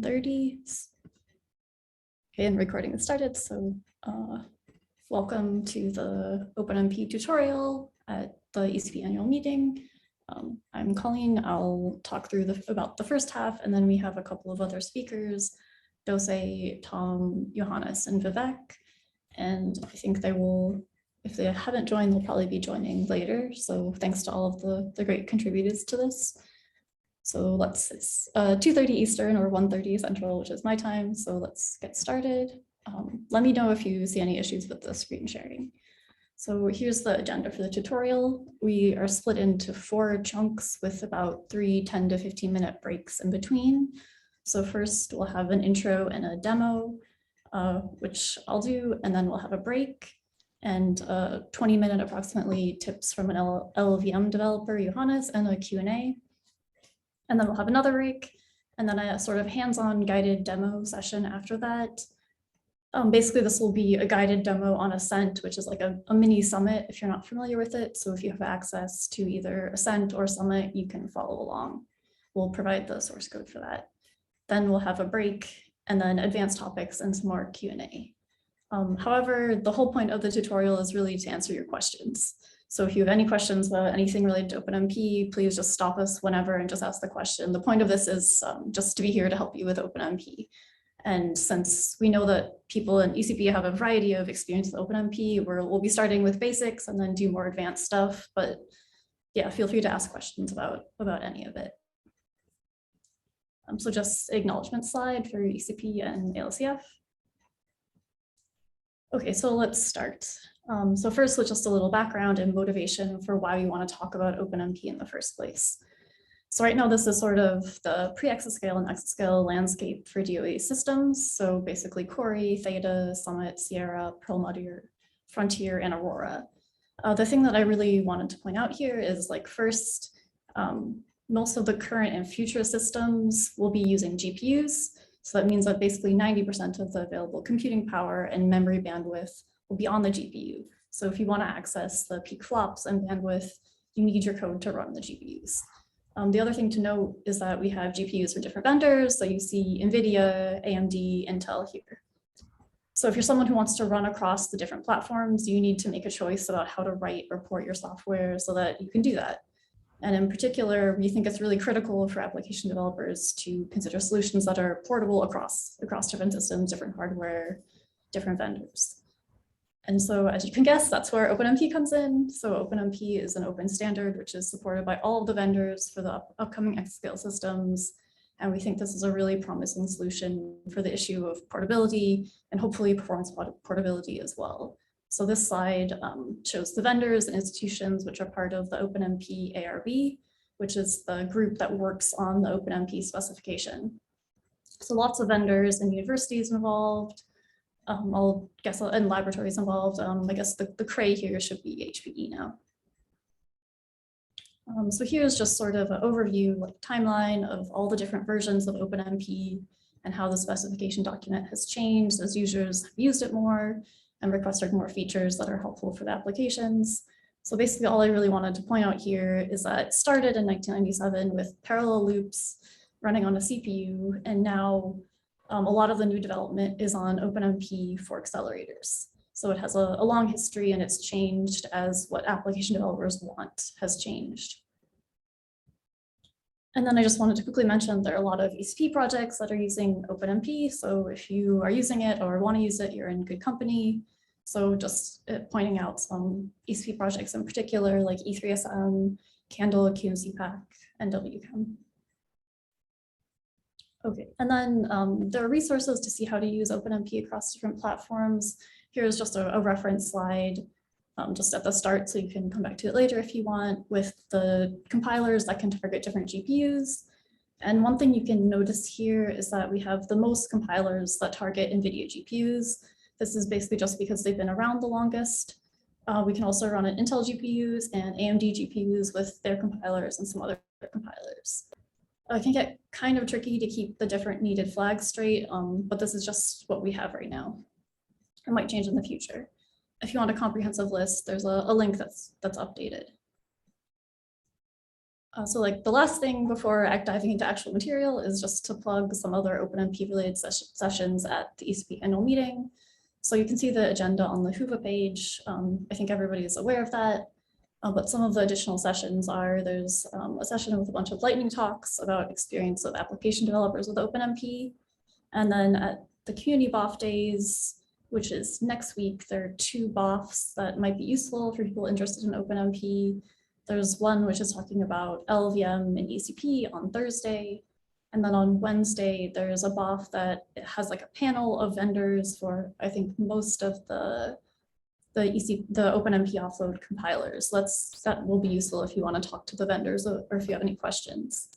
30. Okay, and recording has started. So welcome to the OpenMP tutorial at the ECP annual meeting. I'm Colleen. I'll talk through about the first half, and then we have a couple of other speakers, Dose, Tom, Johannes, and Vivek. And I think they will, if they haven't joined, they'll probably be joining later. So thanks to all of the great contributors to this. So it's 2:30 Eastern or 1:30 Central, which is my time. So let's get started. Let me know if you see any issues with the screen sharing. So here's the agenda for the tutorial. We are split into 4 chunks with about 3 10 to 15 minute breaks in between. So first we'll have an intro and a demo, which I'll do, and then we'll have a break and 20-minute approximately tips from an LLVM developer, Johannes, and a Q&A. And then we'll have another break, and then a sort of hands-on guided demo session after that. Basically, this will be a guided demo on Ascent, which is like a mini summit if you're not familiar with it. So if you have access to either Ascent or Summit, you can follow along. We'll provide the source code for that. Then we'll have a break, and then advanced topics and some more Q&A. However, the whole point of the tutorial is really to answer your questions. So if you have any questions about anything related to OpenMP, please just stop us whenever and just ask the question. The point of this is just to be here to help you with OpenMP. And since we know that people in ECP have a variety of experience with OpenMP, we'll be starting with basics and then do more advanced stuff. But yeah, feel free to ask questions about any of it. So just acknowledgement slide for ECP and ALCF. Okay, so let's start. So first, with just a little background and motivation for why we want to talk about OpenMP in the first place. So right now, this is sort of the pre-Exascale and Exascale landscape for DOE systems. So basically Cori, Theta, Summit, Sierra, Perlmutter, Frontier, and Aurora. The thing that I really wanted to point out here is like first, most of the current and future systems will be using GPUs. So that means that basically 90% of the available computing power and memory bandwidth will be on the GPU. So if you want to access the peak flops and bandwidth, you need your code to run the GPUs. The other thing to note is that we have GPUs for different vendors. So you see NVIDIA, AMD, Intel here. So if you're someone who wants to run across the different platforms, you need to make a choice about how to write or port your software so that you can do that. And in particular, we think it's really critical for application developers to consider solutions that are portable across different systems, different hardware, different vendors. And so as you can guess, that's where OpenMP comes in. So OpenMP is an open standard, which is supported by all of the vendors for the upcoming Exascale systems. And we think this is a really promising solution for the issue of portability and hopefully performance portability as well. So this slide shows the vendors and institutions which are part of the OpenMP ARB, which is the group that works on the OpenMP specification. So lots of vendors and universities involved, and laboratories involved. I guess the cray here should be HPE now. So here's just sort of an overview, like timeline of all the different versions of OpenMP and how the specification document has changed as users have used it more and requested more features that are helpful for the applications. So basically all I really wanted to point out here is that it started in 1997 with parallel loops running on a CPU, and now a lot of the new development is on OpenMP for accelerators. So it has a long history, and it's changed as what application developers want has changed. And then I just wanted to quickly mention there are a lot of ECP projects that are using OpenMP. So if you are using it or want to use it, you're in good company. So just pointing out some ECP projects in particular, like E3SM, Candle, QMCPack, and WChem. Okay, and then there are resources to see how to use OpenMP across different platforms. Here's just a reference slide just at the start, so you can come back to it later if you want, with the compilers that can target different GPUs. And one thing you can notice here is that we have the most compilers that target NVIDIA GPUs. This is basically just because they've been around the longest. We can also run on Intel GPUs and AMD GPUs with their compilers and some other compilers. It can get kind of tricky to keep the different needed flags straight, but this is just what we have right now. It might change in the future. If you want a comprehensive list, there's a link that's updated. So like the last thing before diving into actual material is just to plug some other OpenMP related sessions at the ECP annual meeting. So you can see the agenda on the Whova page. I think everybody is aware of that. But some of the additional sessions are, there's a session with a bunch of lightning talks about experience of application developers with OpenMP. And then at the community BOF days, which is next week, there are 2 BOFs that might be useful for people interested in OpenMP. There's one which is talking about LLVM and ECP on Thursday. And then on Wednesday, there's a BOF that has like a panel of vendors for, I think, most of the OpenMP offload compilers. That will be useful if you want to talk to the vendors or if you have any questions.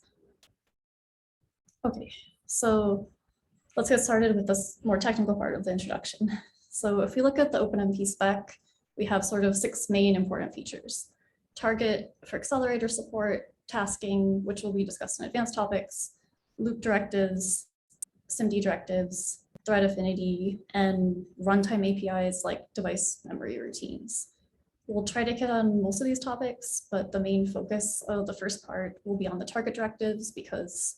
Okay, so let's get started with this more technical part of the introduction. So if we look at the OpenMP spec, we have sort of 6 main important features. Target for accelerator support, tasking, which will be discussed in advanced topics, loop directives, SIMD directives, thread affinity, and runtime APIs like device memory routines. We'll try to hit on most of these topics, but the main focus of the first part will be on the target directives because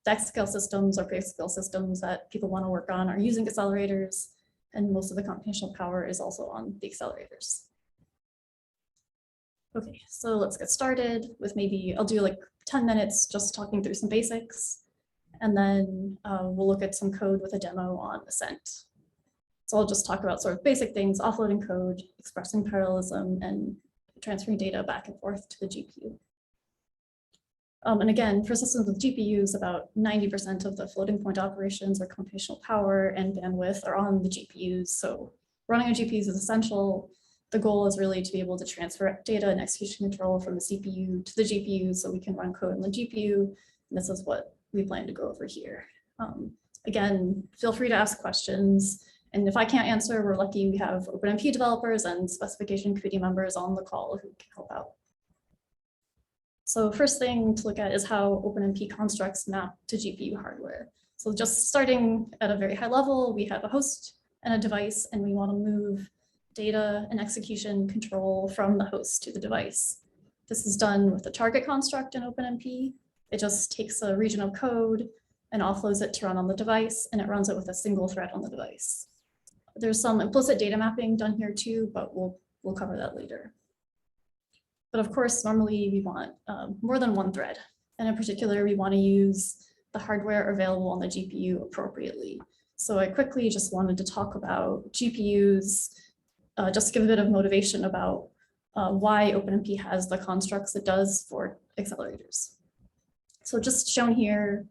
the Exascale systems or pre-Exascale systems that people want to work on are using accelerators, and most of the computational power is also on the accelerators. Okay, so let's get started with I'll do like 10 minutes just talking through some basics, and then we'll look at some code with a demo on Ascent. So I'll just talk about sort of basic things, offloading code, expressing parallelism, and transferring data back and forth to the GPU. And again, for systems with GPUs, about 90% of the floating point operations or computational power and bandwidth are on the GPUs. So running on GPUs is essential. The goal is really to be able to transfer data and execution control from the CPU to the GPU so we can run code on the GPU. And this is what we plan to go over here. Again, feel free to ask questions. And if I can't answer, we're lucky we have OpenMP developers and specification committee members on the call who can help out. So first thing to look at is how OpenMP constructs map to GPU hardware. So just starting at a very high level, we have a host and a device, and we want to move data and execution control from the host to the device. This is done with the target construct in OpenMP. It just takes a region of code and offloads it to run on the device, and it runs it with a single thread on the device. There's some implicit data mapping done here too, but we'll cover that later. But of course, normally we want more than one thread. And in particular, we want to use the hardware available on the GPU appropriately. So I quickly just wanted to talk about GPUs, just to give a bit of motivation about why OpenMP has the constructs it does for accelerators. So just shown here,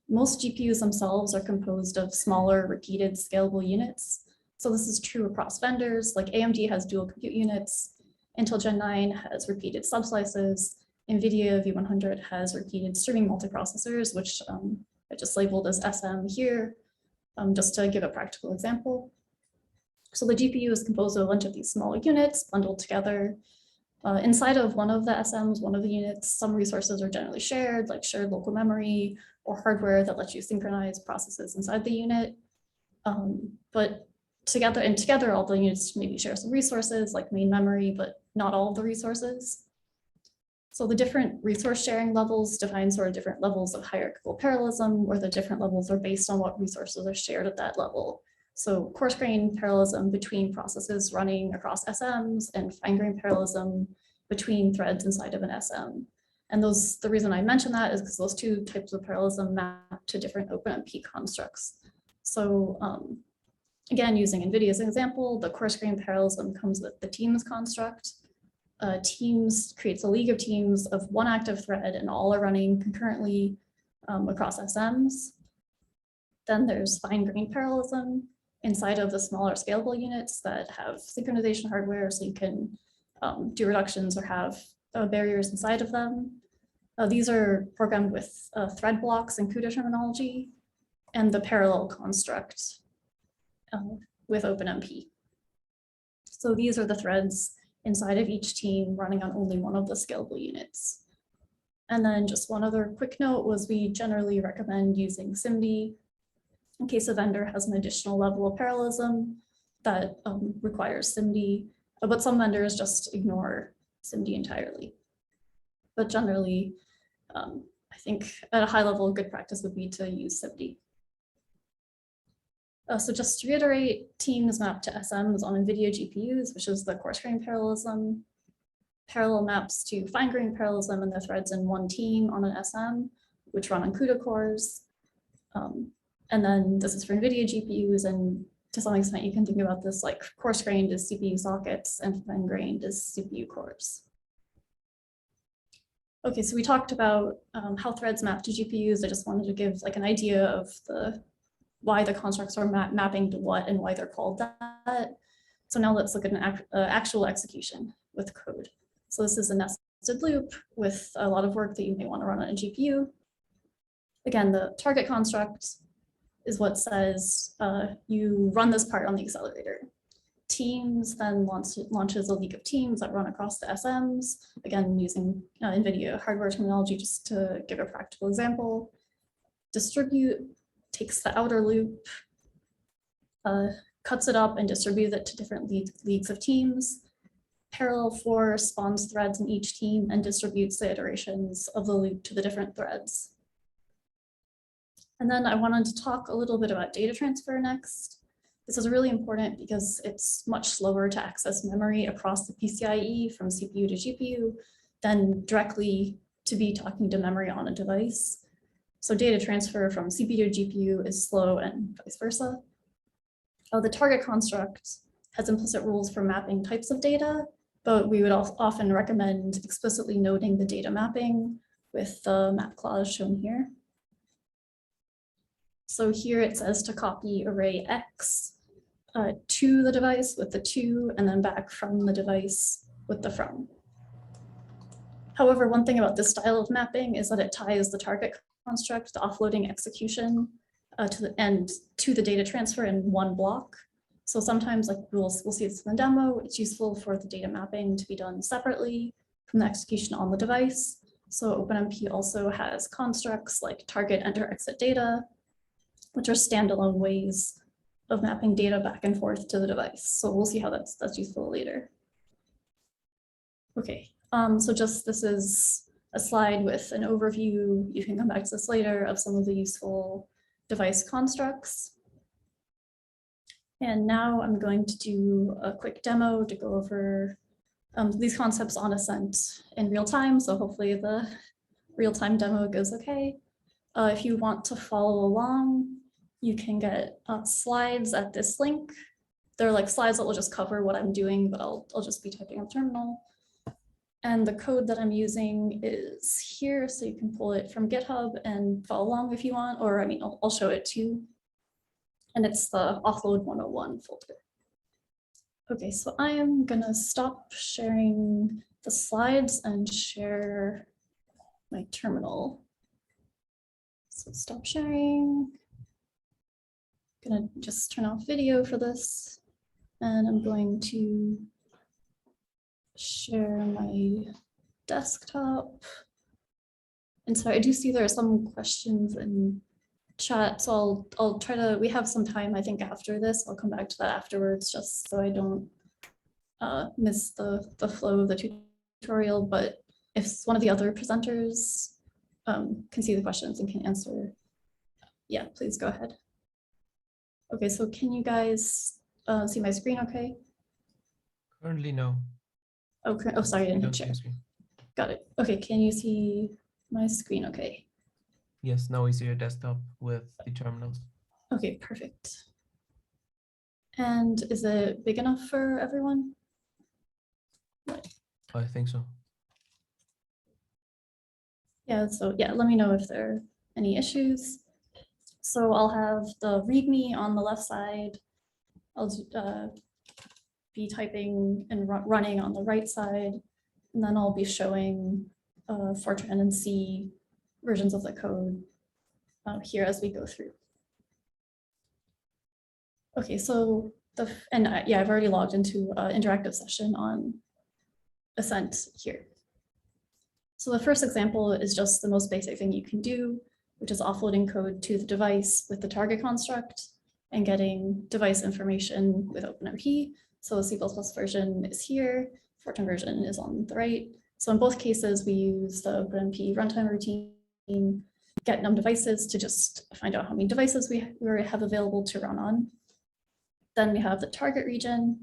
most GPUs themselves are composed of smaller, repeated, scalable units. So this is true across vendors, like AMD has dual compute units, Intel Gen 9 has repeated subslices, NVIDIA V100 has repeated streaming multiprocessors, which I just labeled as SM here, just to give a practical example. So the GPU is composed of a bunch of these small units bundled together. Inside of one of the SMs, one of the units, some resources are generally shared, like shared local memory or hardware that lets you synchronize processes inside the unit. But together, all the units maybe share some resources like main memory, but not all of the resources. So the different resource sharing levels define sort of different levels of hierarchical parallelism, where the different levels are based on what resources are shared at that level. So coarse-grained parallelism between processes running across SMs and fine-grained parallelism between threads inside of an SM. And the reason I mention that is because those 2 types of parallelism map to different OpenMP constructs. So again, using NVIDIA as an example, the coarse-grained parallelism comes with the teams construct. Teams creates a league of teams of one active thread, and all are running concurrently across SMs. Then there's fine-grained parallelism inside of the smaller scalable units that have synchronization hardware, so you can do reductions or have barriers inside of them. These are programmed with thread blocks and CUDA terminology, and the parallel construct with OpenMP. So these are the threads inside of each team running on only one of the scalable units. And then just one other quick note was we generally recommend using SIMD in case a vendor has an additional level of parallelism that requires SIMD, but some vendors just ignore SIMD entirely. But generally, I think at a high level, good practice would be to use SIBD. So just to reiterate, teams map to SMs on NVIDIA GPUs, which is the coarse grain parallelism. Parallel maps to fine grain parallelism and the threads in one team on an SM, which run on CUDA cores. And then this is for NVIDIA GPUs, and to some extent, you can think about this like coarse grained is CPU sockets and fine grained is CPU cores. Okay, so we talked about how threads map to GPUs. I just wanted to give like an idea of why the constructs are mapping to what and why they're called that. So now let's look at an actual execution with code. So this is a nested loop with a lot of work that you may want to run on a GPU. Again, the target construct is what says you run this part on the accelerator. Teams then launches a league of teams that run across the SMs, again, using NVIDIA hardware terminology just to give a practical example. Distribute takes the outer loop, cuts it up and distributes it to different leagues of teams. Parallel for spawns threads in each team and distributes the iterations of the loop to the different threads. And then I wanted to talk a little bit about data transfer next. This is really important because it's much slower to access memory across the PCIe from CPU to GPU than directly to be talking to memory on a device. So data transfer from CPU to GPU is slow and vice versa. The target construct has implicit rules for mapping types of data, but we would often recommend explicitly noting the data mapping with the map clause shown here. So here it says to copy array X to the device with the to, and then back from the device with the from. However, one thing about this style of mapping is that it ties the target construct, the offloading execution, to the data transfer in one block. So sometimes, like we'll see this in the demo, it's useful for the data mapping to be done separately from the execution on the device. So OpenMP also has constructs like target, enter, exit data, which are standalone ways of mapping data back and forth to the device. So we'll see how that's useful later. Okay, so this is a slide with an overview. You can come back to this later of some of the useful device constructs. And now I'm going to do a quick demo to go over these concepts on Ascent in real time. So hopefully the real-time demo goes okay. If you want to follow along, you can get slides at this link. They're like slides that will just cover what I'm doing, but I'll just be typing on the terminal. And the code that I'm using is here, so you can pull it from GitHub and follow along if you want, or I mean, I'll show it to you. And it's the offload 101 folder. Okay, so I am gonna stop sharing the slides and share my terminal. So stop sharing. Gonna just turn off video for this, and I'm going to share my desktop. And so I do see there are some questions in chat, so I'll try to, we have some time I think after this, I'll come back to that afterwards just so I don't miss the flow of the tutorial, but if one of the other presenters can see the questions and can answer, yeah, please go ahead. Okay, so can you guys see my screen okay? Currently, no. Okay. Oh, sorry, I didn't hit share. Got it. Okay, can you see my screen okay? Yes, now we see your desktop with the terminals. Okay, perfect. And is it big enough for everyone? I think so. Yeah, so yeah, let me know if there are any issues. So I'll have the README on the left side. I'll be typing and running on the right side. And then I'll be showing Fortran and C versions of the code here as we go through. Okay, so yeah, I've already logged into an interactive session on Ascent here. So the first example is just the most basic thing you can do, which is offloading code to the device with the target construct and getting device information with OpenMP. So the C++ version is here, Fortran version is on the right. So in both cases, we use the OpenMP runtime routine, get num devices to just find out how many devices we have available to run on. Then we have the target region.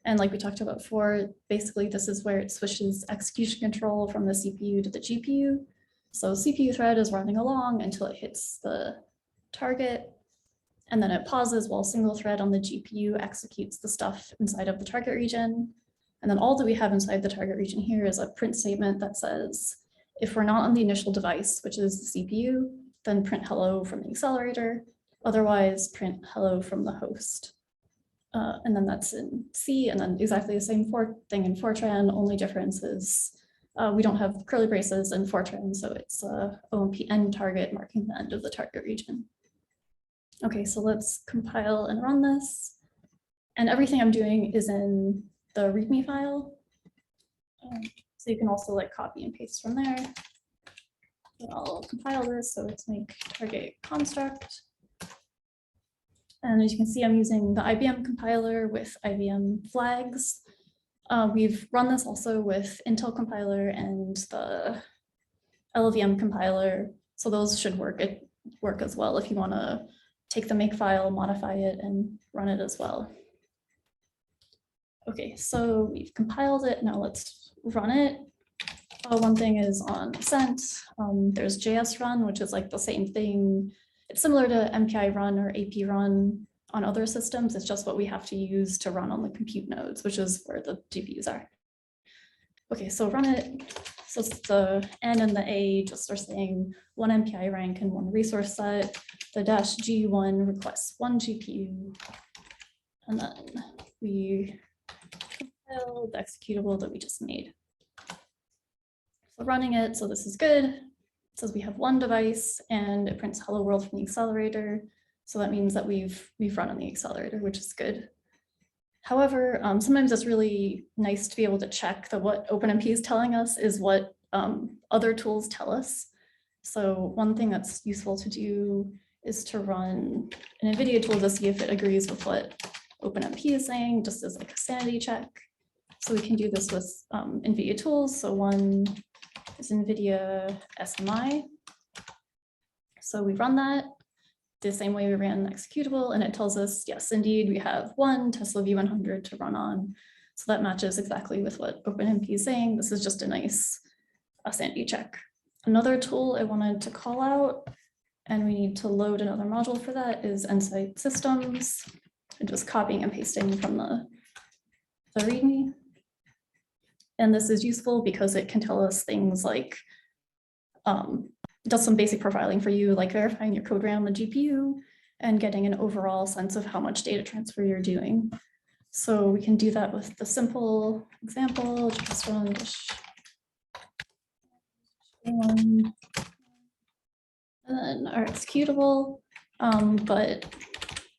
And like we talked about before, basically this is where it switches execution control from the CPU to the GPU. So CPU thread is running along until it hits the target. And then it pauses while single thread on the GPU executes the stuff inside of the target region. And then all that we have inside the target region here is a print statement that says, if we're not on the initial device, which is the CPU, then print hello from the accelerator. Otherwise, print hello from the host. And then that's in C, and then exactly the same thing in Fortran. Only difference is we don't have curly braces in Fortran, so it's OMP end target marking the end of the target region. Okay, so let's compile and run this. And everything I'm doing is in the README file. So you can also like copy and paste from there. So I'll compile this, so let's make target construct. And as you can see, I'm using the IBM compiler with IBM flags. We've run this also with Intel compiler and the LLVM compiler. So those should work as well if you want to take the make file, modify it, and run it as well. Okay, so we've compiled it. Now let's run it. One thing is on Ascent. There's JS run, which is like the same thing. It's similar to MPI run or AP run on other systems. It's just what we have to use to run on the compute nodes, which is where the GPUs are. Okay, so run it. So it's the N and the A just are saying one MPI rank and one resource set. The -G1 requests one GPU. And then we compile the executable that we just made. So running it, so this is good. It says we have one device and it prints hello world from the accelerator. So that means that we've run on the accelerator, which is good. However, sometimes it's really nice to be able to check that what OpenMP is telling us is what other tools tell us. So one thing that's useful to do is to run an NVIDIA tool to see if it agrees with what OpenMP is saying, just as like a sanity check. So we can do this with NVIDIA tools. So one is NVIDIA SMI. So we run that the same way we ran the executable, and it tells us, yes, indeed, we have one Tesla V100 to run on. So that matches exactly with what OpenMP is saying. This is just a nice sanity check. Another tool I wanted to call out, and we need to load another module for that, is Nsight Systems. And just copying and pasting from the README. And this is useful because it can tell us things like, does some basic profiling for you, like verifying your code ran on the GPU and getting an overall sense of how much data transfer you're doing. So we can do that with the simple example, just run and then our executable, but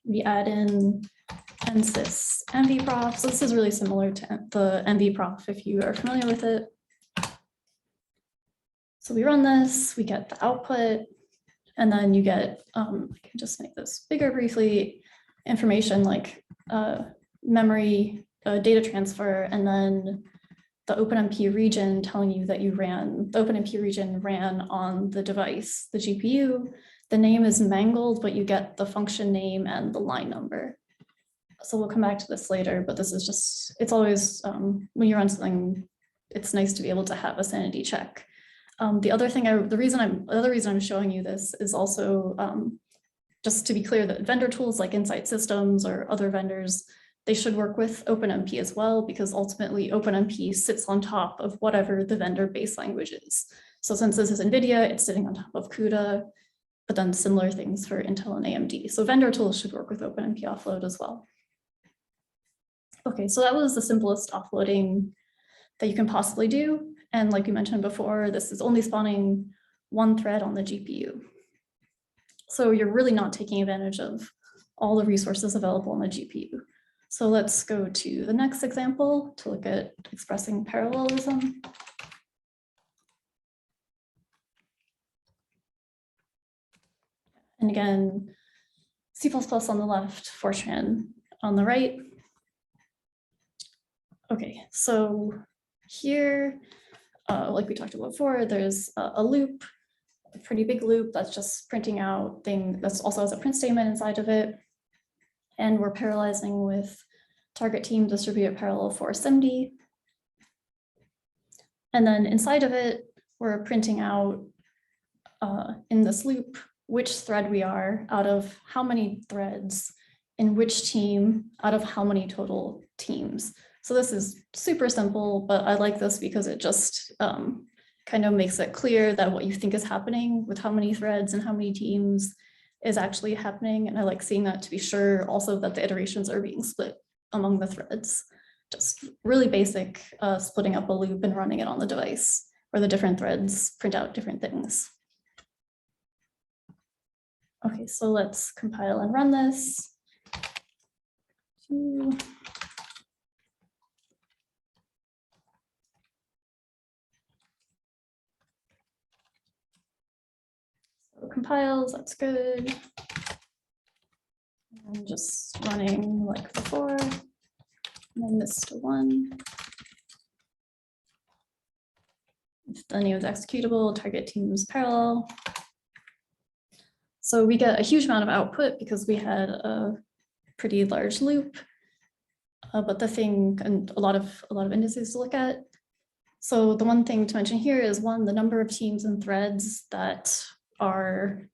we add in nsys mvprof. So this is really similar to the mvprof if you are familiar with it. So we run this, we get the output, and then you get, I can just make this bigger briefly, information like memory, data transfer, and then the OpenMP region telling you that you ran, the OpenMP region ran on the device, the GPU. The name is mangled, but you get the function name and the line number. So we'll come back to this later, but this is just, it's always, when you run something, it's nice to be able to have a sanity check. The other reason I'm showing you this is also just to be clear that vendor tools like Nsight Systems or other vendors, they should work with OpenMP as well, because ultimately OpenMP sits on top of whatever the vendor base language is. So since this is NVIDIA, it's sitting on top of CUDA, but then similar things for Intel and AMD. So vendor tools should work with OpenMP offload as well. Okay, so that was the simplest offloading that you can possibly do. And like we mentioned before, this is only spawning one thread on the GPU. So you're really not taking advantage of all the resources available on the GPU. So let's go to the next example to look at expressing parallelism. And again, C++ on the left, Fortran on the right. Okay, so here like we talked about before, there's a loop, a pretty big loop that's just printing out thing that's also has a print statement inside of it. And we're parallelizing with target team distributed parallel for SIMD. And then inside of it, we're printing out in this loop which thread we are out of how many threads in which team out of how many total teams. So this is super simple, but I like this because it just kind of makes it clear that what you think is happening with how many threads and how many teams is actually happening. And I like seeing that to be sure also that the iterations are being split among the threads. Just really basic splitting up a loop and running it on the device where the different threads print out different things. Okay, so let's compile and run this. So compiles, that's good. And just running like before, and then this to 1. If the name is executable, target teams parallel. So we get a huge amount of output because we had a pretty large loop, but the thing, and a lot of indices to look at. So the one thing to mention here is one, the number of teams and threads that are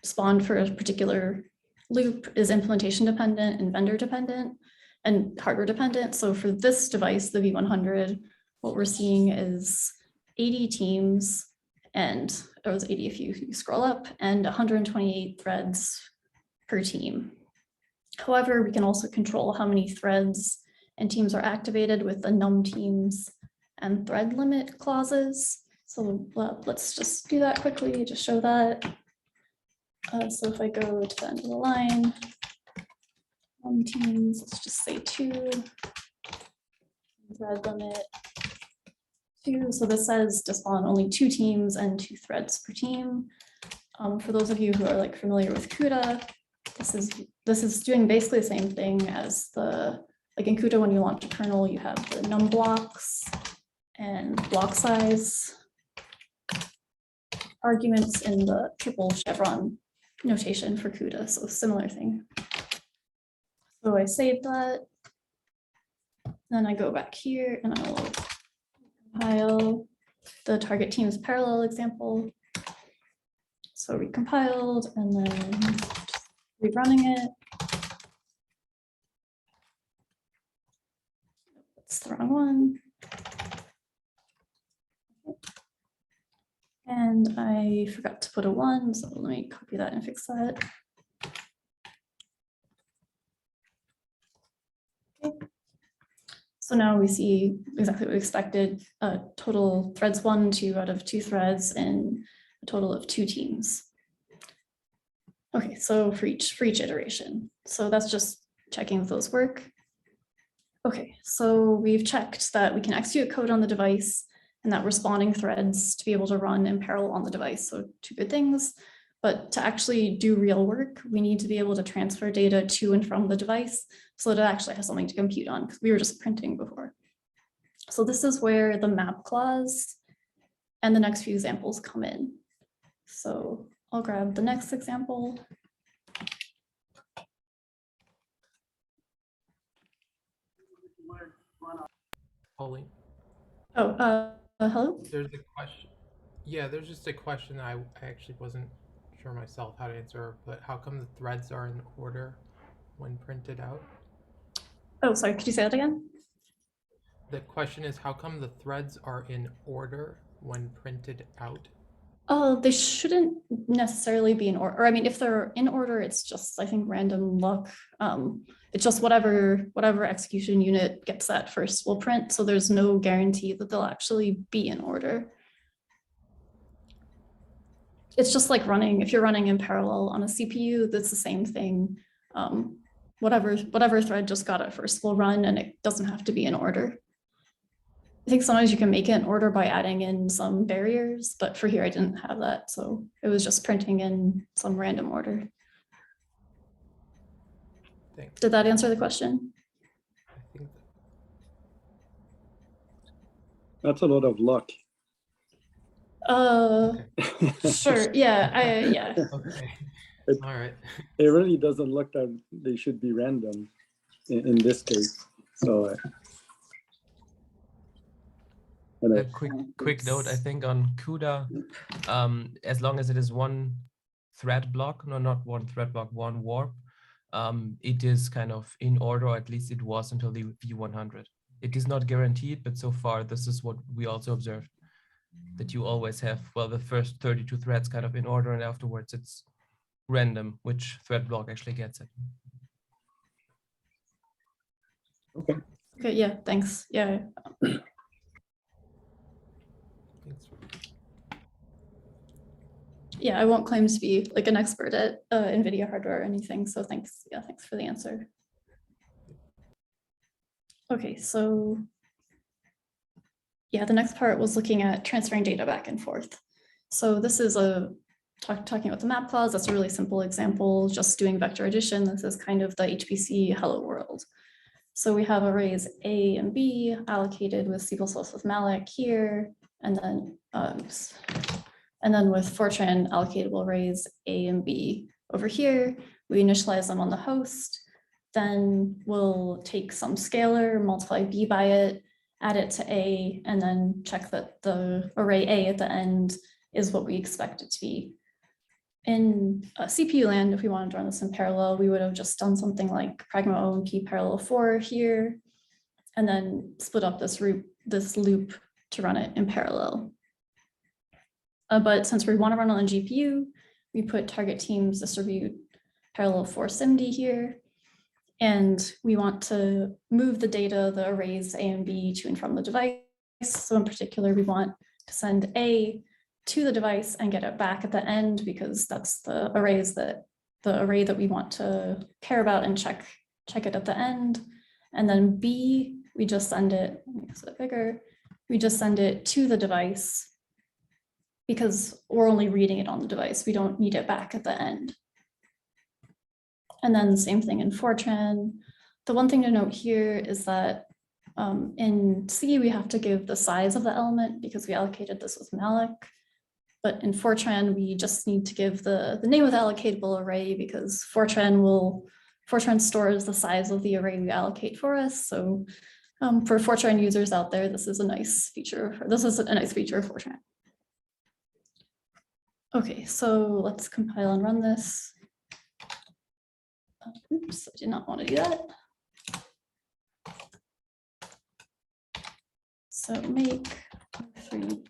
spawned for a particular loop is implementation dependent and vendor dependent and hardware dependent. So for this device, the V100, what we're seeing is 80 teams, and it was 80 if you scroll up, and 128 threads per team. However, we can also control how many threads and teams are activated with the num teams and thread limit clauses. So let's just do that quickly to show that. So if I go to the end of the line, teams, let's just say 2, thread limit 2. So this says to spawn only 2 teams and 2 threads per team. For those of you who are like familiar with CUDA, this is doing basically the same thing as like in CUDA when you launch a kernel, you have the num blocks and block size arguments in the triple chevron notation for CUDA, so similar thing. So I save that, then I go back here and I will compile the target teams parallel example. So recompiled and then rerunning it. That's the wrong one. And I forgot to put a 1, so let me copy that and fix that. Okay. So now we see exactly what we expected. Total threads 1, 2 out of 2 threads and a total of 2 teams. Okay, so for each iteration. So that's just checking if those work. Okay, so we've checked that we can execute code on the device and that we're spawning threads to be able to run in parallel on the device. So 2 good things. But to actually do real work, we need to be able to transfer data to and from the device so that it actually has something to compute on, because we were just printing before. So this is where the map clause and the next few examples come in. So I'll grab the next example. Ollie, Oh, hello? there's a question. Yeah, there's just a question I actually wasn't sure myself how to answer, but how come the threads are in order when printed out? Oh, sorry, could you say that again? The question is, how come the threads are in order when printed out? Oh, they shouldn't necessarily be in order. Or I mean, if they're in order, it's just, I think, random luck. It's just whatever execution unit gets that first will print. So there's no guarantee that they'll actually be in order. It's just like running, if you're running in parallel on a CPU, that's the same thing. Whatever thread just got it first will run, and it doesn't have to be in order. I think sometimes you can make it in order by adding in some barriers, but for here I didn't have that. So it was just printing in some random order. Thanks. Did that answer the question? I think That's a lot of luck. Sure. Yeah. Yeah. Okay. All right. It really doesn't look that they should be random in this case. So. A quick note, I think, on CUDA, as long as it is one thread block, no, not one thread block, one warp, it is kind of in order, or at least it was until the V100. It is not guaranteed, but so far this is what we also observed, that you always have, well, the first 32 threads kind of in order, and afterwards it's random which thread block actually gets it. Okay. Okay. Yeah. Thanks. Yeah. Thanks. Yeah, I won't claim to be like an expert at NVIDIA hardware or anything. So thanks. Yeah, thanks for the answer. Okay, so yeah, the next part was looking at transferring data back and forth. So this is talking about the map clause. That's a really simple example, just doing vector addition. This is kind of the HPC hello world. So we have arrays A and B allocated with C++ with malloc here, and then with Fortran allocatable arrays A and B over here. We initialize them on the host. Then we'll take some scalar, multiply B by it, add it to A, and then check that the array A at the end is what we expect it to be. In CPU land, if we wanted to run this in parallel, we would have just done something like pragma OMP parallel 4 here, and then split up this loop to run it in parallel. But since we want to run on the GPU, we put target teams distribute parallel 4 SIMD here. And we want to move the data, the arrays A and B to and from the device. So in particular, we want to send A to the device and get it back at the end, because that's the array that we want to care about and check it at the end. And then B, we just send it, let me make it bigger. We just send it to the device because we're only reading it on the device. We don't need it back at the end. And then the same thing in Fortran. The one thing to note here is that in C, we have to give the size of the element because we allocated this with malloc. But in Fortran, we just need to give the name of the allocatable array because Fortran stores the size of the array we allocate for us. So for Fortran users out there, this is a nice feature. This is a nice feature of Fortran. Okay, so let's compile and run this. Oops, I did not want to do that. So make 3.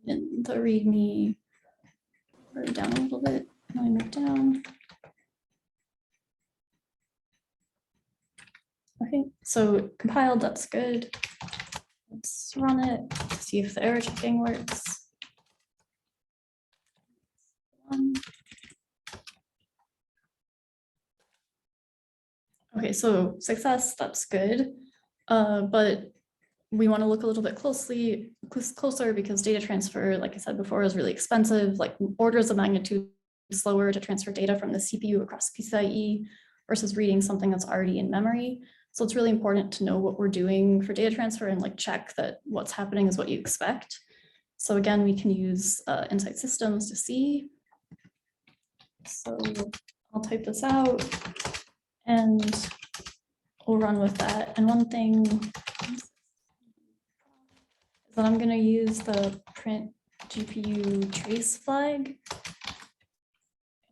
In the README, write it down a little bit. Let me move down. Okay, so compiled, that's good. Let's run it, see if the error checking works. Okay, so success, that's good. But we want to look a little bit closer because data transfer, like I said before, is really expensive, like orders of magnitude slower to transfer data from the CPU across PCIe versus reading something that's already in memory. So it's really important to know what we're doing for data transfer and like check that what's happening is what you expect. So again, we can use Insight Systems to see. So I'll type this out and we'll run with that. And one thing is that I'm going to use the print GPU trace flag.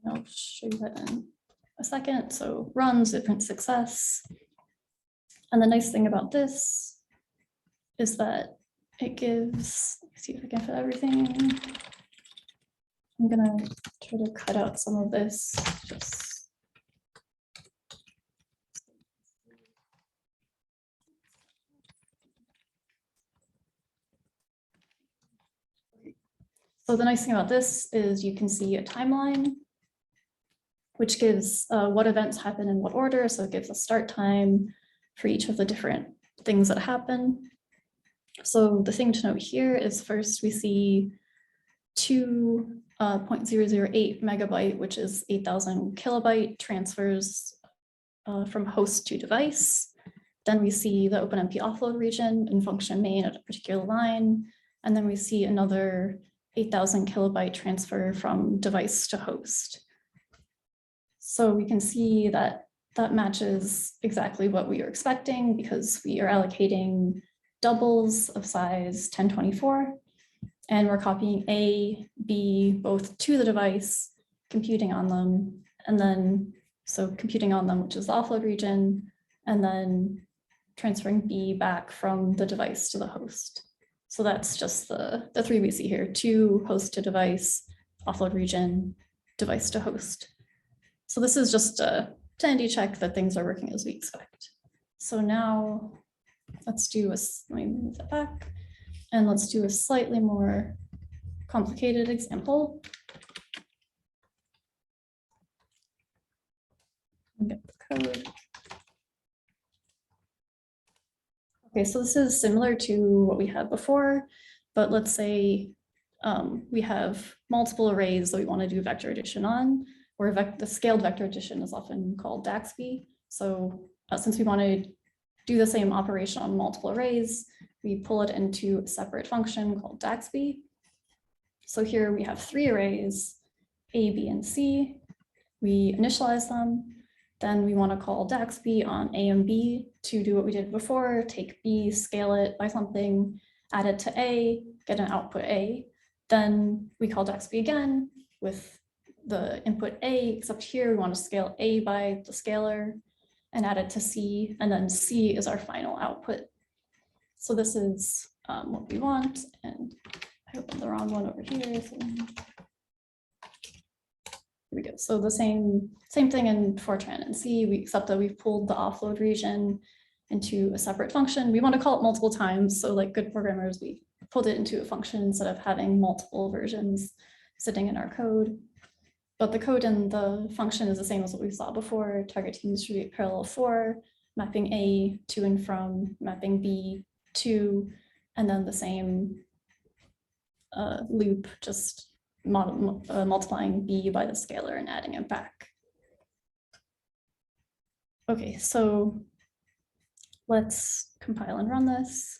And I'll show you that in a second. So runs, it prints success. And the nice thing about this is that it gives, let's see if I can fit everything. I'm gonna try to cut out some of this. So the nice thing about this is you can see a timeline, which gives what events happen in what order. So it gives a start time for each of the different things that happen. So the thing to note here is first we see 2.008 megabyte, which is 8,000 kilobyte transfers from host to device. Then we see the OpenMP offload region and function main at a particular line. And then we see another 8,000 kilobyte transfer from device to host. So we can see that that matches exactly what we are expecting because we are allocating doubles of size 1024. And we're copying A, B, both to the device, computing on them, and then, so computing on them, which is the offload region, and then transferring B back from the device to the host. So that's just the three we see here: to host to device, offload region, device to host. So this is just a sanity check that things are working as we expect. So now let's do let me move that back. And let's do a slightly more complicated example. Get the code. Okay, so this is similar to what we had before, but let's say we have multiple arrays that we want to do vector addition on, or the scaled vector addition is often called DAXB. So since we want to do the same operation on multiple arrays, we pull it into a separate function called DAXB. So here we have 3 arrays, A, B, and C. We initialize them. Then we want to call DAXB on A and B to do what we did before, take B, scale it by something, add it to A, get an output A. Then we call DAXB again with the input A, except here we want to scale A by the scalar and add it to C, and then C is our final output. So this is what we want, and I opened the wrong one over here. So here we go. So the same thing in Fortran and C, except that we've pulled the offload region into a separate function. We want to call it multiple times. So like good programmers, we pulled it into a function instead of having multiple versions sitting in our code. But the code in the function is the same as what we saw before: target to distribute parallel 4, mapping A to and from, mapping B to, and then the same loop, just multiplying B by the scalar and adding it back. Okay, so let's compile and run this.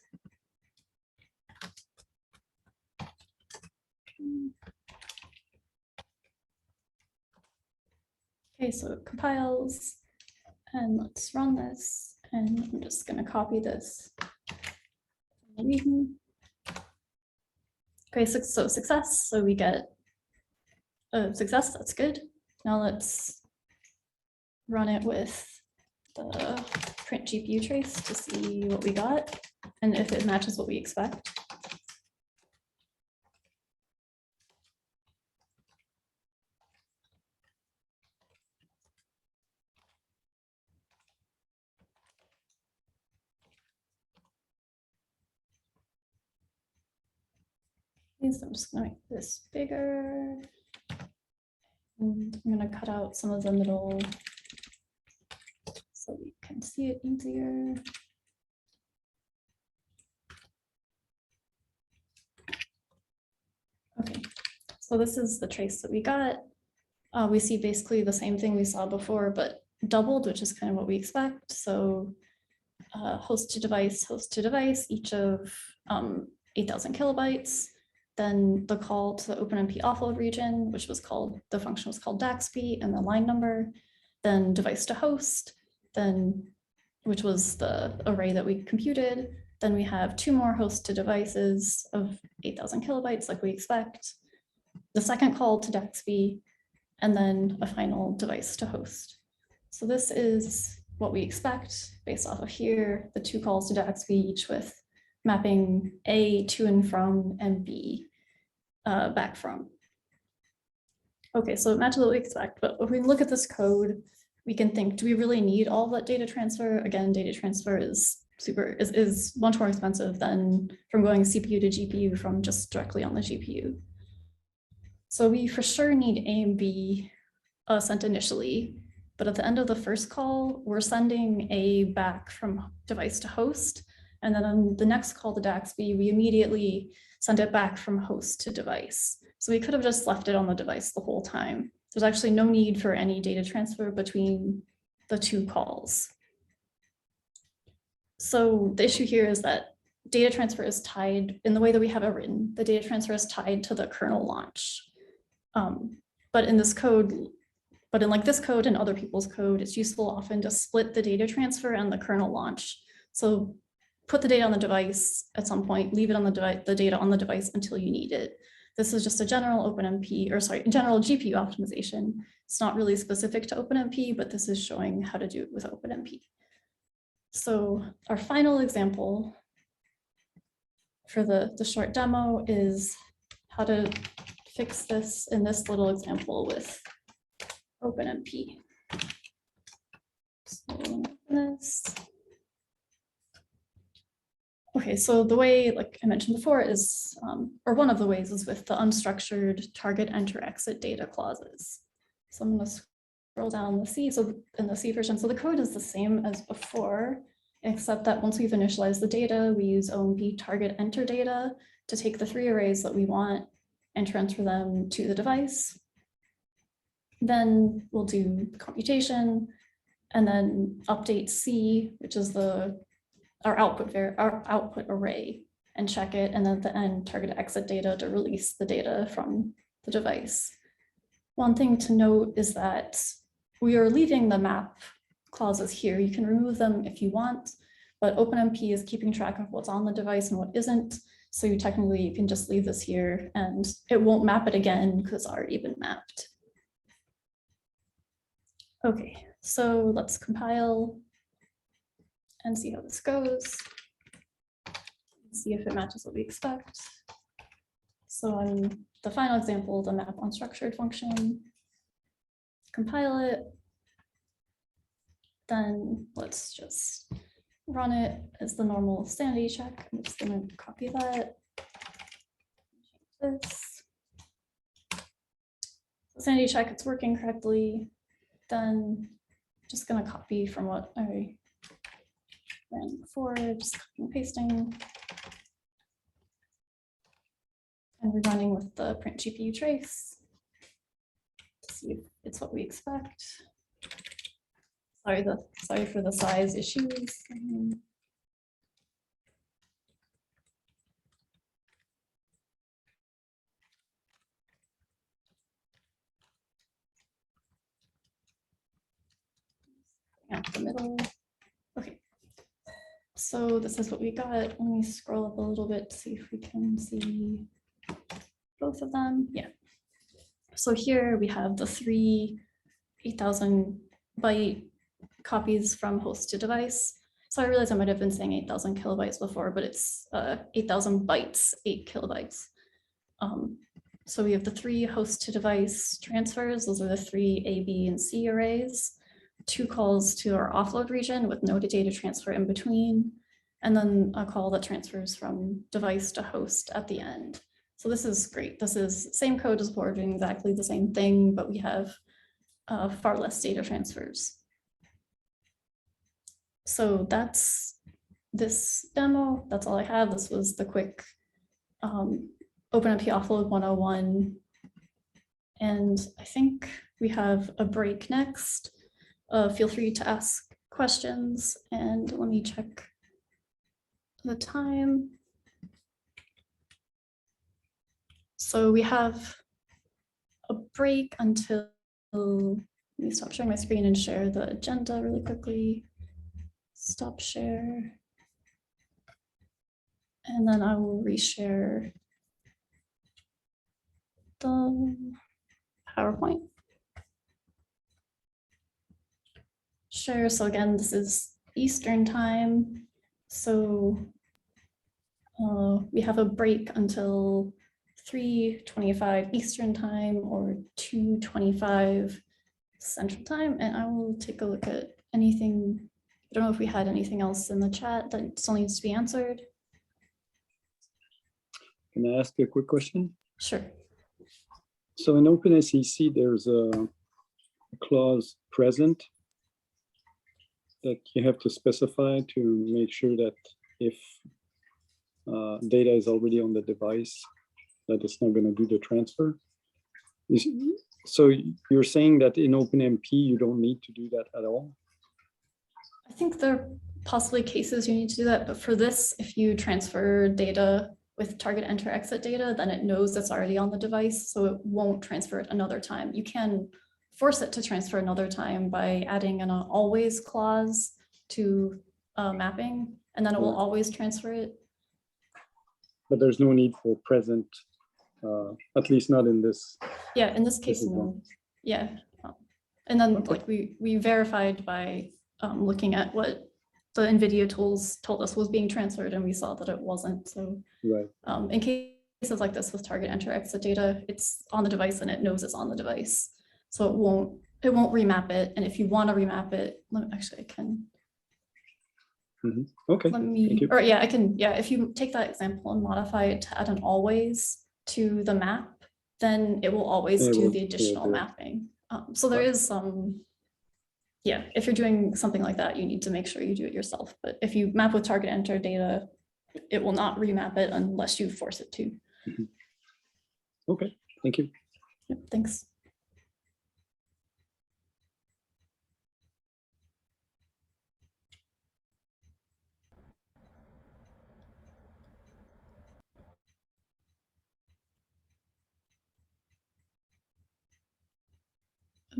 Okay, so it compiles, and let's run this, and I'm just going to copy this. Okay, so success, so we get a success, that's good. Now let's run it with the print GPU trace to see what we got, and if it matches what we expect. So I'm just going to make this bigger. And I'm going to cut out some of the middle so we can see it easier. Okay, so this is the trace that we got. We see basically the same thing we saw before, but doubled, which is kind of what we expect. So host to device, each of 8,000 kilobytes. Then the call to the OpenMP offload region, which was called, the function was called DAXB, and the line number. Then device to host, then which was the array that we computed. Then we have 2 more host to devices of 8,000 kilobytes, like we expect. The second call to DAXB, and then a final device to host. So this is what we expect based off of here, the 2 calls to DAXB, each with mapping A to and from and B back from. Okay, so it matches what we expect, but if we look at this code, we can think, do we really need all that data transfer? Again, data transfer is much more expensive than from going CPU to GPU from just directly on the GPU. So we for sure need A and B sent initially, but at the end of the first call, we're sending A back from device to host. And then on the next call to DAXB, we immediately send it back from host to device. So we could have just left it on the device the whole time. There's actually no need for any data transfer between the two calls. So the issue here is that data transfer is tied, in the way that we have it written, the data transfer is tied to the kernel launch. But in this code, but in like this code and other people's code, it's useful often to split the data transfer and the kernel launch. So put the data on the device at some point, leave it on the device, the data on the device until you need it. This is just a general OpenMP, or sorry, general GPU optimization. It's not really specific to OpenMP, but this is showing how to do it with OpenMP. So our final example for the short demo is how to fix this in this little example with OpenMP. So this. Okay, so the way, like I mentioned before, is, or one of the ways is with the unstructured target enter exit data clauses. So I'm going to scroll down the C, so in the C version, so the code is the same as before, except that once we've initialized the data, we use OMP target enter data to take the 3 arrays that we want and transfer them to the device. Then we'll do computation and then update C, which is our output array, and check it, and then at the end target exit data to release the data from the device. One thing to note is that we are leaving the map clauses here. You can remove them if you want, but OpenMP is keeping track of what's on the device and what isn't. So you can just leave this here and it won't map it again because it's already been mapped. Okay, so let's compile and see how this goes. See if it matches what we expect. So on the final example, the map unstructured function, compile it. Then let's just run it as the normal sanity check. I'm just going to copy that. This. Sanity check, it's working correctly. Then just going to copy from what I ran before, just copy and pasting. And we're running with the print GPU trace to see if it's what we expect. Sorry for the size issues. At the middle. Okay. So this is what we got. Let me scroll up a little bit to see if we can see both of them. Yeah. So here we have the 3 8,000 byte copies from host to device. So I realize I might have been saying 8,000 kilobytes before, but it's 8,000 bytes, 8 kilobytes. So we have the 3 host to device transfers. Those are the 3 A, B, and C arrays. 2 calls to our offload region with no data transfer in between, and then a call that transfers from device to host at the end. So this is great. This is same code as before, doing exactly the same thing, but we have far less data transfers. So that's this demo. That's all I have. This was the quick OpenMP offload 101. And I think we have a break next. Feel free to ask questions, and let me check the time. So we have a break until, let me stop sharing my screen and share the agenda really quickly. Stop share. And then I will reshare the PowerPoint. Sure, so again, this is Eastern time. So we have a break until 3:25 Eastern time or 2:25 Central time. And I will take a look at anything. I don't know if we had anything else in the chat that still needs to be answered. Can I ask you a quick question? Sure. So in OpenSEC, there's a clause present that you have to specify to make sure that if data is already on the device, that it's not going to do the transfer. So you're saying that in OpenMP, you don't need to do that at all? I think there are possibly cases you need to do that, but for this, if you transfer data with target enter exit data, then it knows it's already on the device, so it won't transfer it another time. You can force it to transfer another time by adding an always clause to mapping, and then it will always transfer it. But there's no need for present, at least not in this. Yeah, in this case, no. Yeah. And then like we verified by looking at what the NVIDIA tools told us was being transferred, and we saw that it wasn't. So Right. in cases like this with target enter exit data, it's on the device and it knows it's on the device. So it won't remap it. And if you want to remap it, actually I can. Okay. Let me, or yeah, I can, yeah, if you take that example and modify it to add an always to the map, then it will always do the additional mapping. So there is some, yeah, if you're doing something like that, you need to make sure you do it yourself. But if you map with target enter data, it will not remap it unless you force it to. Okay, thank you. Yep, thanks.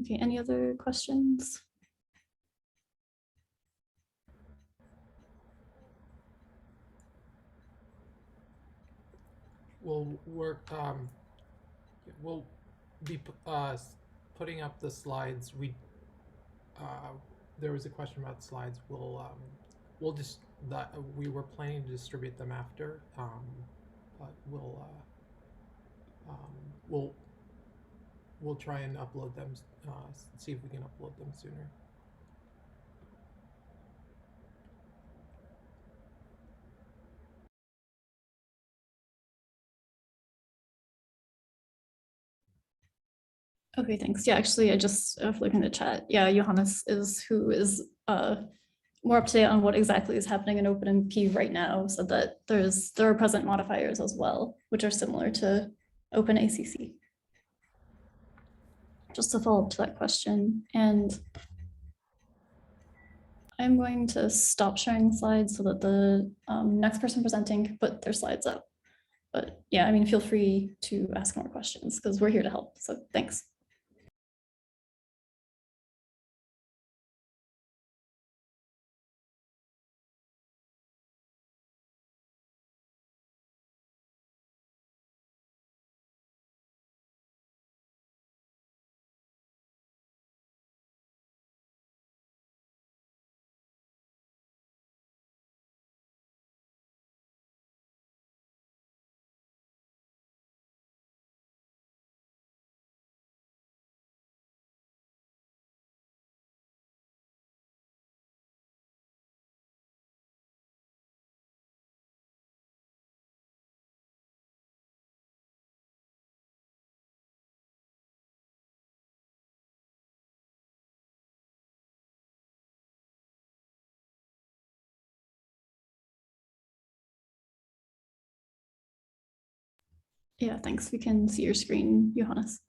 Okay, any other questions? We'll be putting up the slides. There was a question about slides. We'll just we were planning to distribute them after, but we'll try and upload them. See if we can upload them sooner. Okay, thanks. Yeah, actually, I just looking in the chat. Yeah, Johannes is who is more up to date on what exactly is happening in OpenMP right now, so that there are present modifiers as well, which are similar to OpenACC. Just to follow up to that question, and I'm going to stop sharing slides so that the next person presenting can put their slides up. But yeah, I mean, feel free to ask more questions because we're here to help. So thanks. Yeah, thanks. We can see your screen, Johannes.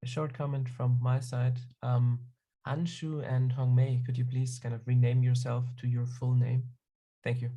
a short comment from my side. Anshu and Hongmei, could you please kind of rename yourself to your full name? Thank you.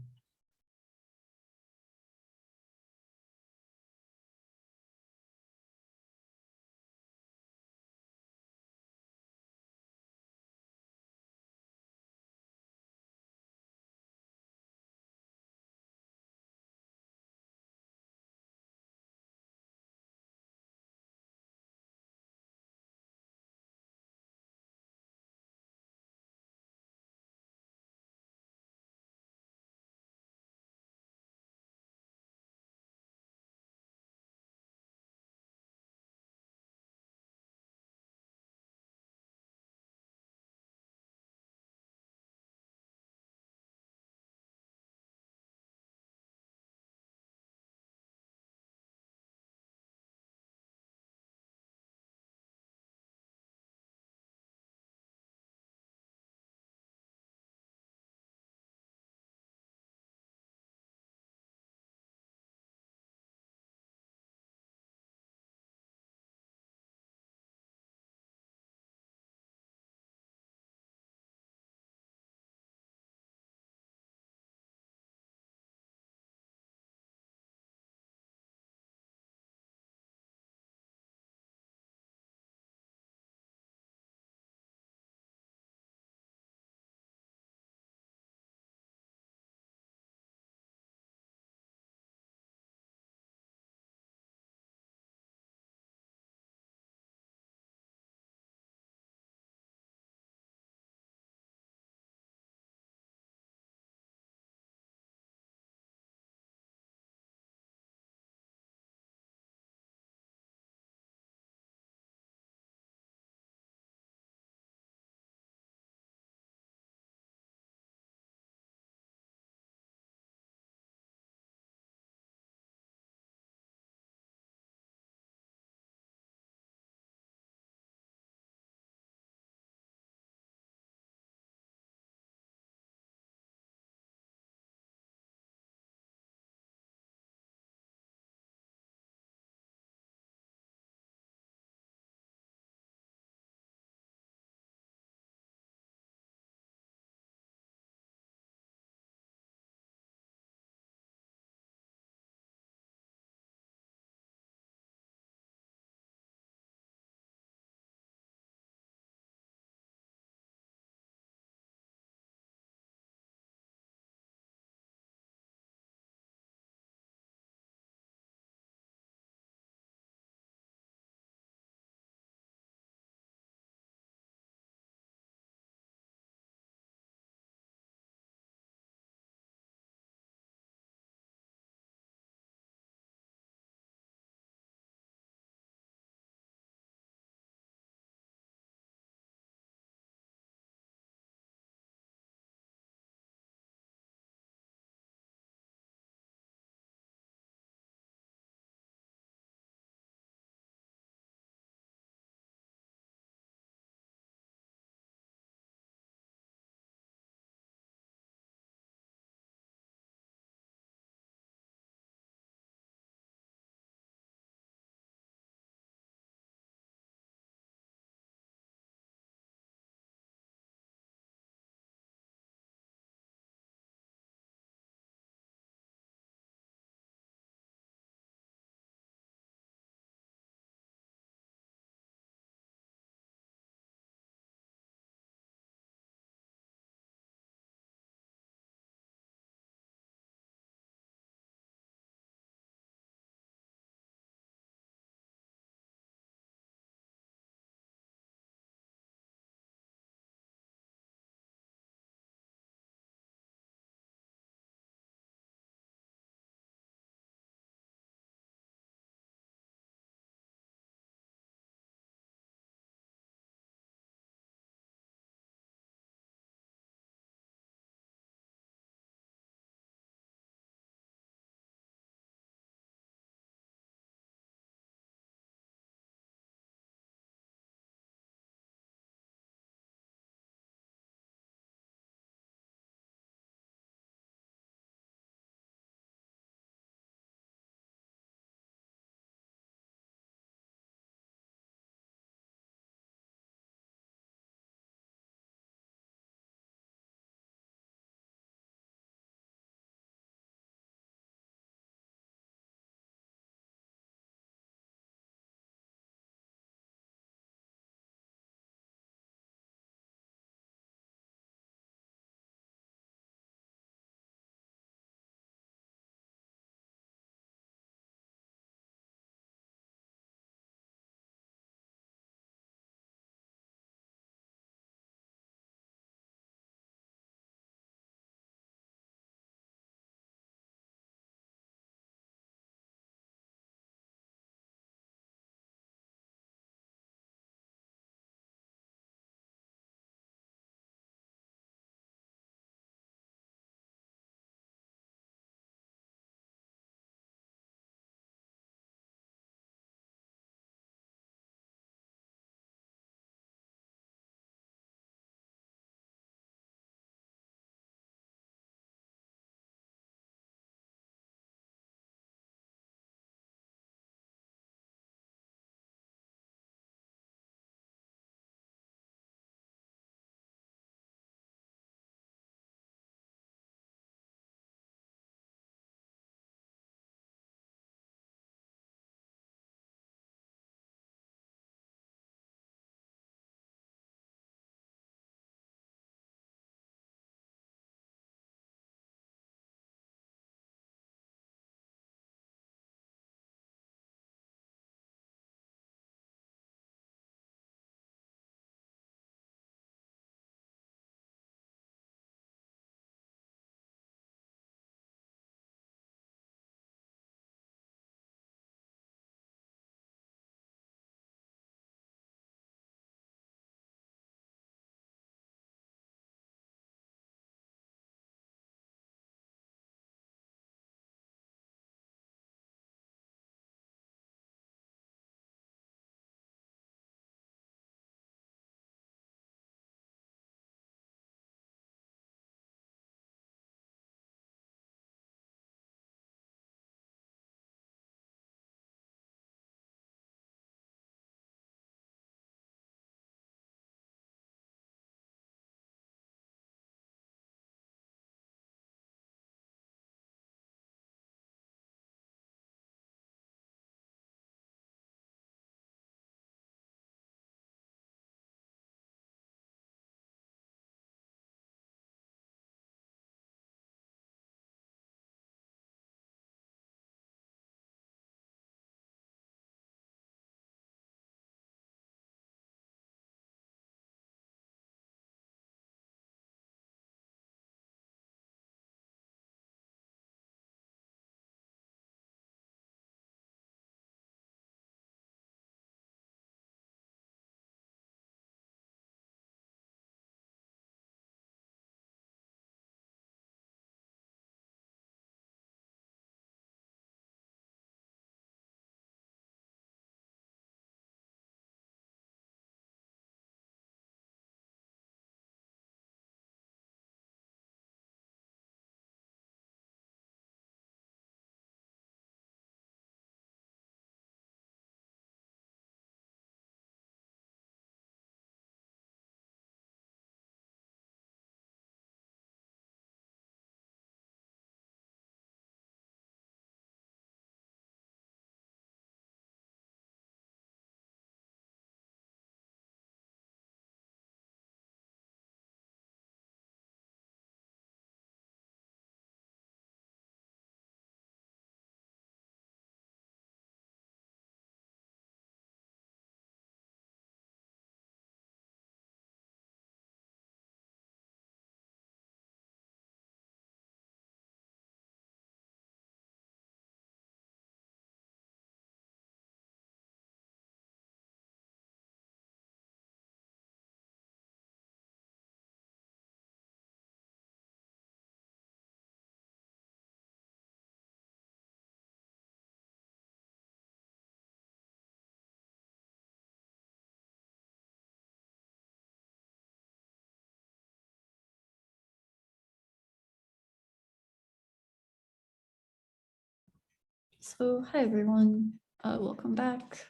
So hi everyone, welcome back.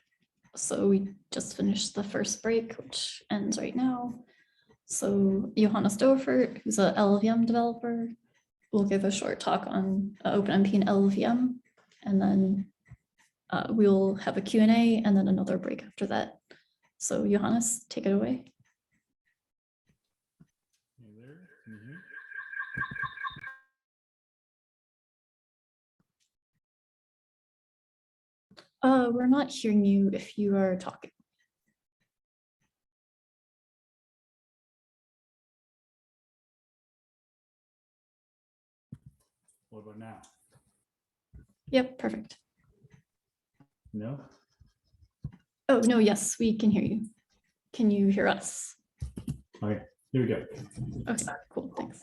So we just finished the first break, which ends right now. So Johannes Doverfort, who's a LLVM developer, will give a short talk on OpenMP and LLVM, and then we'll have a Q&A and then another break after that. So Johannes, take it away. Hey there, can you hear? We're not hearing you if you are talking. What about now? Yep, perfect. No? Oh, no, yes, we can hear you. Can you hear us? Okay, here we go. Okay, cool, thanks.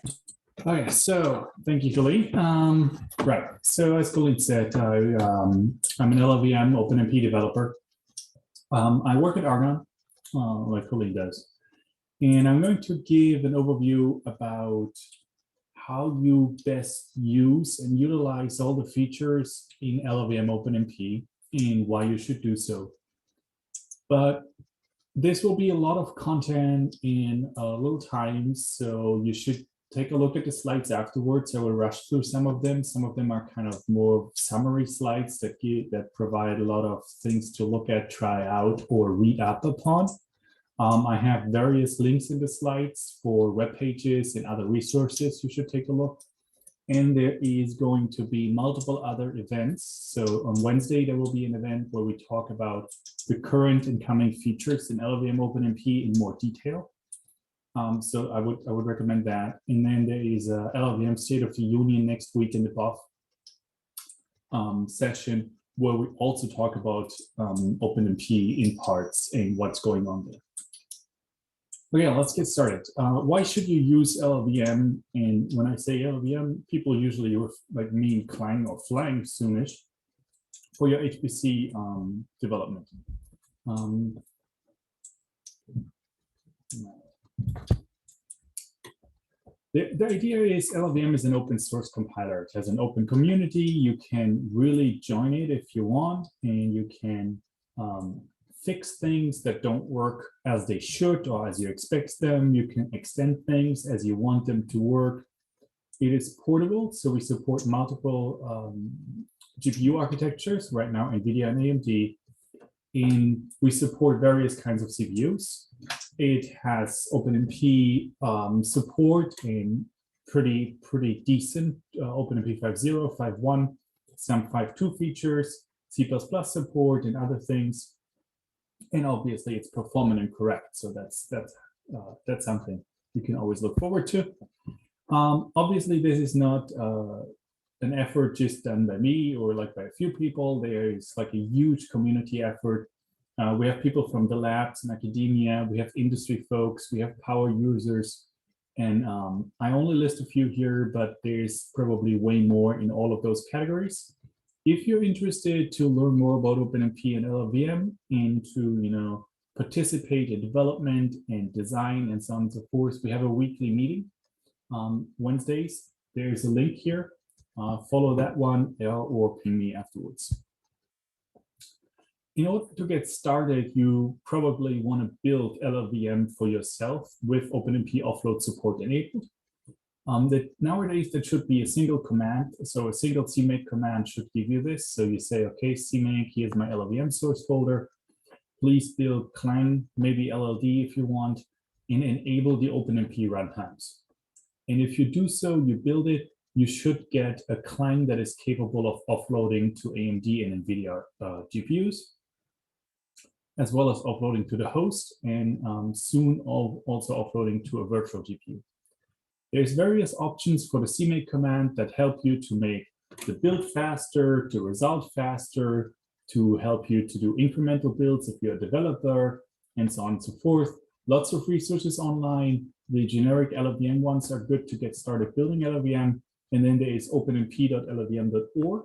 Okay, so thank you, Khalid. Right, so as Khalid said, I'm an LLVM OpenMP developer. I work at Argonne, like Khalid does. And I'm going to give an overview about how you best use and utilize all the features in LLVM OpenMP and why you should do so. But this will be a lot of content in a little time, so you should take a look at the slides afterwards. I will rush through some of them. Some of them are kind of more summary slides that provide a lot of things to look at, try out, or read up upon. I have various links in the slides for web pages and other resources you should take a look. And there is going to be multiple other events. So on Wednesday, there will be an event where we talk about the current and coming features in LLVM OpenMP in more detail. So I would recommend that. And then there is a LLVM State of the Union next week in the BOF session, where we also talk about OpenMP in parts and what's going on there. Okay, let's get started. Why should you use LLVM? And when I say LLVM, people usually like mean Clang or Flang soonish for your HPC development. The idea is LLVM is an open source compiler. It has an open community. You can really join it if you want, and you can fix things that don't work as they should or as you expect them. You can extend things as you want them to work. It is portable, so we support multiple GPU architectures right now, NVIDIA and AMD. And we support various kinds of CPUs. It has OpenMP support in pretty decent OpenMP 5.0, 5.1, some 5.2 features, C++ support, and other things. And obviously, it's performant and correct. So that's something you can always look forward to. Obviously, this is not an effort just done by me or like by a few people. There is like a huge community effort. We have people from the labs and academia. We have industry folks. We have power users. And I only list a few here, but there's probably way more in all of those categories. If you're interested to learn more about OpenMP and LLVM and to participate in development and design and so on and so forth, we have a weekly meeting Wednesdays. There's a link here. Follow that one or ping me afterwards. In order to get started, you probably want to build LLVM for yourself with OpenMP offload support enabled. Nowadays, there should be a single command. So a single CMake command should give you this. So you say, okay, CMake, here's my LLVM source folder. Please build Clang, maybe LLD if you want, and enable the OpenMP runtimes. And if you do so, you build it, you should get a Clang that is capable of offloading to AMD and NVIDIA GPUs, as well as offloading to the host, and soon also offloading to a virtual GPU. There's various options for the CMake command that help you to make the build faster, to result faster, to help you to do incremental builds if you're a developer, and so on and so forth. Lots of resources online. The generic LLVM ones are good to get started building LLVM. And then there is openmp.llvm.org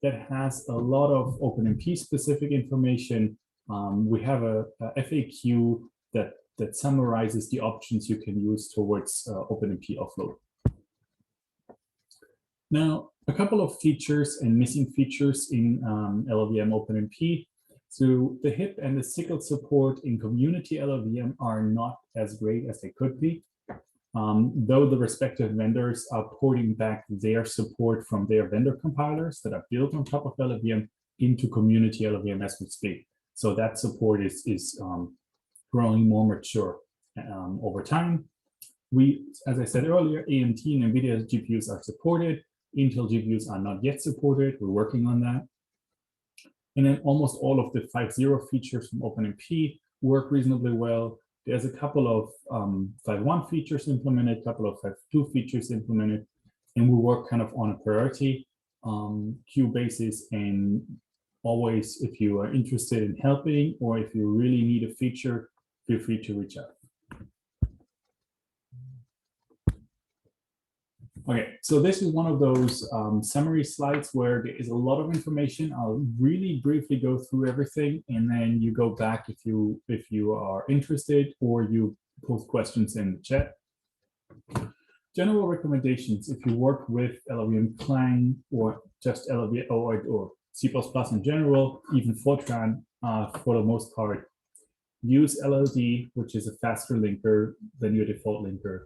that has a lot of OpenMP specific information. We have a FAQ that summarizes the options you can use towards OpenMP offload. Now, a couple of features and missing features in LLVM OpenMP. So the HIP and the SICL support in community LLVM are not as great as they could be, though the respective vendors are porting back their support from their vendor compilers that are built on top of LLVM into community LLVM as we speak. So that support is growing more mature over time. As I said earlier, AMD and NVIDIA GPUs are supported. Intel GPUs are not yet supported. We're working on that. And then almost all of the 5.0 features from OpenMP work reasonably well. There's a couple of 5.1 features implemented, a couple of 5.2 features implemented, and we work kind of on a priority queue basis. And always, if you are interested in helping or if you really need a feature, feel free to reach out. Okay, so this is one of those summary slides where there is a lot of information. I'll really briefly go through everything, and then you go back if you are interested, or you post questions in the chat. General recommendations: if you work with LLVM Clang or just LLVM or C++ in general, even Fortran, for the most part, use LLD, which is a faster linker than your default linker.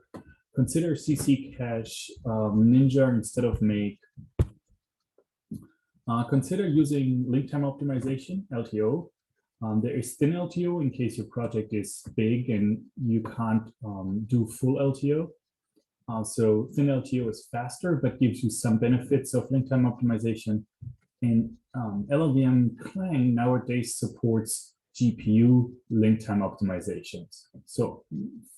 Consider CC cache Ninja instead of Make. Consider using link time optimization, LTO. There is thin LTO in case your project is big and you can't do full LTO. So thin LTO is faster, but gives you some benefits of link time optimization. And LLVM Clang nowadays supports GPU link time optimizations. So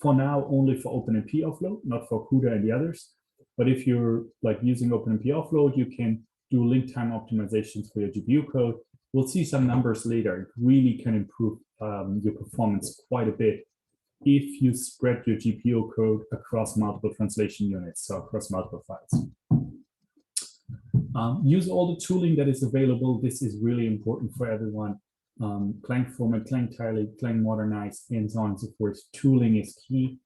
for now, only for OpenMP offload, not for CUDA and the others. But if you're like using OpenMP offload, you can do link time optimizations for your GPU code. We'll see some numbers later. It really can improve your performance quite a bit if you spread your GPU code across multiple translation units, so across multiple files. Use all the tooling that is available. This is really important for everyone. Clang format, Clang tiling, Clang modernize, and so on and so forth. Tooling is key.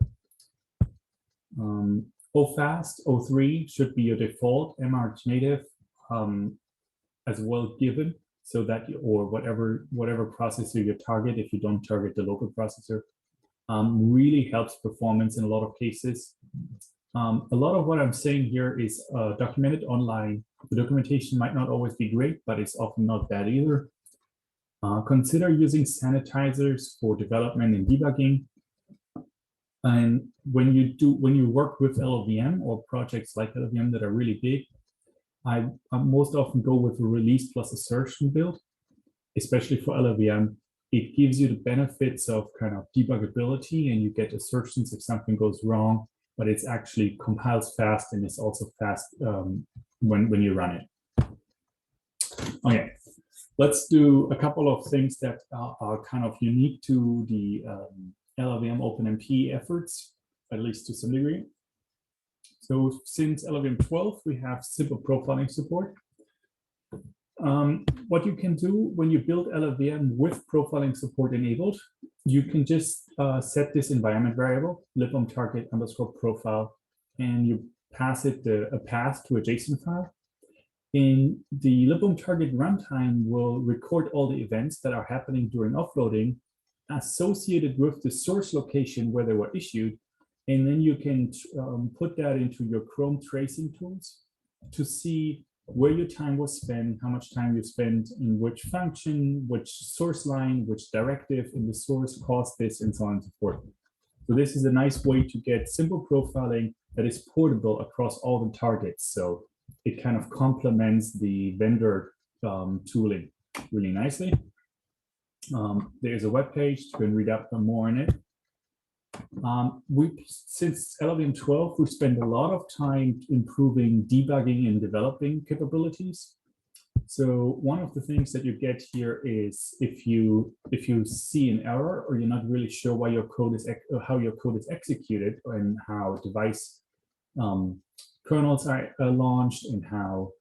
OFast, O3 should be your default MArch native as well given, so that or whatever processor you target, if you don't target the local processor, really helps performance in a lot of cases. A lot of what I'm saying here is documented online. The documentation might not always be great, but it's often not bad either. Consider using sanitizers for development and debugging. And when you work with LLVM or projects like LLVM that are really big, I most often go with a release plus assertion build, especially for LLVM. It gives you the benefits of kind of debuggability, and you get assertions if something goes wrong, but it's actually compiles fast and it's also fast when you run it. Okay. Let's do a couple of things that are kind of unique to the LLVM OpenMP efforts, at least to some degree. So since LLVM 12, we have simple profiling support. What you can do when you build LLVM with profiling support enabled, you can just set this environment variable, libom target underscore profile, and you pass it a path to a JSON file. And the libom target runtime will record all the events that are happening during offloading associated with the source location where they were issued. And then you can put that into your Chrome tracing tools to see where your time was spent, how much time you spent in which function, which source line, which directive in the source caused this, and so on and so forth. So this is a nice way to get simple profiling that is portable across all the targets. So it kind of complements the vendor tooling really nicely. There's a web page, you can read up more on it. Since LLVM 12, we've spent a lot of time improving debugging and developing capabilities. So one of the things that you get here is if you see an error or you're not really sure why your code is how your code is executed and how device kernels are launched and how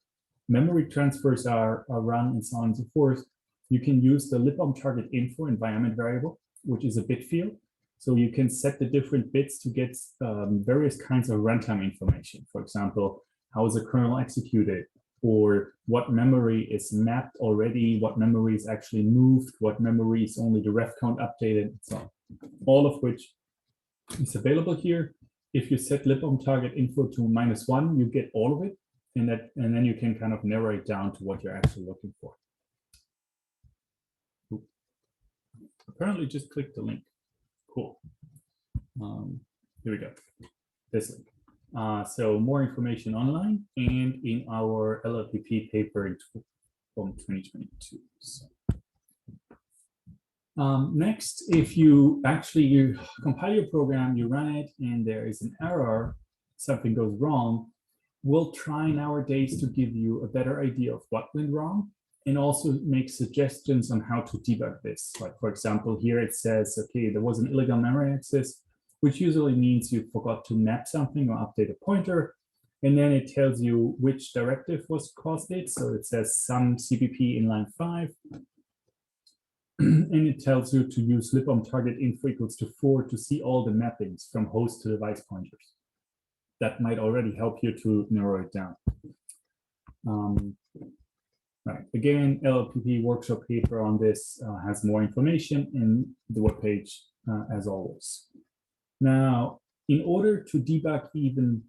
memory transfers are run and so on and so forth, you can use the libom target info environment variable, which is a bit field. So you can set the different bits to get various kinds of runtime information. For example, how is the kernel executed, or what memory is mapped already, what memory is actually moved, what memory is only the ref count updated, and so on. All of which is available here. If you set libomtarget info to -1, you get all of it, and then you can kind of narrow it down to what you're actually looking for. Ooh. Apparently just click the link. Cool. Here we go. This link. So more information online and in our LLVP paper from 2022. So. Next, if you compile your program, you run it, and there is an error, something goes wrong, we'll try nowadays to give you a better idea of what went wrong and also make suggestions on how to debug this. Like, for example, here it says, okay, there was an illegal memory access, which usually means you forgot to map something or update a pointer. And then it tells you which directive caused it. So it says some CPP in line 5. And it tells you to use libomtarget info equals to 4 to see all the mappings from host to device pointers. That might already help you to narrow it down. Right. Again, LLVP workshop paper on this has more information in the webpage as always. Now, in order to debug even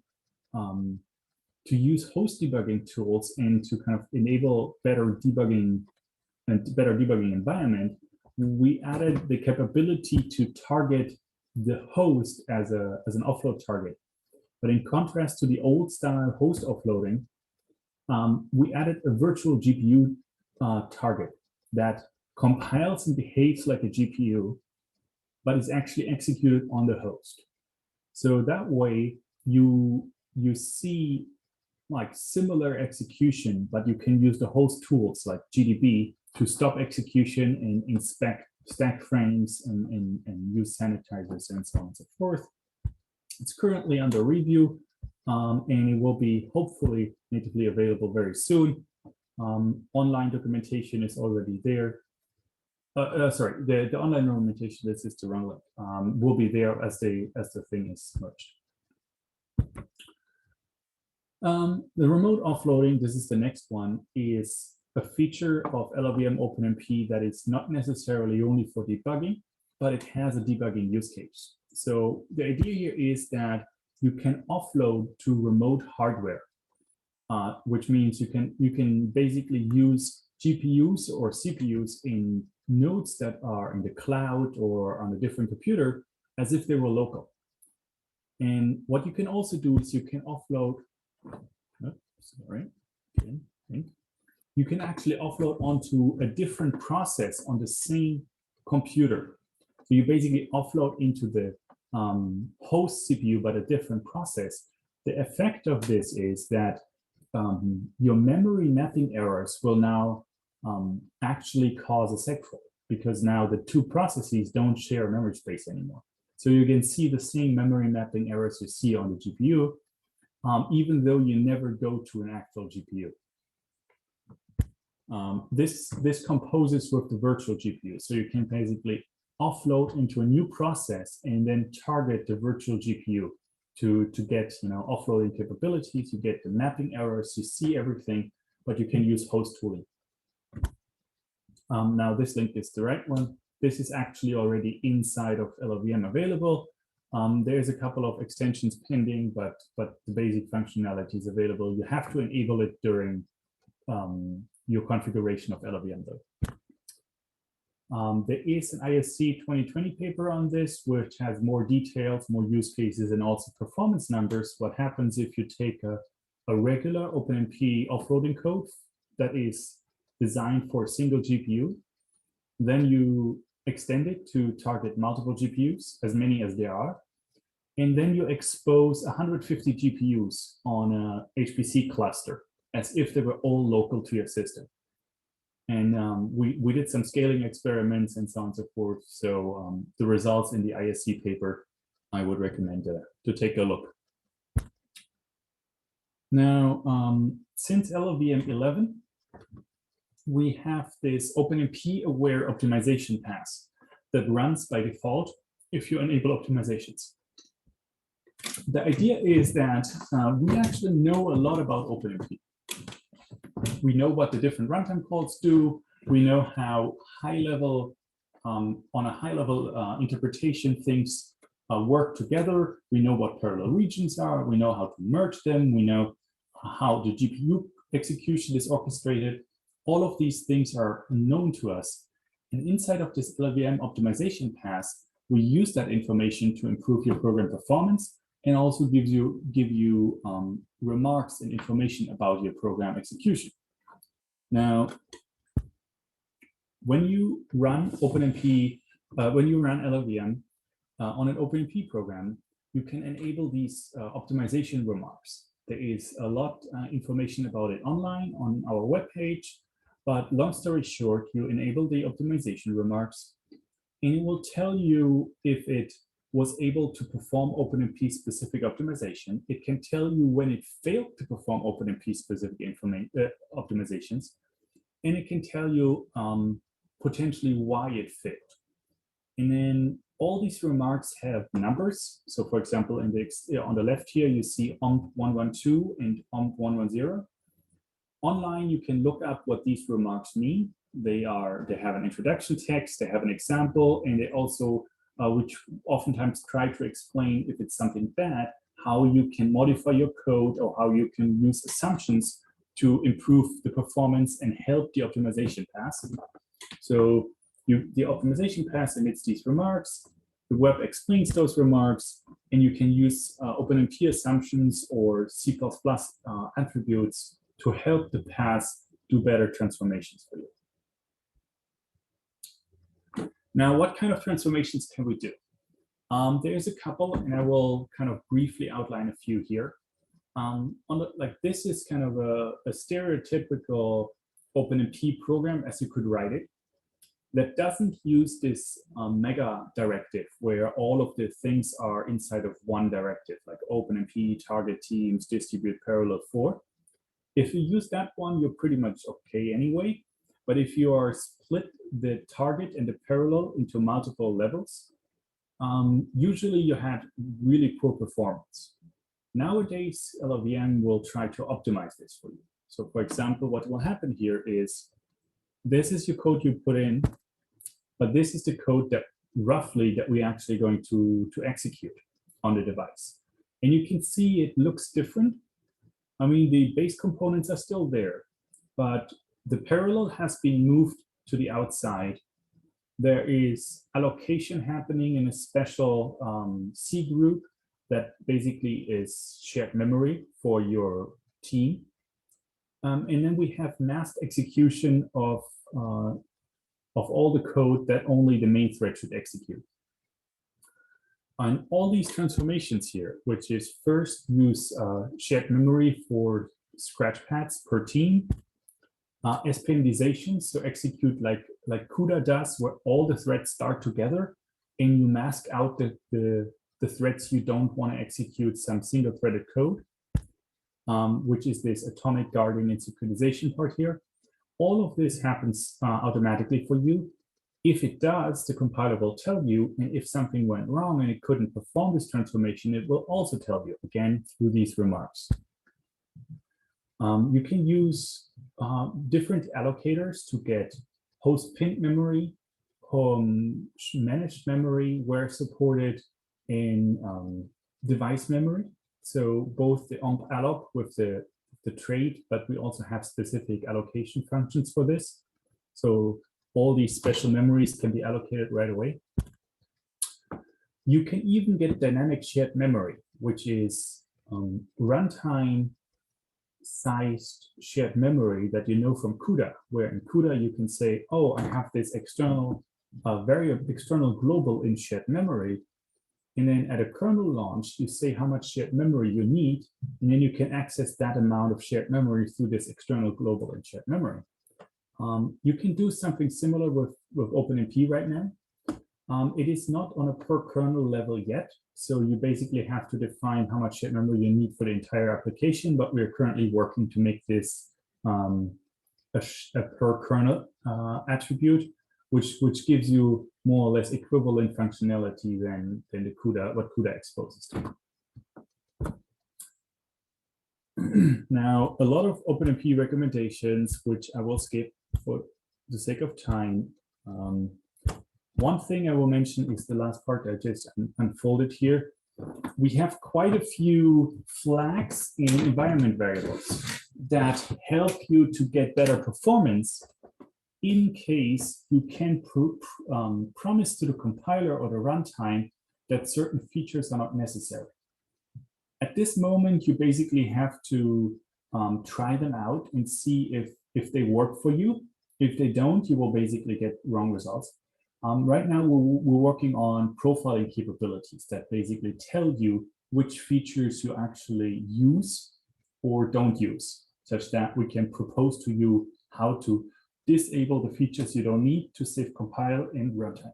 to use host debugging tools and to kind of enable better debugging environment, we added the capability to target the host as an offload target. But in contrast to the old style host offloading, we added a virtual GPU target that compiles and behaves like a GPU, but is actually executed on the host. So that way you see like similar execution, but you can use the host tools like GDB to stop execution and inspect stack frames and use sanitizers and so on and so forth. It's currently under review, and it will be hopefully natively available very soon. Online documentation is already there. Sorry, the online documentation, this is the wrong link, will be there as the thing is merged. The remote offloading, this is the next one, is a feature of LLVM OpenMP that is not necessarily only for debugging, but it has a debugging use case. So the idea here is that you can offload to remote hardware, which means you can basically use GPUs or CPUs in nodes that are in the cloud or on a different computer as if they were local. And what you can also do is you can offload, you can actually offload onto a different process on the same computer. So you basically offload into the host CPU, but a different process. The effect of this is that your memory mapping errors will now actually cause a segfault, because now the two processes don't share memory space anymore. So you can see the same memory mapping errors you see on the GPU, even though you never go to an actual GPU. This composes with the virtual GPU. So you can basically offload into a new process and then target the virtual GPU to get offloading capabilities. You get the mapping errors, you see everything, but you can use host tooling. Now this link is the right one. This is actually already inside of LLVM available. There's a couple of extensions pending, but the basic functionality is available. You have to enable it during your configuration of LLVM though. There is an ISC 2020 paper on this, which has more details, more use cases, and also performance numbers. What happens if you take a regular OpenMP offloading code that is designed for a single GPU, then you extend it to target multiple GPUs, as many as there are, and then you expose 150 GPUs on a HPC cluster as if they were all local to your system. And we did some scaling experiments and so on and so forth. So the results in the ISC paper, I would recommend to take a look. Now, since LLVM 11, we have this OpenMP aware optimization pass that runs by default if you enable optimizations. the idea is that we actually know a lot about OpenMP. We know what the different runtime calls do. We know how high-level, on a high-level interpretation, things work together. We know what parallel regions are. We know how to merge them. We know how the GPU execution is orchestrated. All of these things are known to us. And inside of this LLVM optimization path, we use that information to improve your program performance and also give you remarks and information about your program execution. Now, when you run OpenMP, when you run LLVM on an OpenMP program, you can enable these optimization remarks. There is a lot information about it online on our webpage, but long story short, you enable the optimization remarks, and it will tell you if it was able to perform OpenMP specific optimization. It can tell you when it failed to perform OpenMP specific optimizations, and it can tell you potentially why it failed. And then all these remarks have numbers. So for example, on the left here, you see OMP112 and OMP110. Online, you can look up what these remarks mean. They have an introduction text, they have an example, and they also, which oftentimes try to explain if it's something bad, how you can modify your code or how you can use assumptions to improve the performance and help the optimization path. So the optimization path emits these remarks, the web explains those remarks, and you can use OpenMP assumptions or C++ attributes to help the path do better transformations for you. Now, what kind of transformations can we do? There's a couple, and I will kind of briefly outline a few here. This is kind of a stereotypical OpenMP program as you could write it, that doesn't use this mega directive where all of the things are inside of one directive, like OpenMP, target teams, distribute, parallel for. If you use that one, you're pretty much okay anyway. But if you are split the target and the parallel into multiple levels, usually you have really poor performance. Nowadays, LLVM will try to optimize this for you. So for example, what will happen here is this is your code you put in, but this is the code that roughly that we're actually going to execute on the device. And you can see it looks different. I mean, the base components are still there, but the parallel has been moved to the outside. There is allocation happening in a special C group that basically is shared memory for your team. And then we have masked execution of all the code that only the main thread should execute. And all these transformations here, which is first use shared memory for scratch pads per team, espandization, so execute like CUDA does, where all the threads start together, and you mask out the threads you don't want to execute some single-threaded code, which is this atomic guarding and synchronization part here. All of this happens automatically for you. If it does, the compiler will tell you, and if something went wrong and it couldn't perform this transformation, it will also tell you, again, through these remarks. You can use different allocators to get host pinned memory, managed memory where supported in device memory. So both the omp alloc with the trait, but we also have specific allocation functions for this. So all these special memories can be allocated right away. You can even get dynamic shared memory, which is runtime sized shared memory that you know from CUDA, where in CUDA you can say, oh, I have this external, external global in shared memory. And then at a kernel launch, you say how much shared memory you need, and then you can access that amount of shared memory through this external global in shared memory. You can do something similar with OpenMP right now. It is not on a per kernel level yet, so you basically have to define how much shared memory you need for the entire application, but we're currently working to make this a per kernel attribute, which gives you more or less equivalent functionality than the CUDA, what CUDA exposes to. Now, a lot of OpenMP recommendations, which I will skip for the sake of time. One thing I will mention is the last part I just unfolded here. We have quite a few flags in environment variables that help you to get better performance in case you can promise to the compiler or the runtime that certain features are not necessary. At this moment, you basically have to try them out and see if they work for you. If they don't, you will basically get wrong results. Right now, we're working on profiling capabilities that basically tell you which features you actually use or don't use, such that we can propose to you how to disable the features you don't need to save compile in runtime.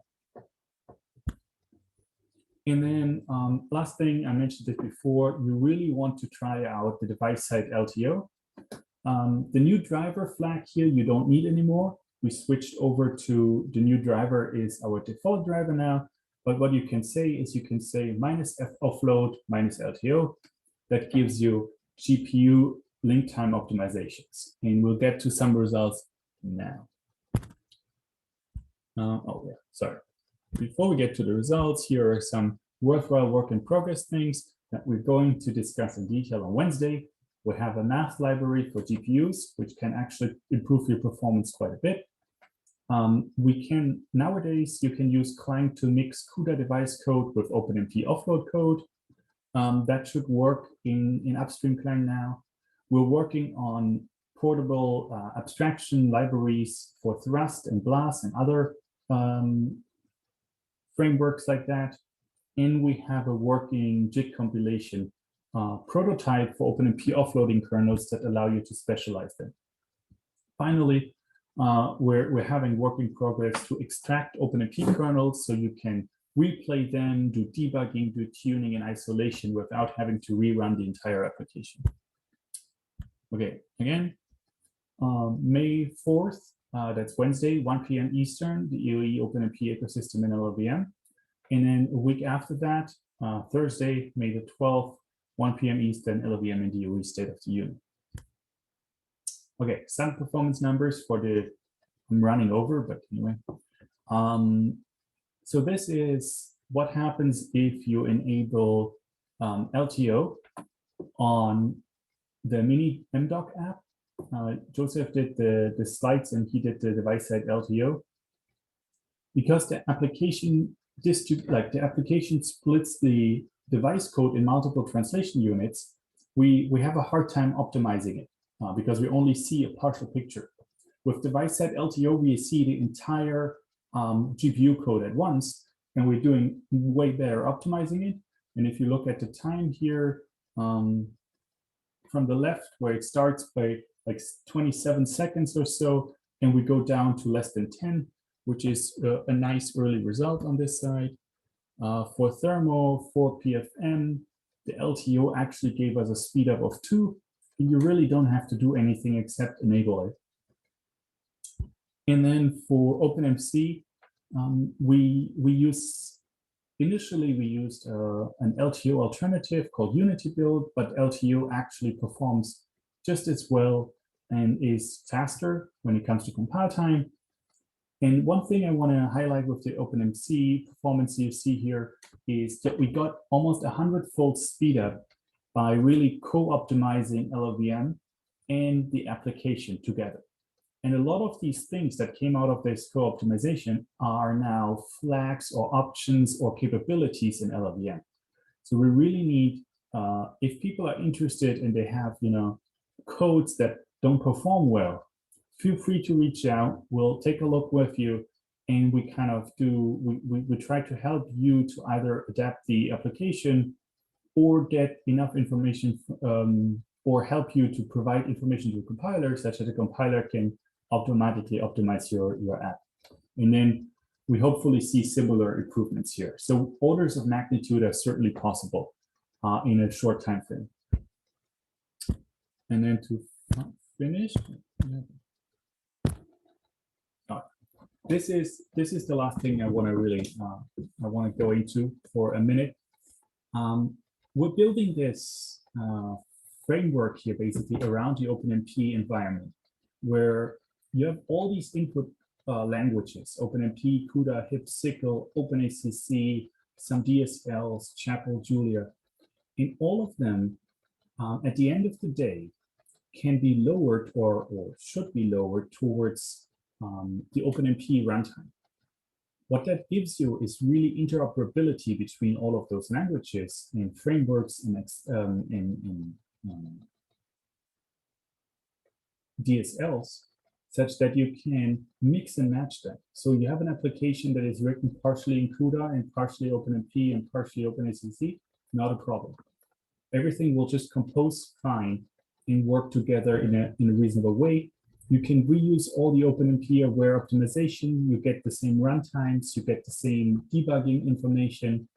And then last thing, I mentioned it before, you really want to try out the device-side LTO. The new driver flag here, you don't need anymore. We switched over to the new driver is our default driver now. But what you can say is you can say -f offload -LTO. That gives you GPU link time optimizations. And we'll get to some results now. Oh, yeah, sorry. Before we get to the results, here are some worthwhile work in progress things that we're going to discuss in detail on Wednesday. We have a math library for GPUs, which can actually improve your performance quite a bit. We can, nowadays, you can use client to mix CUDA device code with OpenMP offload code. That should work in upstream client now. We're working on portable abstraction libraries for Thrust and BLAS and other frameworks like that. And we have a working JIT compilation prototype for OpenMP offloading kernels that allow you to specialize them. Finally, we're having work in progress to extract OpenMP kernels so you can replay them, do debugging, do tuning and isolation without having to rerun the entire application. Okay, again, May 4th, that's Wednesday, 1 p.m. Eastern, the EOE OpenMP ecosystem in LLVM. And then a week after that, Thursday, May the 12th, 1 p.m. Eastern, LLVM and DOE State of the Union. Okay, some performance numbers for the, I'm running over, but anyway. So this is what happens if you enable LTO on the mini MDoc app. Joseph did the slides and he did the device-side LTO. Because the application the application splits the device code in multiple translation units, we have a hard time optimizing it because we only see a partial picture. With device-side LTO, we see the entire GPU code at once, and we're doing way better optimizing it. And if you look at the time here from the left, where it starts by like 27 seconds or so, and we go down to less than 10, which is a nice early result on this side. For thermal, for PFM, the LTO actually gave us a speed up of 2, and you really don't have to do anything except enable it. And then for OpenMC, initially we used an LTO alternative called Unity Build, but LTO actually performs just as well and is faster when it comes to compile time. And one thing I want to highlight with the OpenMC performance you see here is that we got almost 100-fold speed up by really co-optimizing LLVM and the application together. And a lot of these things that came out of this co-optimization are now flags or options or capabilities in LLVM. So we really need, if people are interested and they have, codes that don't perform well, feel free to reach out. We'll take a look with you, and we kind of we try to help you to either adapt the application or get enough information or help you to provide information to the compiler such that the compiler can automatically optimize your app. And then we hopefully see similar improvements here. So orders of magnitude are certainly possible in a short time frame. And then to finish, this is the last thing I want to really go into for a minute. We're building this framework here basically around the OpenMP environment, where you have all these input languages: OpenMP, CUDA, HIP-SYCL, OpenACC, some DSLs, Chapel, Julia. And all of them, at the end of the day, can be lowered or should be lowered towards the OpenMP runtime. What that gives you is really interoperability between all of those languages and frameworks and DSLs, such that you can mix and match them. So you have an application that is written partially in CUDA and partially OpenMP and partially OpenACC, not a problem. Everything will just compose fine and work together in a reasonable way. You can reuse all the OpenMP aware optimization. You get the same runtimes, you get the same debugging information,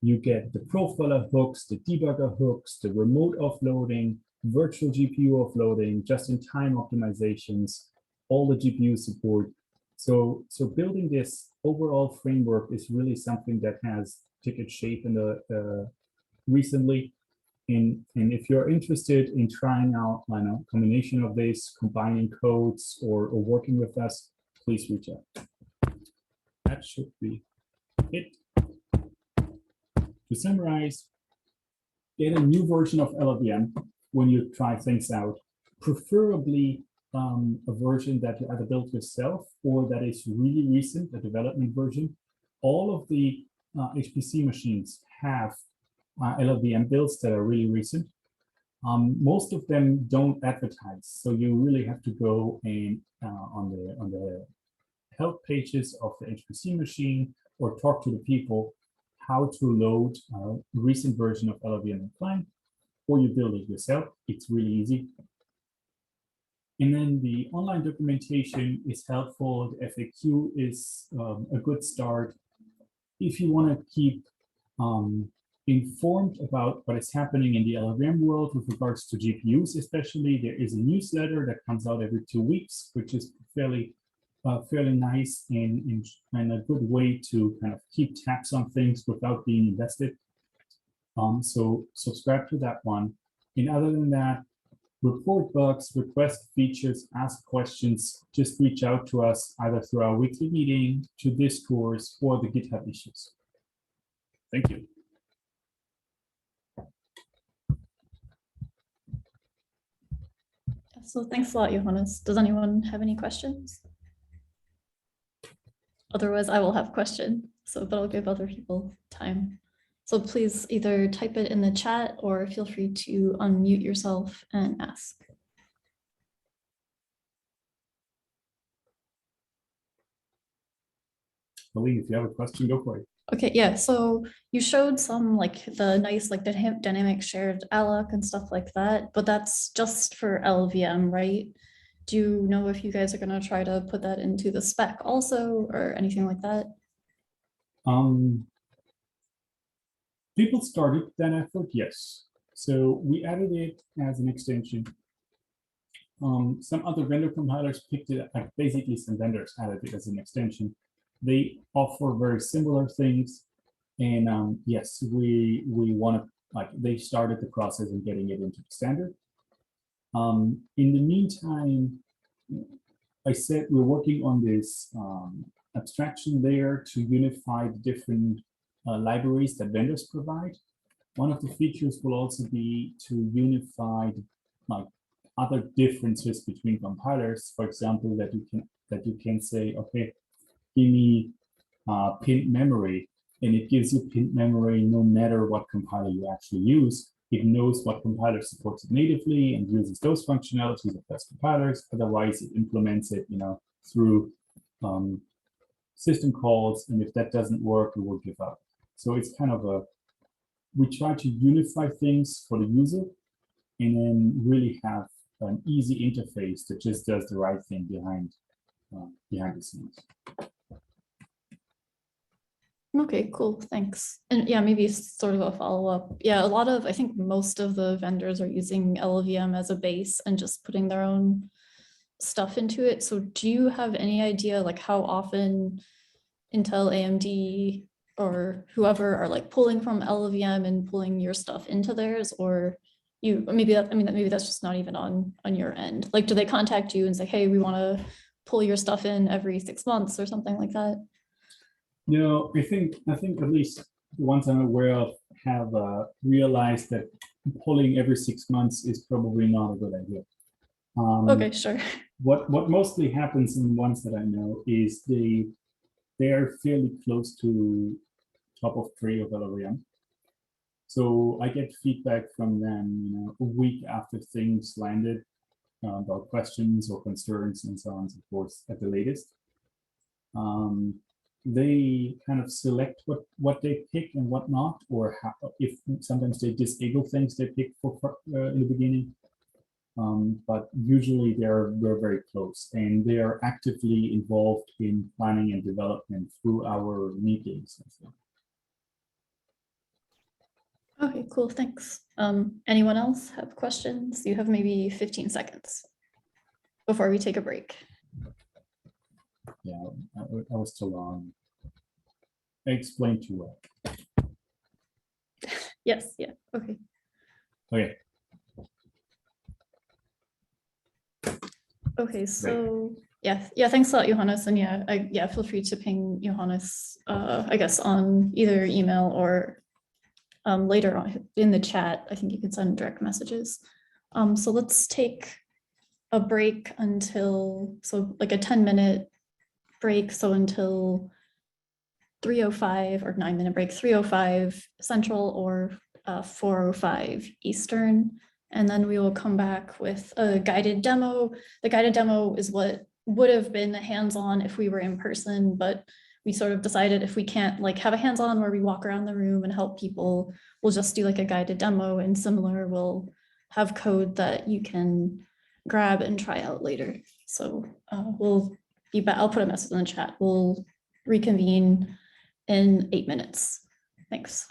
you get the profiler hooks, the debugger hooks, the remote offloading, virtual GPU offloading, just-in-time optimizations, all the GPU support. So building this overall framework is really something that has taken shape in the recently. And if you're interested in trying out a combination of this, combining codes or working with us, please reach out. That should be it. To summarize, get a new version of LLVM when you try things out, preferably a version that you either built yourself or that is really recent, a development version. All of the HPC machines have LLVM builds that are really recent. Most of them don't advertise, so you really have to go and on the help pages of the HPC machine or talk to the people how to load a recent version of LLVM in client, or you build it yourself. It's really easy. And then the online documentation is helpful. The FAQ is a good start. If you want to keep informed about what is happening in the LLVM world with regards to GPUs, especially, there is a newsletter that comes out every 2 weeks, which is fairly nice and a good way to kind of keep tabs on things without being invested. So subscribe to that one. And other than that, report bugs, request features, ask questions, just reach out to us either through our weekly meeting, to Discourse, or the GitHub issues. Thank you. So thanks a lot, Johannes. Does anyone have any questions? Otherwise, I will have a question, but I'll give other people time. So please either type it in the chat or feel free to unmute yourself and ask. Colleen, if you have a question, go for it. Okay, yeah, so you showed some the nice the dynamic shared alloc and stuff like that, but that's just for LLVM, right? Do you know if you guys are going to try to put that into the spec also or anything like that? People started that effort, yes. So we added it as an extension. Some other vendor compilers picked it up, basically some vendors added it as an extension. They offer very similar things. And yes, we want to, they started the process of getting it into the standard. In the meantime, I said we're working on this abstraction layer to unify the different libraries that vendors provide. One of the features will also be to unify other differences between compilers. For example, that you can say, okay, give me pinned memory, and it gives you pinned memory no matter what compiler you actually use. It knows what compiler supports it natively and uses those functionalities of those compilers. Otherwise, it implements it, through system calls, and if that doesn't work, it will give up. So it's kind of we try to unify things for the user, and then really have an easy interface that just does the right thing behind the scenes. Okay, cool, thanks. And yeah, maybe sort of a follow-up. Yeah, I think most of the vendors are using LLVM as a base and just putting their own stuff into it. So do you have any idea how often Intel, AMD, or whoever are pulling from LLVM and pulling your stuff into theirs, or maybe that, I mean, maybe that's just not even on your end. Like, do they contact you and say, hey, we want to pull your stuff in every 6 months or something like that? No, I think at least the ones I'm aware of have realized that pulling every 6 months is probably not a good idea. Okay, sure. What mostly happens in ones that I know is they're fairly close to top of tree of LLVM. So I get feedback from them, a week after things landed, about questions or concerns and so on and so forth at the latest. They kind of select what they pick and what not, or how, if sometimes they disable things they pick for in the beginning. But usually we're very close, and they are actively involved in planning and development through our meetings and so on. Okay, cool, thanks. Anyone else have questions? You have maybe 15 seconds before we take a break. Yeah, I was too long. I explained too well. Yes, yeah, okay. Okay. Okay, so yeah, thanks a lot, Johannes. And yeah, feel free to ping Johannes, I guess on either email or later on in the chat. I think you can send direct messages. So let's take a break until, so like a 10-minute break. So until 3:05 or 9-minute break, 3:05 Central or 4:05 Eastern. And then we will come back with a guided demo. The guided demo is what would have been hands-on if we were in person, but we sort of decided if we can't like have a hands-on where we walk around the room and help people, we'll just do like a guided demo, and similar, we'll have code that you can grab and try out later. So we'll be back. I'll put a message in the chat. We'll reconvene in 8 minutes. Thanks.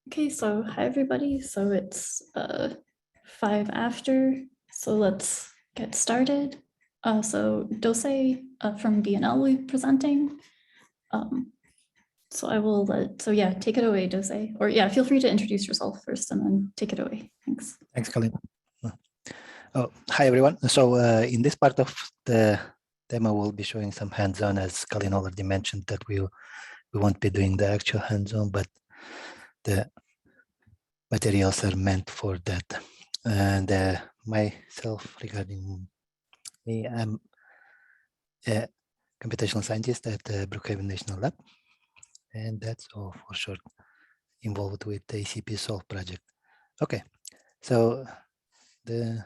Okay, so hi everybody. So it's 5 after. So let's get started. So Dose from DNL will be presenting. So I will so yeah, take it away, Dose. Or yeah, feel free to introduce yourself first and then take it away. Thanks. Thanks, Colin. Oh, hi everyone. So in this part of the demo, we'll be showing some hands-on, as Colin already mentioned that we won't be doing the actual hands-on, but the materials are meant for that. And myself, regarding me, I'm a computational scientist at Brookhaven National Lab, and that's all for short, involved with the ECP Solve project. Okay, so the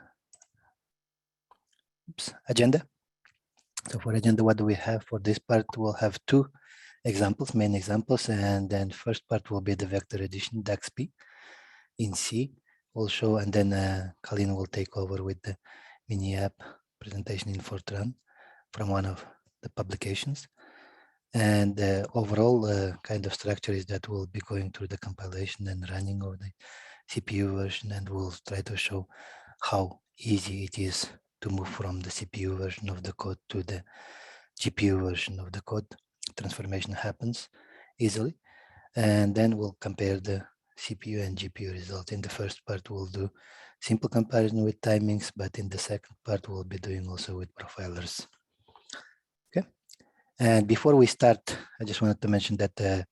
agenda. So for agenda, what do we have for this part? We'll have two examples, main examples, and then first part will be the vector addition DAXP in C. We'll show, and then Colin will take over with the mini app presentation in Fortran from one of the publications. And overall kind of structure is that we'll be going through the compilation and running of the CPU version, and we'll try to show how easy it is to move from the CPU version of the code to the GPU version of the code. Transformation happens easily, and then we'll compare the CPU and GPU results. In the first part, we'll do simple comparison with timings, but in the second part, we'll be doing also with profilers. Okay, and before we start, I just wanted to mention that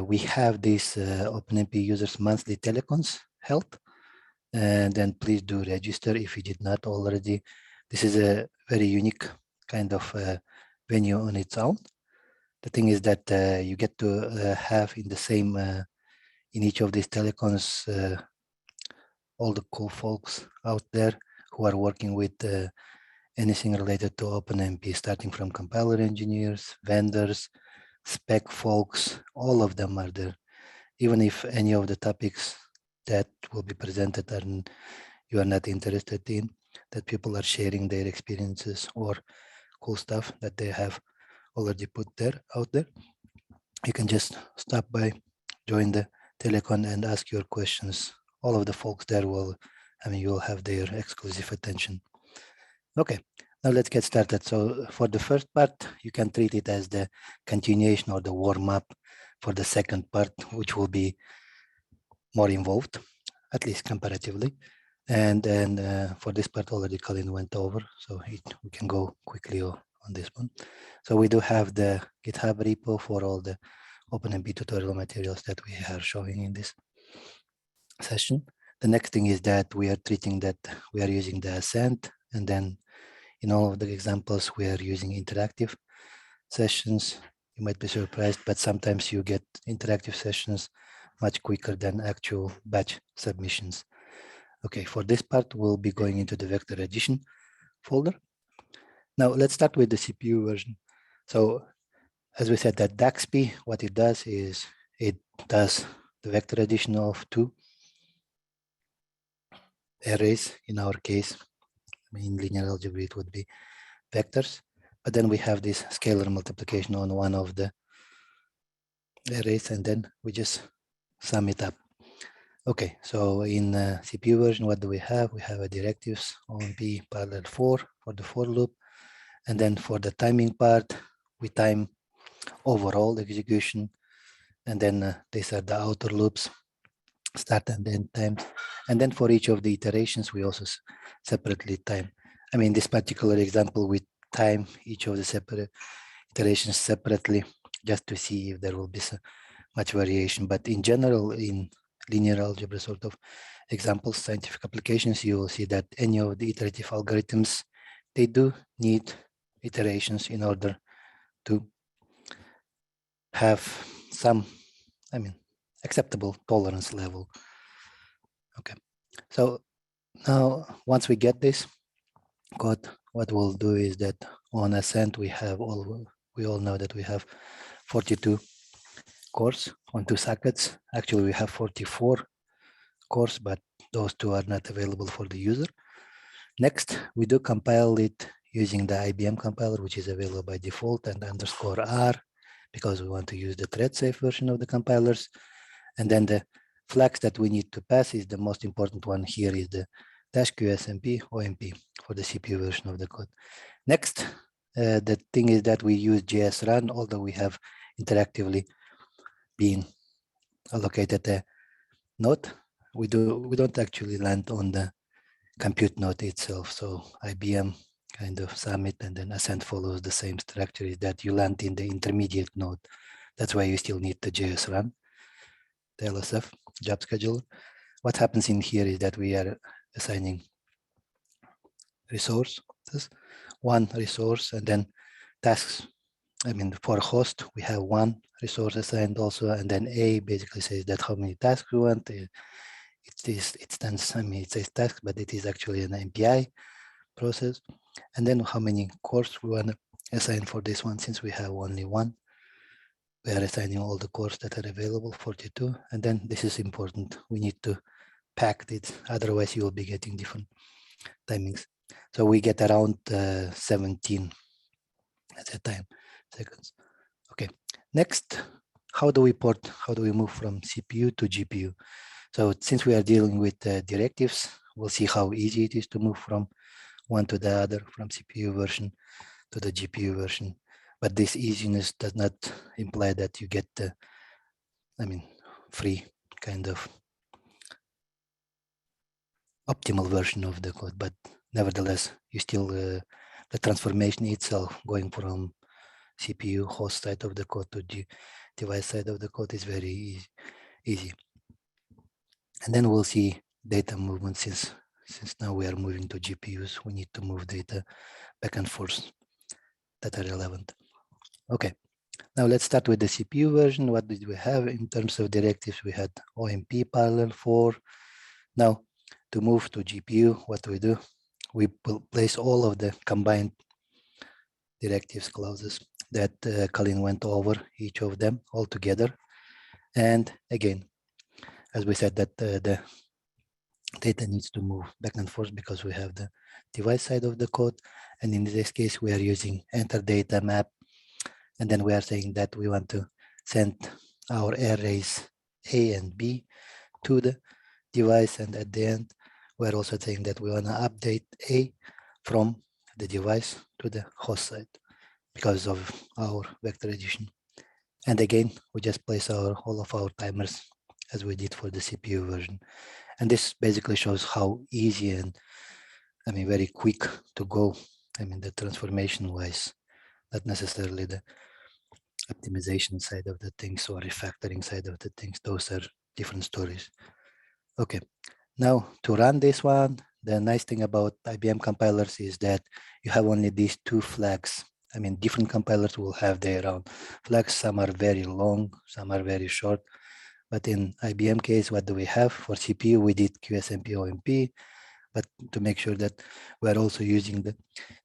we have this OpenMP users monthly telecons held, and then please do register if you did not already. This is a very unique kind of venue on its own. The thing is that you get to have in the same, in each of these telecons, all the cool folks out there who are working with anything related to OpenMP, starting from compiler engineers, vendors, spec folks, all of them are there. Even if any of the topics that will be presented are you are not interested in, that people are sharing their experiences or cool stuff that they have already put there out there. You can just stop by, join the telecon and ask your questions. All of the folks there will, you'll have their exclusive attention. Okay, now let's get started. So for the first part, you can treat it as the continuation or the warm-up for the second part, which will be more involved, at least comparatively. And then for this part already Colin went over, so we can go quickly on this one. So we do have the GitHub repo for all the OpenMP tutorial materials that we are showing in this session. The next thing is that we are treating that we are using the Ascent, and then in all of the examples we are using interactive sessions. You might be surprised, but sometimes you get interactive sessions much quicker than actual batch submissions. Okay, for this part, we'll be going into the vector addition folder. Now let's start with the CPU version. So as we said, that DAXP, what it does is it does the vector addition of two arrays. In our case, in linear algebra, it would be vectors. But then we have this scalar multiplication on one of the arrays, and then we just sum it up. Okay, so in CPU version, what do we have? We have a directives on P parallel 4 for the for loop. And then for the timing part, we time overall execution. And then these are the outer loops, start and end times. And then for each of the iterations, we also separately time. In this particular example, we time each of the separate iterations separately just to see if there will be so much variation. But in general, in linear algebra sort of examples, scientific applications, you will see that any of the iterative algorithms, they do need iterations in order to have some, acceptable tolerance level. Okay, so now once we get this code, what we'll do is that on Ascent we all know that we have 42 cores on 2 sockets. Actually, we have 44 cores, but those 2 are not available for the user. Next, we do compile it using the IBM compiler, which is available by default, and _R, because we want to use the thread safe version of the compilers. And then the flags that we need to pass is the most important one here is the -QSMP OMP for the CPU version of the code. Next, the thing is that we use JSRun, although we have interactively been allocated a node. We don't actually land on the compute node itself. So IBM kind of Summit and then Ascent follows the same structure, is that you land in the intermediate node. That's why you still need the JSRun, the LSF job scheduler. What happens in here is that we are assigning resources, one resource, and then tasks. I mean, for host, we have one resource assigned also, and then A basically says that how many tasks we want. It stands, I mean, it says tasks, but it is actually an MPI process. And then how many cores we want to assign for this one, since we have only one. We are assigning all the cores that are available, 42. And then this is important. We need to pack it, otherwise you will be getting different timings. So we get around 17 at that time seconds. Okay, next, how do we move from CPU to GPU? So since we are dealing with directives, we'll see how easy it is to move from one to the other, from CPU version to the GPU version. But this easiness does not imply that you get the, I mean, free kind of optimal version of the code, but nevertheless, you still, the transformation itself going from CPU host side of the code to the device side of the code is very easy. And then we'll see data movement since now we are moving to GPUs, we need to move data back and forth that are relevant. Okay, now let's start with the CPU version. What did we have in terms of directives? We had OMP parallel 4. Now to move to GPU, what do? We place all of the combined directives clauses that Colin went over, each of them all together. And again, as we said, that the data needs to move back and forth because we have the device side of the code. And in this case, we are using enter data map. And then we are saying that we want to send our arrays A and B to the device. And at the end, we're also saying that we want to update A from the device to the host side because of our vector addition. And again, we just place all of our timers as we did for the CPU version. And this basically shows how easy and, I mean, very quick to go. I mean, the transformation wise, not necessarily the optimization side of the things or refactoring side of the things. Those are different stories. Okay, now to run this one, the nice thing about IBM compilers is that you have only these two flags. I mean, different compilers will have their own flags. Some are very long, some are very short. But in IBM case, what do we have? For CPU, we did QSMP OMP. But to make sure that we're also using the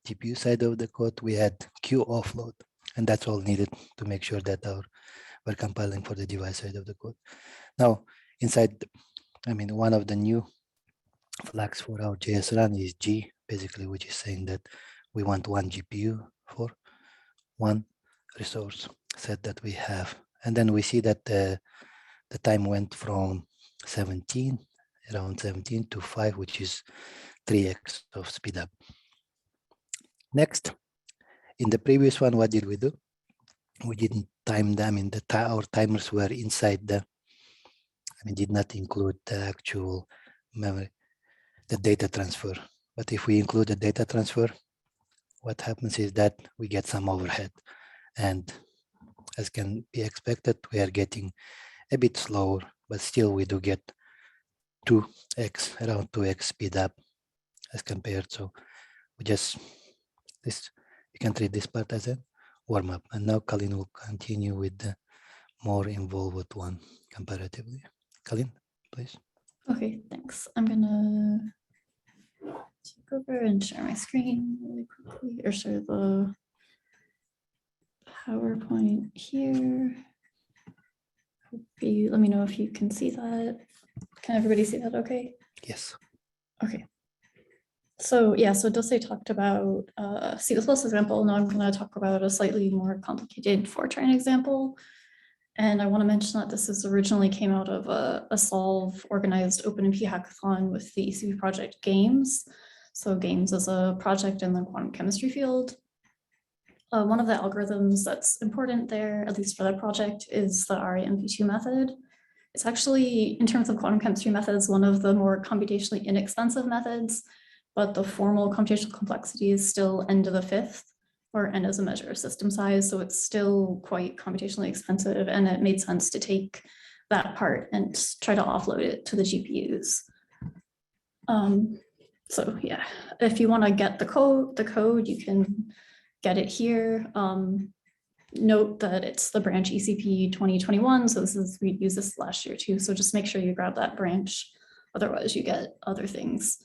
GPU side of the code, we had Q offload. And that's all needed to make sure that we're compiling for the device side of the code. Now, inside, I mean, one of the new flags for our JSRun is G, basically, which is saying that we want one GPU for one resource set that we have. And then we see that the time went from 17, around 17 to 5, which is 3x of speed up. Next, in the previous one, what did we do? We didn't time them in our timers were inside the, I mean, did not include the actual memory, the data transfer. But if we include the data transfer, what happens is that we get some overhead. And as can be expected, we are getting a bit slower, but still we do get 2x, around 2x speed up as compared. So we just, this, you can treat this part as a warm up. And now Colin will continue with the more involved one comparatively. Colin, please. Okay, thanks. I'm gonna take over and share my screen really quickly, or share the PowerPoint here. Let me know if you can see that. Can everybody see that okay? Yes. Okay. So yeah, so Dulce talked about C++ example. Now I'm going to talk about a slightly more complicated Fortran example. And I want to mention that this is originally came out of a Solve organized OpenMP hackathon with the ECP project Games. So Games is a project in the quantum chemistry field. One of the algorithms that's important there, at least for that project, is the RAMP2 method. It's actually, in terms of quantum chemistry methods, one of the more computationally inexpensive methods, but the formal computational complexity is still n to the fifth, or n as a measure of system size. So it's still quite computationally expensive, and it made sense to take that part and try to offload it to the GPUs. So yeah, if you want to get the code, you can get it here. Note that it's the branch ECP 2021. So we used this last year too. So just make sure you grab that branch. Otherwise you get other things.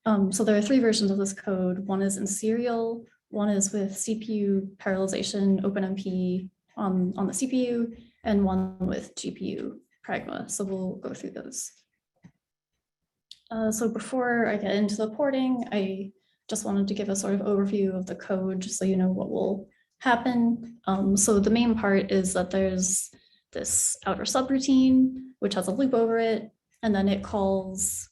So there are 3 versions of this code. One is in serial, one is with CPU parallelization OpenMP on the CPU, and one with GPU pragma. So we'll go through those. So before I get into the porting, I just wanted to give a sort of overview of the code, just so you know what will happen. So the main part is that there's this outer subroutine, which has a loop over it, and then it calls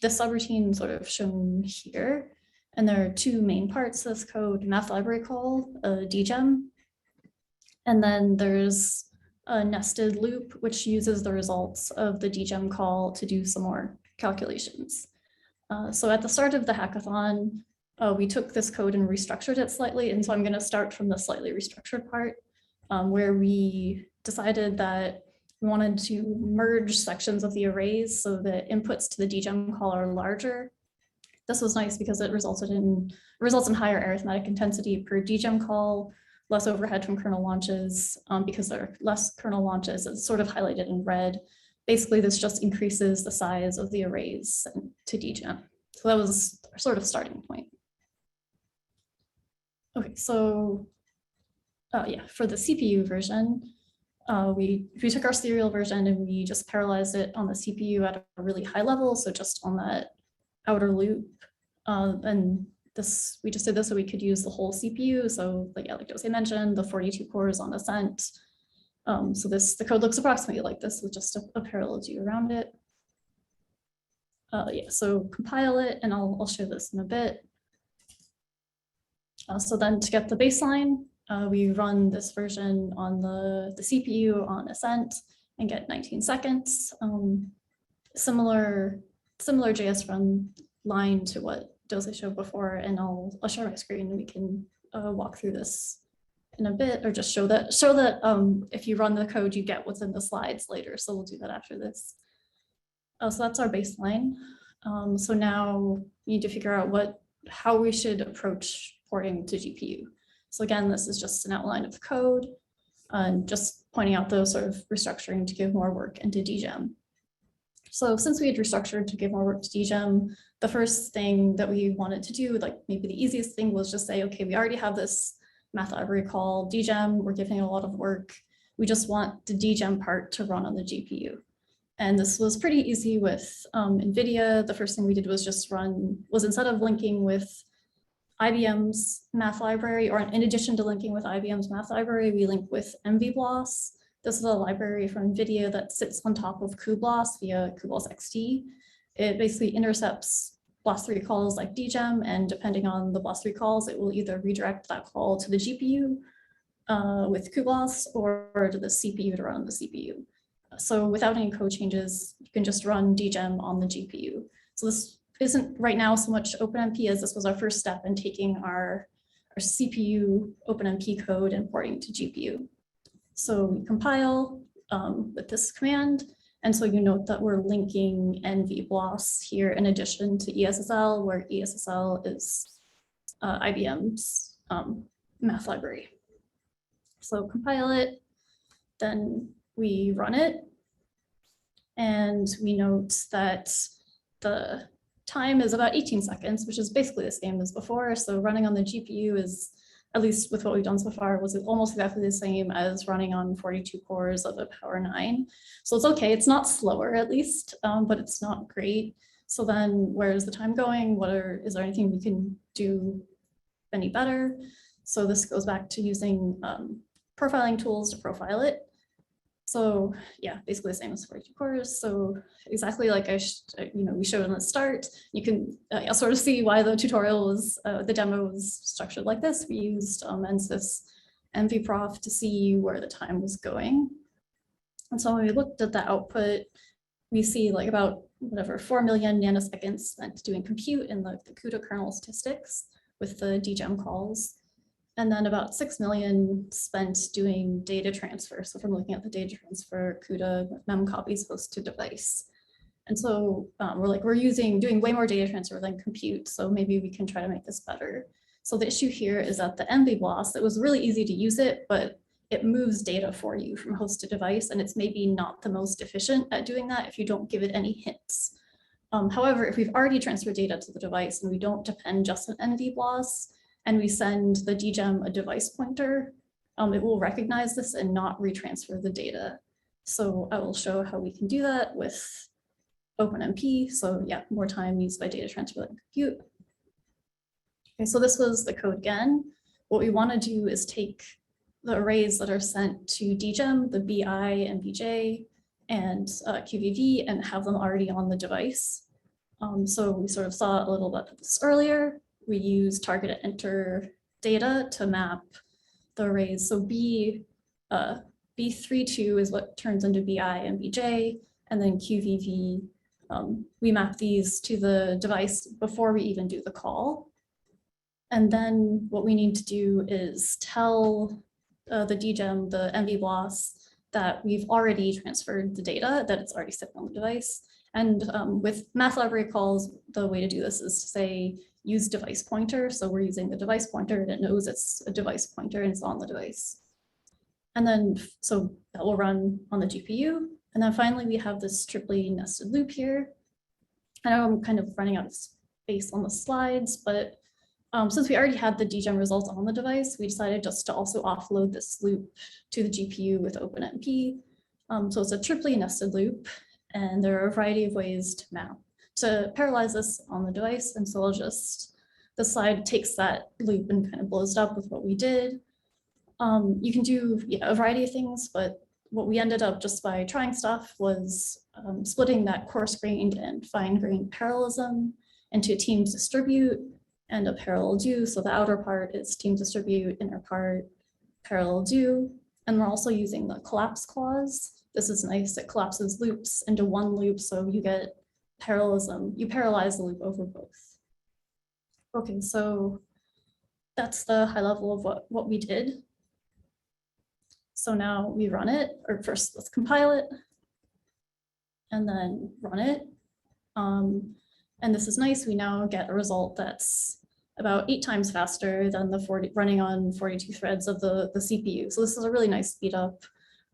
this subroutine sort of shown here. And there are 2 main parts to this code: math library call, dgem, and then there's a nested loop, which uses the results of the dgem call to do some more calculations. So at the start of the hackathon, we took this code and restructured it slightly. And so I'm going to start from the slightly restructured part, where we decided that we wanted to merge sections of the arrays so the inputs to the dgem call are larger. This was nice because it results in higher arithmetic intensity per dgem call, less overhead from kernel launches. Because there are less kernel launches, it's sort of highlighted in red. Basically, this just increases the size of the arrays to dgem. So that was our sort of starting point. Okay, so yeah, for the CPU version, we took our serial version and we just parallelized it on the CPU at a really high level, so just on that outer loop. And we just did this so we could use the whole CPU. So like Jose mentioned, the 42 cores on Ascent. So the code looks approximately like this with just a parallel do around it. Yeah, so compile it, and I'll show this in a bit. So then to get the baseline, we run this version on the CPU on Ascent and get 19 seconds. Similar JS run line to what Dose showed before, and I'll share my screen and we can walk through this in a bit, or just show that if you run the code, you get what's in the slides later. So we'll do that after this. So that's our baseline. So now we need to figure out how we should approach porting to GPU. So again, this is just an outline of the code and just pointing out those sort of restructuring to give more work into dgem. So since we had restructured to give more work to dgem, the first thing that we wanted to do, like maybe the easiest thing, was just say, okay, we already have this math library called dgem. We're giving it a lot of work. We just want the dgem part to run on the GPU. And this was pretty easy with NVIDIA. The first thing we did was instead of linking with IBM's math library, or in addition to linking with IBM's math library, we link with MVBLAS. This is a library from NVIDIA that sits on top of cuBLAS via cuBLAS XT. It basically intercepts BLAS3 calls like dgem, and depending on the BLAS3 calls, it will either redirect that call to the GPU with cuBLAS or to the CPU to run on the CPU. So without any code changes, you can just run dgem on the GPU. So this isn't right now so much OpenMP, as this was our first step in taking our CPU OpenMP code and porting to GPU. So we compile with this command. And so you note that we're linking NVBLAS here in addition to ESSL, where ESSL is IBM's math library. So compile it, then we run it, and we note that the time is about 18 seconds, which is basically the same as before. So running on the GPU is, at least with what we've done so far, was almost exactly the same as running on 42 cores of the Power 9. So it's okay, it's not slower at least, but it's not great. So then where is the time going? Is there anything we can do any better? So this goes back to using profiling tools to profile it. So yeah, basically the same as 42 cores. So exactly like we showed in the start, you can sort of see why the tutorial was, the demo was structured like this. We used NSYS MVProf to see where the time was going. And so when we looked at the output, we see like about 4 million nanoseconds spent doing compute in the CUDA kernel statistics with the dgem calls. And then about 6 million spent doing data transfer. So from looking at the data transfer, CUDA mem copies host to device. And so we're doing way more data transfer than compute. So maybe we can try to make this better. So the issue here is that the MVBLAS, it was really easy to use it, but it moves data for you from host to device. And it's maybe not the most efficient at doing that if you don't give it any hints. However, if we've already transferred data to the device and we don't depend just on MVBLAS, and we send the dgem a device pointer, it will recognize this and not retransfer the data. So I will show how we can do that with OpenMP. So yeah, more time used by data transfer than compute. Okay, so this was the code again. What we want to do is take the arrays that are sent to dgem, the BI and BJ and QVV, and have them already on the device. So we sort of saw a little bit of this earlier. We use target enter data to map the arrays. So B32 is what turns into BI and BJ, and then QVV, we map these to the device before we even do the call. And then what we need to do is tell the dgem, the MVBLAS, that we've already transferred the data, that it's already sitting on the device. And with math library calls, the way to do this is to say, use device pointer. So we're using the device pointer and it knows it's a device pointer and it's on the device. And then, so that will run on the GPU. And then finally, we have this triply nested loop here. I know I'm kind of running out of space on the slides, but since we already had the dgem results on the device, we decided just to also offload this loop to the GPU with OpenMP. So it's a triply nested loop, and there are a variety of ways to parallelize this on the device. And so I'll just, the slide takes that loop and kind of blows it up with what we did. You can do a variety of things, but what we ended up just by trying stuff was splitting that coarse-grained and fine-grained parallelism into teams distribute and a parallel do. So the outer part is team distribute, inner part parallel do. And we're also using the collapse clause. This is nice, it collapses loops into one loop, so you get parallelism, you parallelize the loop over both. Okay, so that's the high level of what we did. So now we run it, or first let's compile it and then run it. And this is nice, we now get a result that's about 8 times faster than the running on 42 threads of the CPU. So this is a really nice speed up.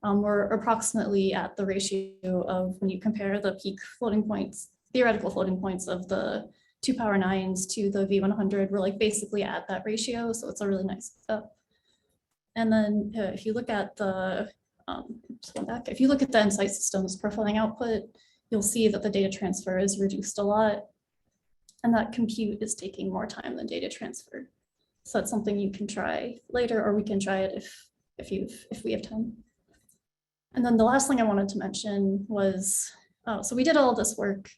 We're approximately at the ratio of when you compare the peak floating points, theoretical floating points of the 2^9s to the V100, we're like basically at that ratio. So it's a really nice speed up. And then if you look at the, if you look at the Insight Systems profiling output, you'll see that the data transfer is reduced a lot. And that compute is taking more time than data transfer. So that's something you can try later, or we can try it if we have time. And then the last thing I wanted to mention was, so we did all this work,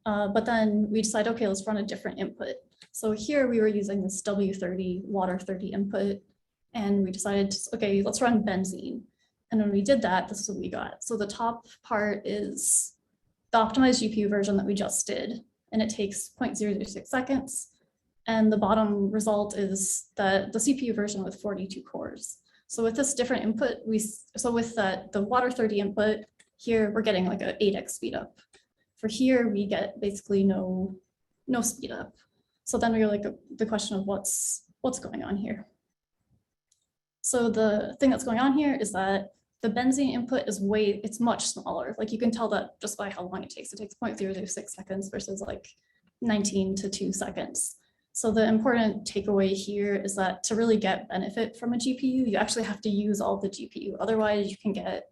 but then we decided, okay, let's run a different input. So here we were using this W30 water 30 input, and we decided, okay, let's run benzene. And when we did that, this is what we got. So the top part is the optimized GPU version that we just did, and it takes 0.006 seconds. And the bottom result is the CPU version with 42 cores. So with this different input, so with the water 30 input, here we're getting like an 8x speed up. For here, we get basically no speed up. So then we were like, the question of what's going on here. So the thing that's going on here is that the benzene input is it's much smaller. Like you can tell that just by how long it takes. It takes 0.006 seconds versus like 19 to 2 seconds. So the important takeaway here is that to really get benefit from a GPU, you actually have to use all the GPU. Otherwise you can get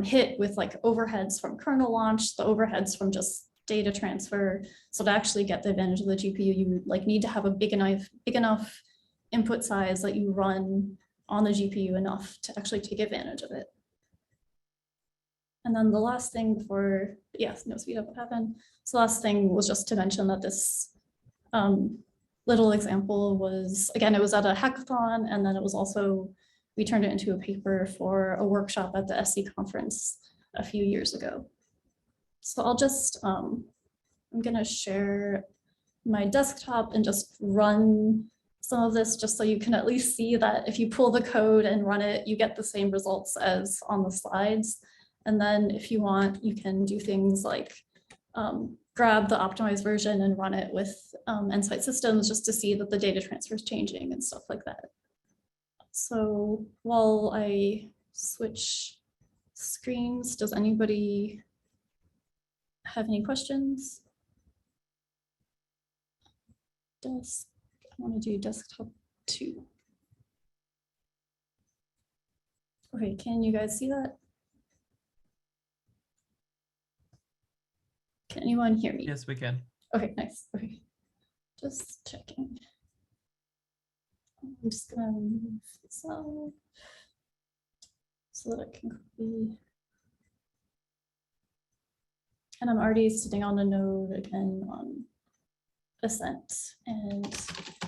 hit with like overheads from kernel launch, the overheads from just data transfer. So to actually get the advantage of the GPU, you like need to have a big enough input size that you run on the GPU enough to actually take advantage of it. And then the last thing before, yes, no speed up would happen. So last thing was just to mention that this little example was, again, it was at a hackathon, and then it was also, we turned it into a paper for a workshop at the SC conference a few years ago. So I'll just, I'm gonna share my desktop and just run some of this just so you can at least see that if you pull the code and run it, you get the same results as on the slides. And then if you want, you can do things like grab the optimized version and run it with Nsight systems just to see that the data transfer is changing and stuff like that. So while I switch screens, does anybody have any questions? I want to do desktop 2. Okay, can you guys see that? Can anyone hear me? Yes, we can. Okay, nice. Okay, just checking. I'm just gonna move this out so that I can copy. And I'm already sitting on a node again on Ascent, and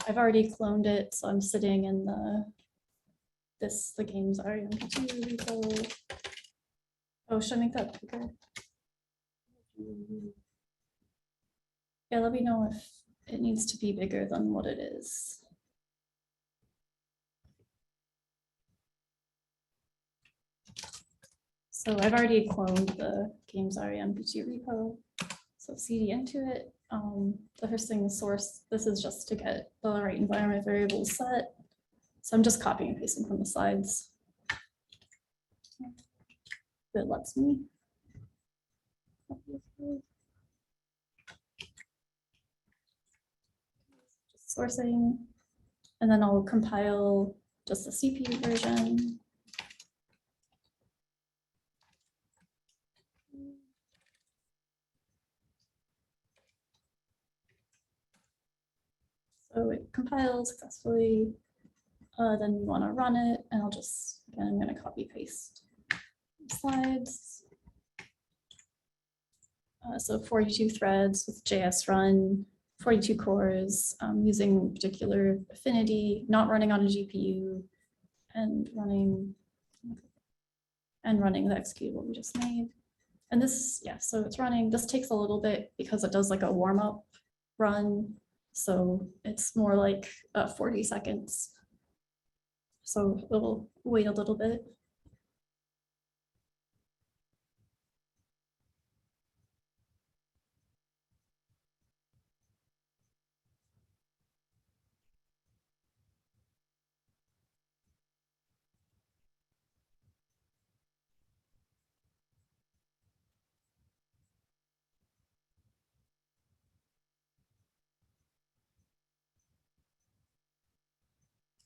I've already cloned it, so I'm sitting in the game's REMP2 repo. Oh, should I make that bigger? Yeah, let me know if it needs to be bigger than what it is. So I've already cloned the game's REMP2 repo. So cd into it. The first thing is source. This is just to get the right environment variables set. So I'm just copying and pasting from the slides. If it lets me. Just sourcing. And then I'll compile just the CPU version. So it compiles successfully. Then we want to run it, and I'll just, again, I'm going to copy paste slides. So 42 threads with JS run, 42 cores, using particular affinity, not running on a GPU, and running the executable we just made. And this, yeah, so it's running. This takes a little bit because it does like a warm up run. So it's more like 40 seconds. So we'll wait a little bit.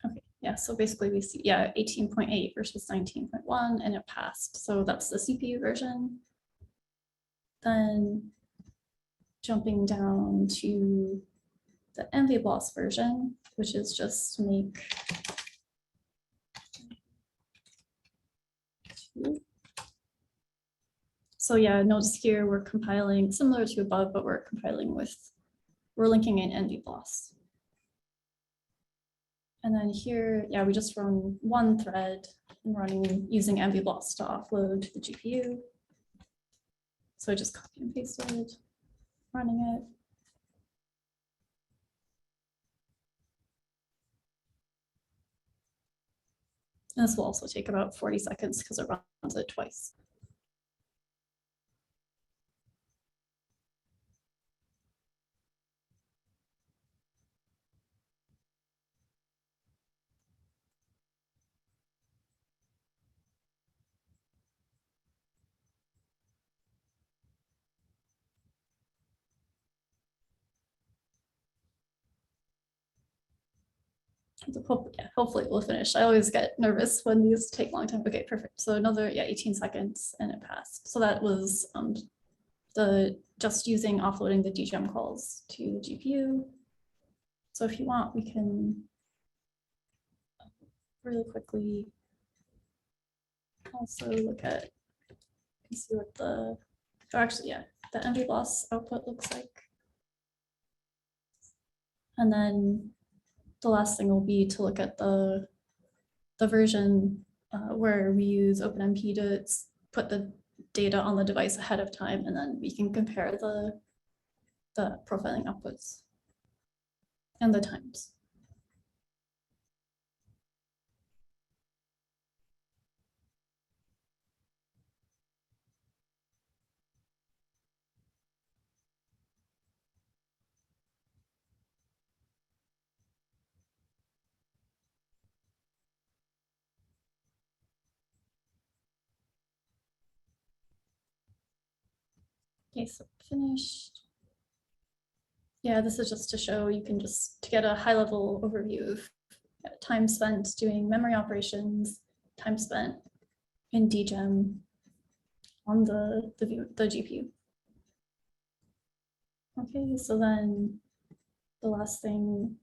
Okay, yeah, so basically we see, yeah, 18.8 versus 19.1, and it passed. So that's the CPU version. Then jumping down to the MVBloss version, which is just make 2. So yeah, notice here we're compiling similar to above, but we're compiling with, we're linking in MVBloss. And then here, yeah, we just run one thread and running using MVBloss to offload to the GPU. So I just copy and pasted, running it. And this will also take about 40 seconds because it runs it twice. Yeah, hopefully we'll finish. I always get nervous when these take a long time. Okay, perfect. So another, yeah, 18 seconds and it passed. So that was just using offloading the dgem calls to the GPU. So if you want, we can really quickly also look at can see what the, oh, actually, yeah, the NV loss output looks like. And then the last thing will be to look at the version where we use OpenMP to put the data on the device ahead of time, and then we can compare the profiling outputs and the times. Okay, so finished. Yeah, this is just to show you can just to get a high level overview of time spent doing memory operations, time spent in DGEM on the GPU. Okay, so then the last thing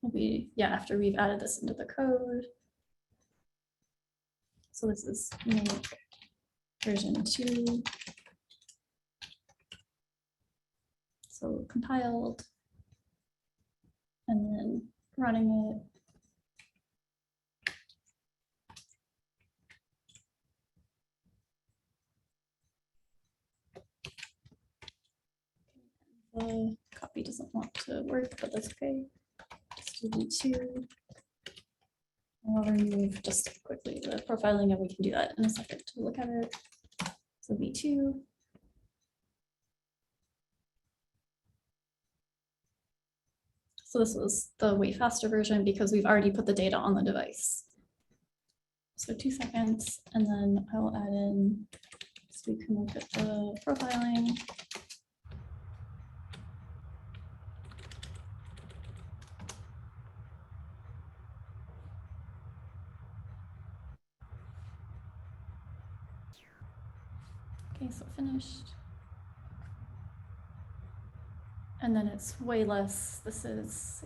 will be, yeah, after we've added this into the code. So this is make version 2. So compiled and then running it. The copy doesn't want to work, but that's okay. Just do V2. I'll remove just quickly the profiling, and we can do that in a second to look at it. So V2. So this was the way faster version because we've already put the data on the device. So 2 seconds, and then I will add in, so we can look at the profiling. Okay, so finished. And then it's way less. This is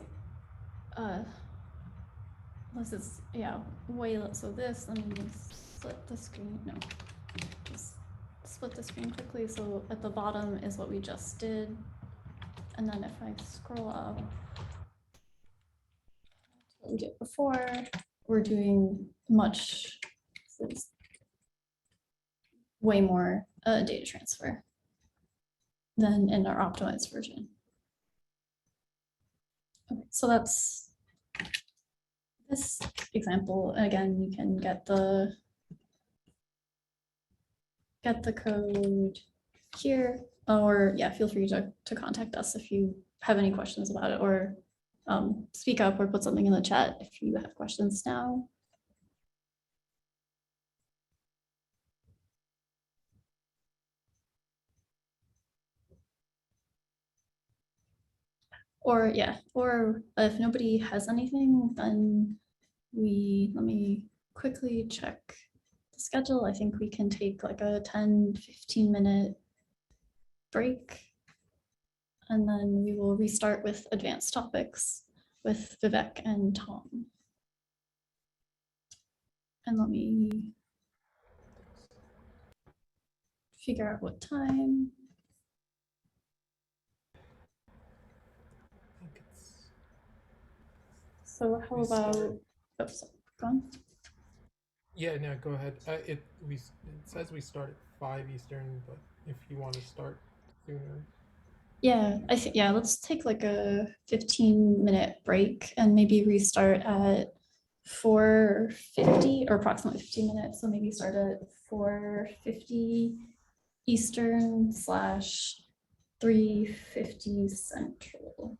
yeah, way less. So this, let me split the screen. No, just split the screen quickly. So at the bottom is what we just did. And then if I scroll up, what we did before, we're doing much, way more data transfer than in our optimized version. Okay, so that's this example. Again, you can get the code here, or yeah, feel free to contact us if you have any questions about it, or speak up or put something in the chat if you have questions now. Or yeah, or if nobody has anything, then let me quickly check the schedule. I think we can take like a 10-15 minute break, and then we will restart with advanced topics with Vivek and Tom. And let me figure out what time. I think it's So how We about, start. oh, sorry, go on. Yeah, no, go ahead. It says we start at 5 Eastern, but if you want to start sooner. Yeah, I think, yeah, let's take like a 15-minute break and maybe restart at 4:50 or approximately 15 minutes. So maybe start at 4:50 Eastern / 3:50 Central.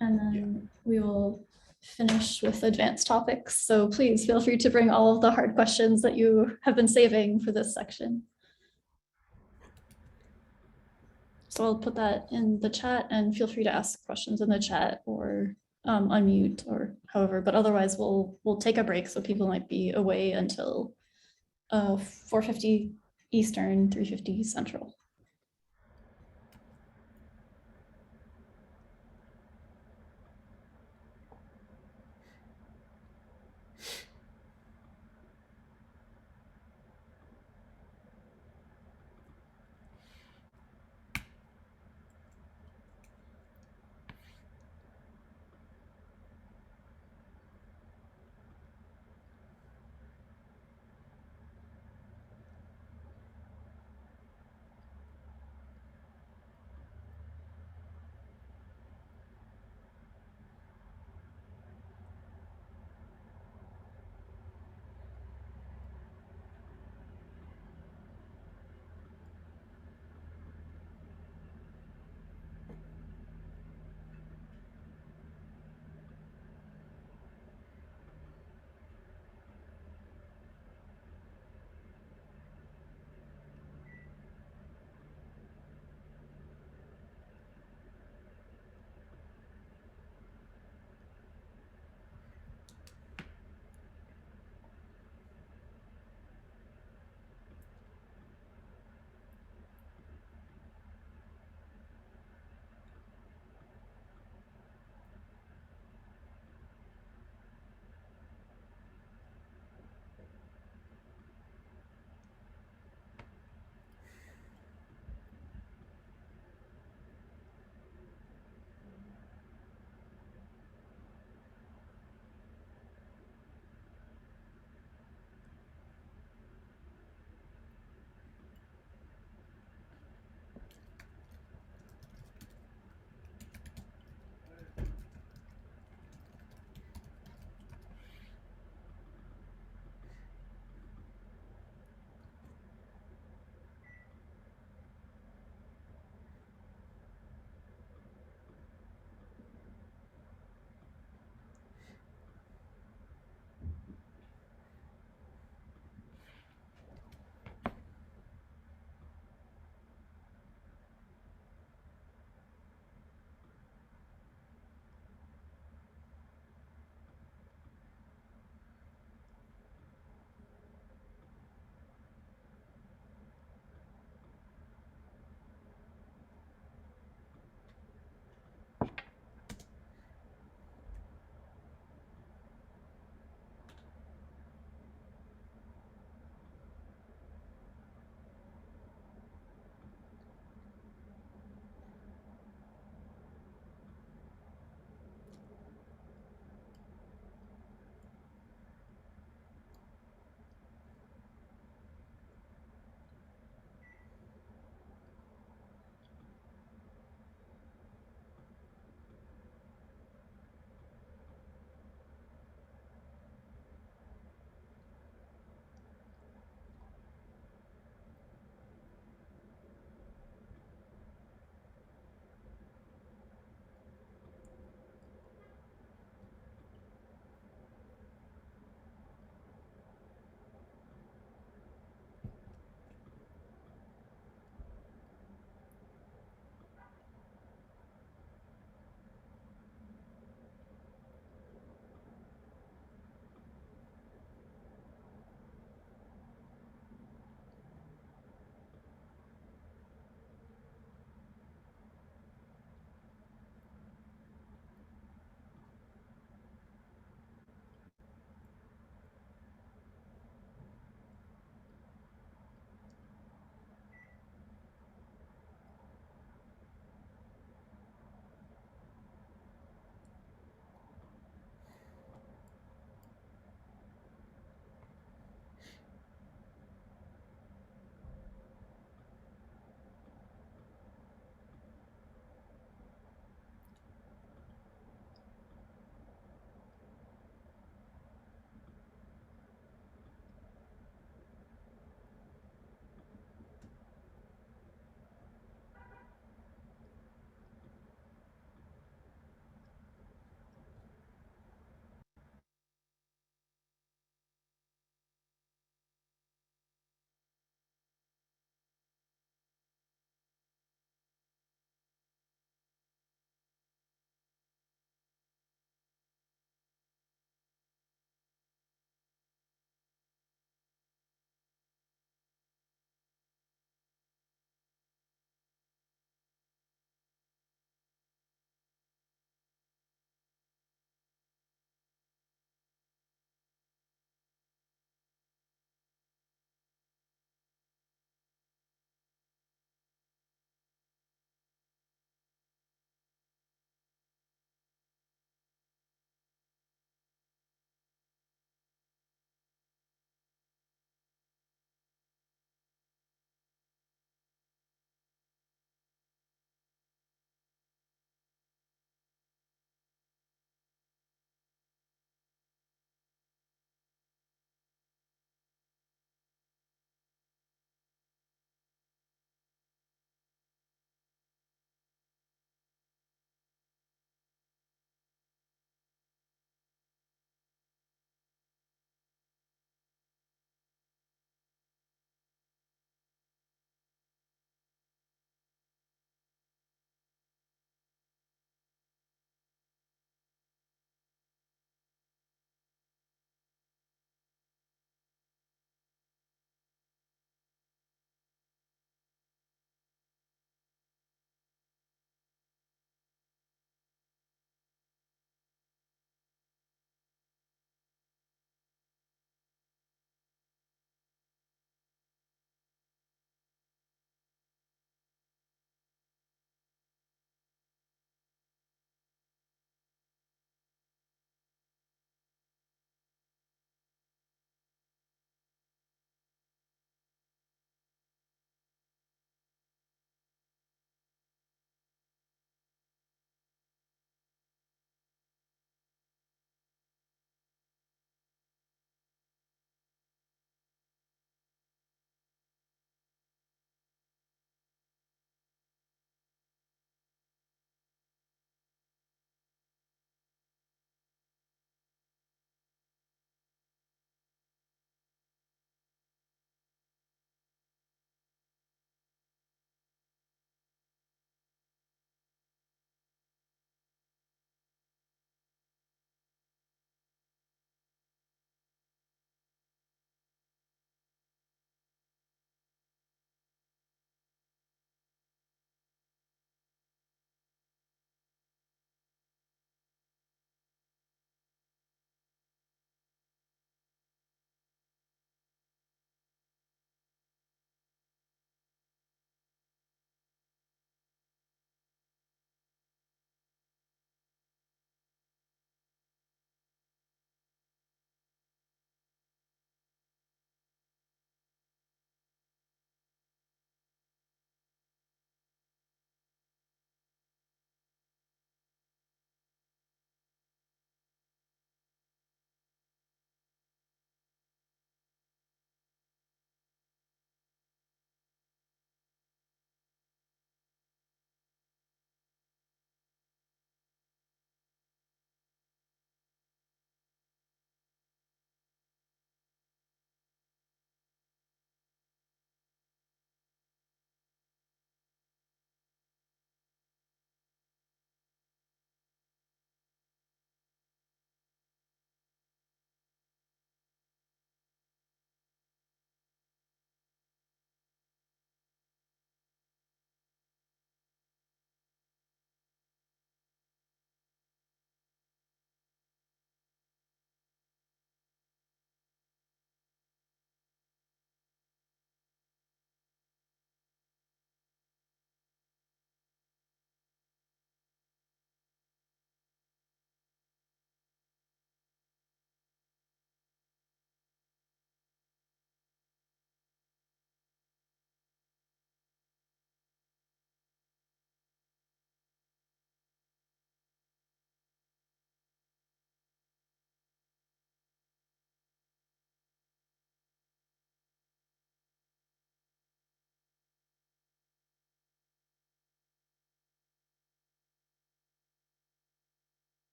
And then we will finish with advanced topics. So please feel free to bring all of the hard questions that you have been saving for this section. So I'll put that in the chat, and feel free to ask questions in the chat or unmute or however, but otherwise we'll take a break. So people might be away until 4:50 Eastern, 3:50 Central.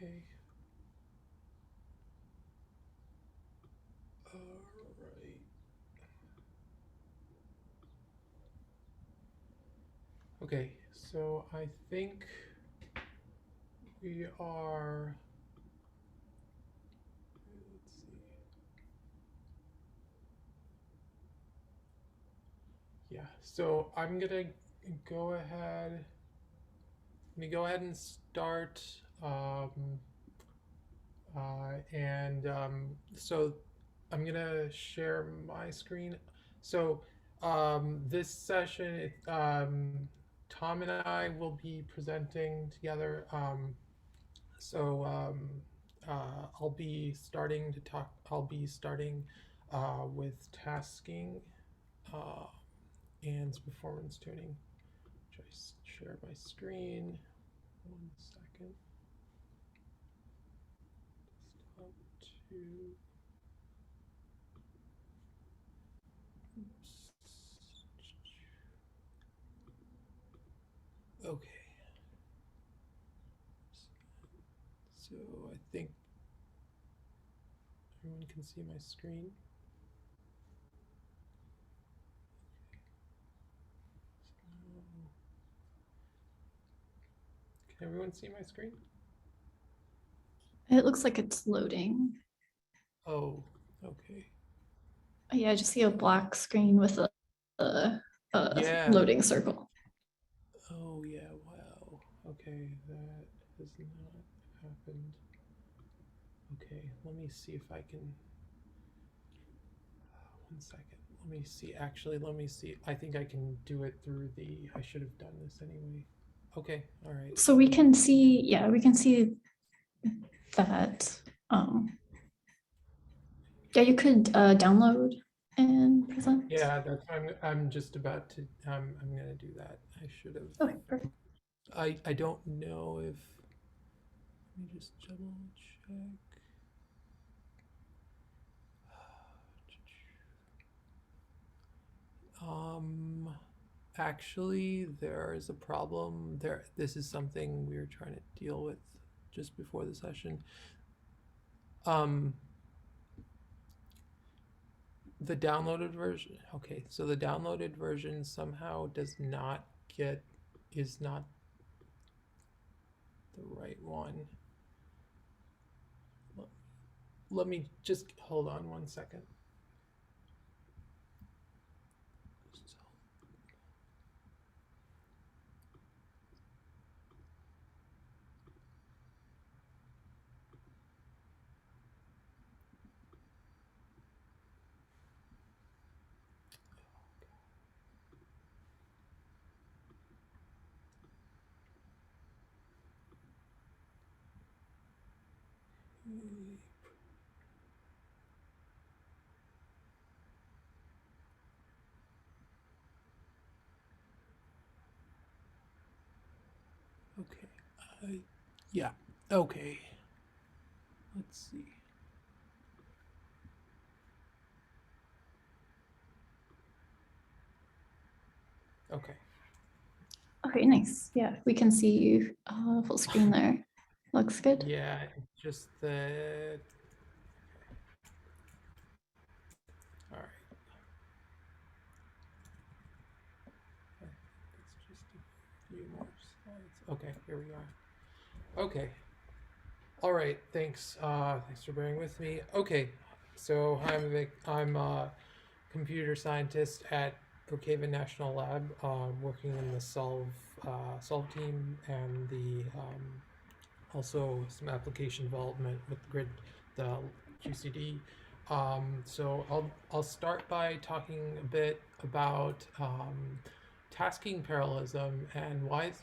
Okay. All right. Okay, so I think we are, let's see. Yeah, so I'm gonna go ahead. Let me go ahead and start. So I'm gonna share my screen. So this session, Tom and I will be presenting together. I'll be starting to talk. I'll be starting with tasking and performance tuning. Try to share my screen. 1 second. Stop to. Oops. Okay. So I think everyone can see my screen. Can everyone see my screen? It looks like it's loading. Oh, okay. Yeah, I just see a black screen with a Yeah. loading circle. Oh, yeah, wow. Okay, that has not happened. Okay, let me see if I can. 1 second. Let me see. Actually, let me see. I think I can do it through the. I should have done this anyway. Okay, all right. So we can see, yeah, we can see that. Yeah, you could download and present. Yeah, that's I'm just about to. I'm gonna do that. I should have. Okay, perfect. I don't know if. Let me just double check. Actually, there is a problem there. This is something we were trying to deal with just before the session. The downloaded version. Okay, so the downloaded version somehow is not the right one. Let me just hold on 1 second. Okay. Yeah. Okay. Let's see. Okay. Okay, nice. Yeah, we can see you full screen there. Looks good. Yeah, just the. All right. It's just a few more slides. Okay, here we are. Okay. All right. Thanks. Thanks for bearing with me. Okay. So I'm a computer scientist at Brookhaven National Lab, working in the solve team and the also some application development with the QCD. So I'll start by talking a bit about tasking parallelism and why.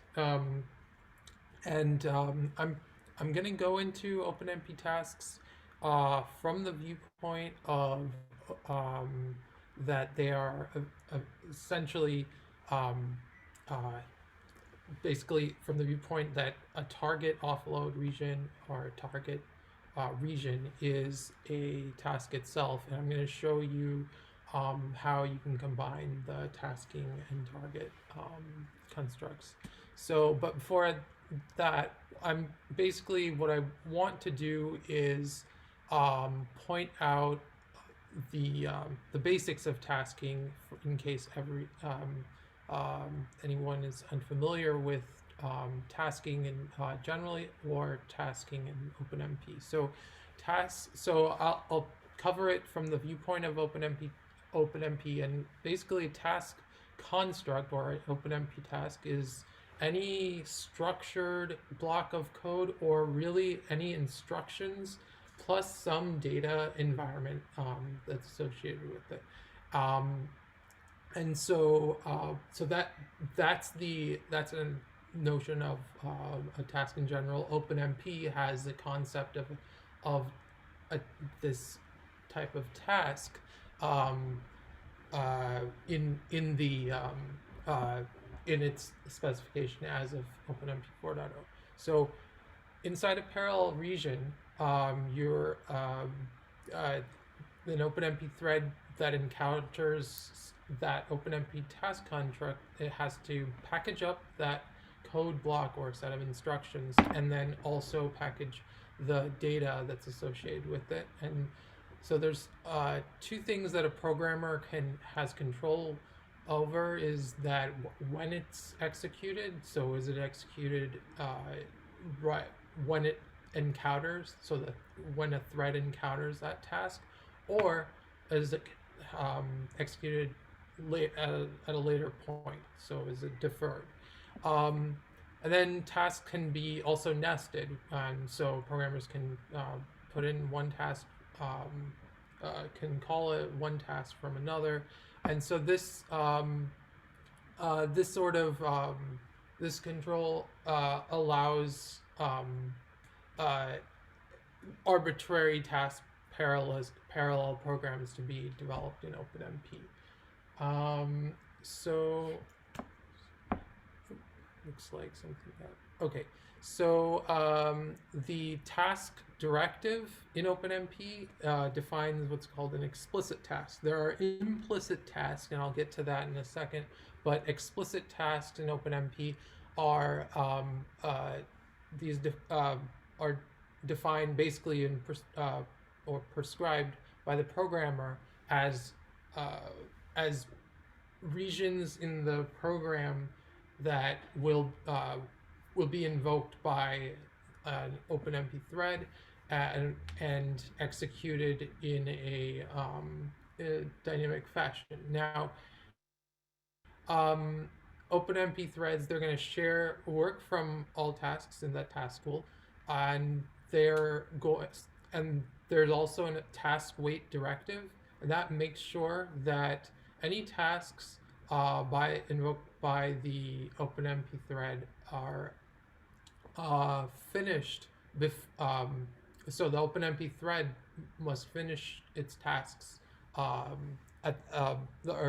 I'm gonna go into OpenMP tasks from the viewpoint of that they are essentially um, uh, basically from the viewpoint that a target offload region or a target region is a task itself, and I'm going to show you how you can combine the tasking and target constructs. So, but before that, I'm basically what I want to do is point out the basics of tasking in case anyone is unfamiliar with tasking in generally or tasking in OpenMP. So I'll cover it from the viewpoint of OpenMP, and basically a task construct or an OpenMP task is any structured block of code or really any instructions plus some data environment that's associated with it. And so that's a notion of a task in general. OpenMP has the concept of this type of task in its specification as of OpenMP 4.0. So inside a parallel region, you're an OpenMP thread that encounters that OpenMP task construct. It has to package up that code block or set of instructions, and then also package the data that's associated with it. And so there's two things that a programmer has control over, is that when it's executed. So is it executed right when it encounters, so that when a thread encounters that task, or is it executed at a later point? So is it deferred? And then tasks can be also nested, and so programmers can put in one task, can call it one task from another, and so this this control allows arbitrary task parallel programs to be developed in OpenMP. So looks like something that, okay. So the task directive in OpenMP defines what's called an explicit task. There are implicit tasks, and I'll get to that in a second, but explicit tasks in OpenMP are are defined basically in or prescribed by the programmer as regions in the program that will be invoked by an OpenMP thread and executed in a dynamic fashion. Now, OpenMP threads, they're going to share work from all tasks in that task pool, and there's also a task weight directive, and that makes sure that any tasks invoked by the OpenMP thread are finished. So the OpenMP thread must finish its tasks or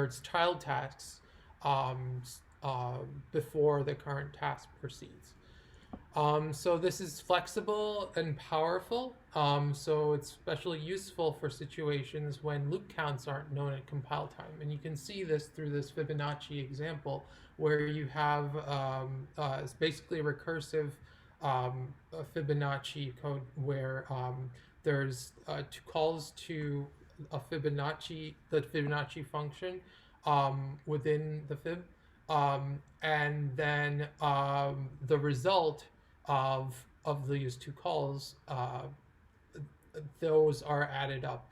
its child tasks before the current task proceeds. So this is flexible and powerful. So it's especially useful for situations when loop counts aren't known at compile time. And you can see this through this Fibonacci example, where you have it's basically a recursive Fibonacci code where there's two calls to the Fibonacci function within the fib, and then the result of these two calls, those are added up.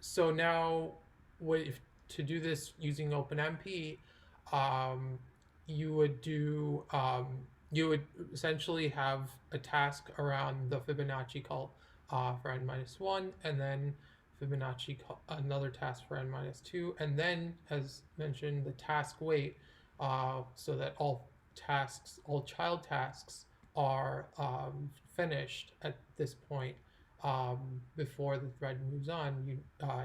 So now, to do this using OpenMP, you would essentially have a task around the Fibonacci call for n-1, and then Fibonacci call, another task for n-2, and then, as mentioned, the task weight, so that all child tasks are finished at this point before the thread moves on. You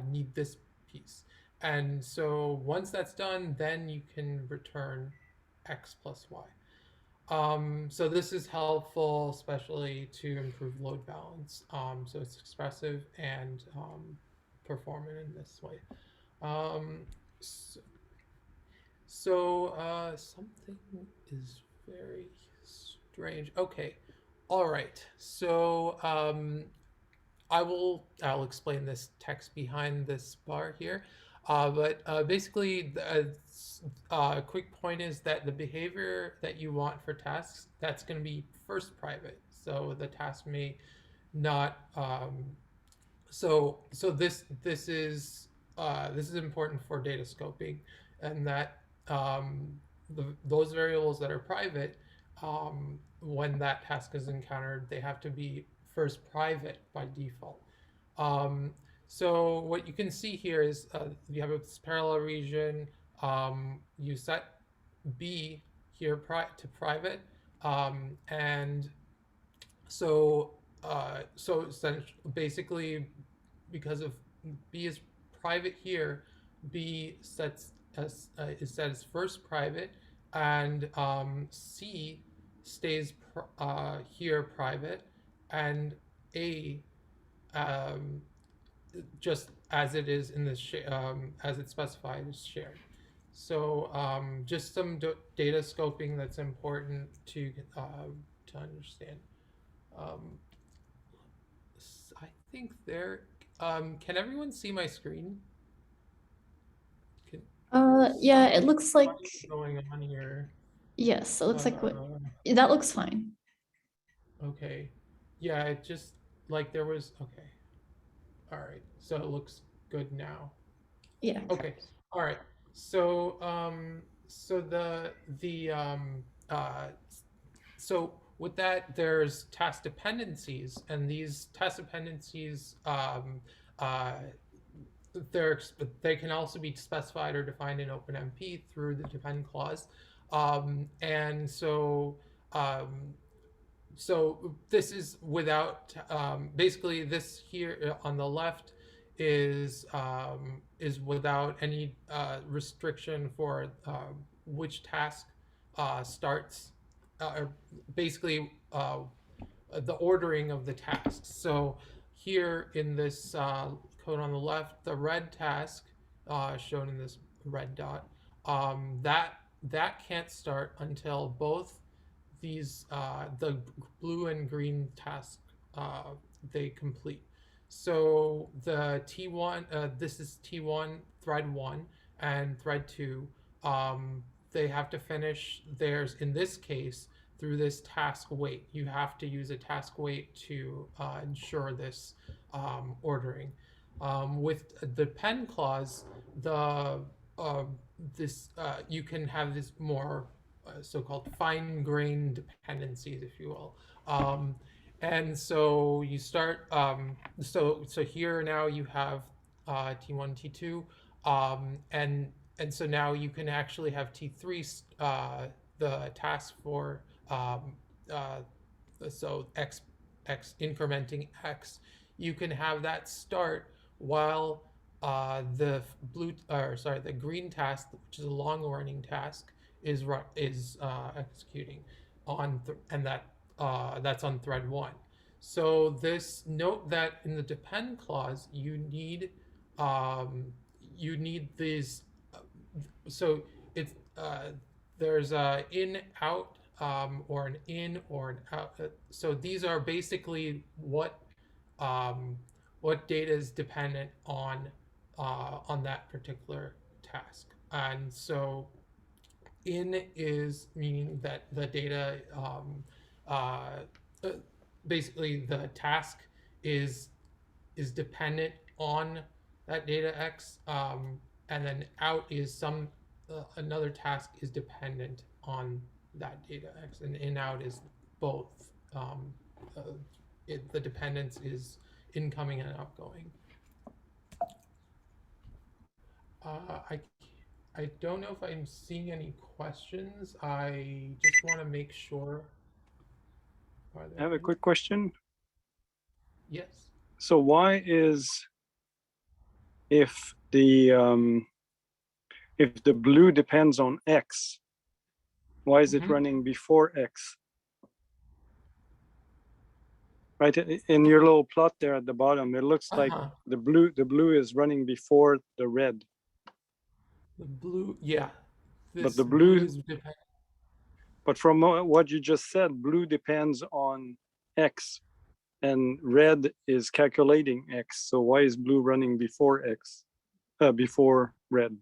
need this piece, and so once that's done, then you can return x plus y. So this is helpful, especially to improve load balance. So it's expressive and performant in this way. Something is very strange. Okay, all right. So I'll explain this text behind this bar here. But basically, a quick point is that the behavior that you want for tasks, that's going to be first private. So the task may not. This is important for data scoping, and that those variables that are private, when that task is encountered, they have to be first private by default. So what you can see here is you have this parallel region. You set B here to private, and so basically, because of B is private here, B sets as is set as first private, and C stays here private, and A just as it is in this as it's specified is shared. So just some data scoping that's important to understand. I think there. Can everyone see my screen? Yeah, it looks like, What's going on here? yes, it looks like that looks fine. Okay. Yeah, it just like there was. Okay. All right. So it looks good now. Yeah. Okay. Correct. All right. So so with that, there's task dependencies, and these task dependencies they can also be specified or defined in OpenMP through the depend clause, and so this is without basically this here on the left is without any restriction for which task starts, or basically the ordering of the tasks. So here in this code on the left, the red task shown in this red dot, that can't start until both these the blue and green tasks they complete. So the T1, this is T1 thread 1 and thread 2. They have to finish theirs in this case through this task wait. You have to use a task wait to ensure this ordering. With the depend clause, you can have this more so-called fine-grained dependencies, if you will. And so you start. So here now you have T1, T2, and so now you can actually have T3, the task for so x incrementing x. You can have that start while the green task, which is a long running task, is executing on and that's on thread 1. So this note that in the depend clause you need these. So it's there's a in out or an in or an out. So these are basically what data is dependent on that particular task. And so in is meaning that the data basically the task is dependent on that data X, and then out is some another task is dependent on that data X, and in out is both. The dependence is incoming and outgoing. I don't know if I'm seeing any questions. I just want to make sure. I have a quick question. Yes. So why is if the blue depends on X, why is it running before X? Right in your little plot there at the bottom, it looks like the blue is running before the red. The blue, yeah. But the blue blue, is dependent. but from what you just said, blue depends on X and red is calculating X. So why is blue running before X, before red?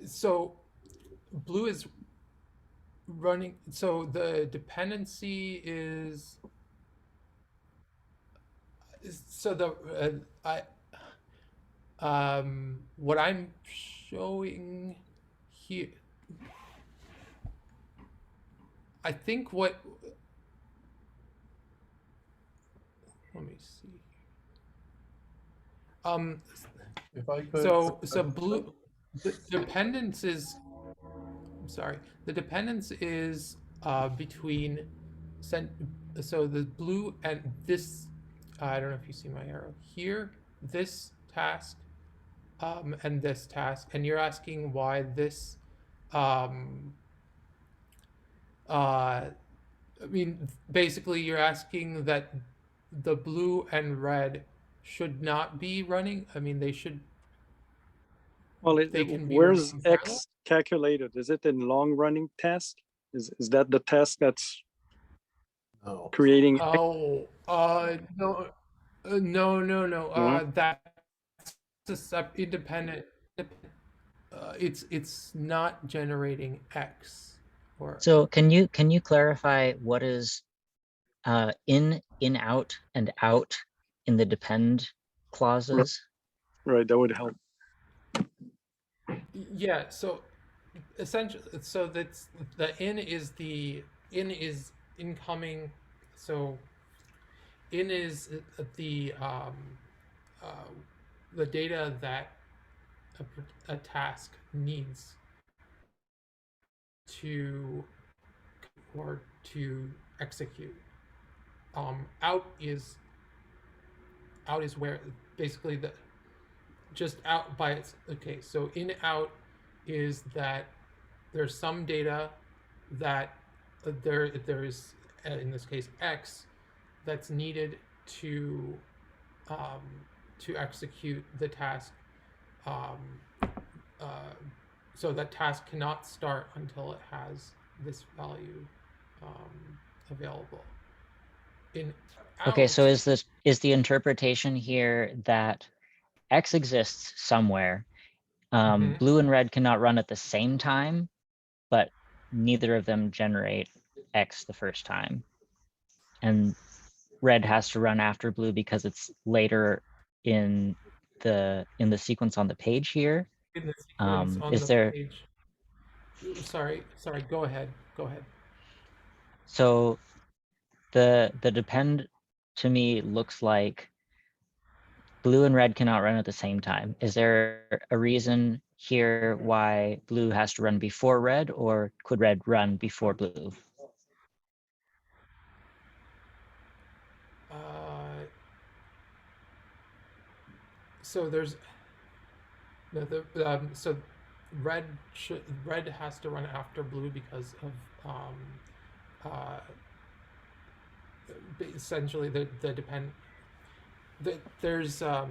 So blue is running. So the dependency is. So what I'm showing here, I think what. Let me see. If I could. So blue, the dependence is. I'm sorry. The dependence is between. So the blue and this. I don't know if you see my arrow here. This task, and this task, and you're asking why this. I mean, basically, you're asking that the blue and red should not be running. I mean, they should. Well, They can be where's running parallel. X calculated? Is it in long running task? Is that the task that's No. creating X? Oh, no, no. That's a independent. It's not generating X. Or So can you clarify what is in, out, and out in the depend clauses? Right, that would help. yeah. So essentially, so that's the in is incoming. So in is the data that a task needs to execute. Out is where basically the just out by its okay. So in out is that there's some data that there's in this case X that's needed to execute the task. So that task cannot start until it has this value available. In Okay, out, so is the interpretation here that X exists somewhere? Blue and red cannot run at the same time, but neither of them generate X the first time. And red has to run after blue because it's later in the sequence on the page here. in the sequence on Is the there page. Sorry. Go ahead. so the depend to me looks like blue and red cannot run at the same time. Is there a reason here why blue has to run before red, or could red run before blue? So there's no so red has to run after blue because of essentially the depend. There's yeah,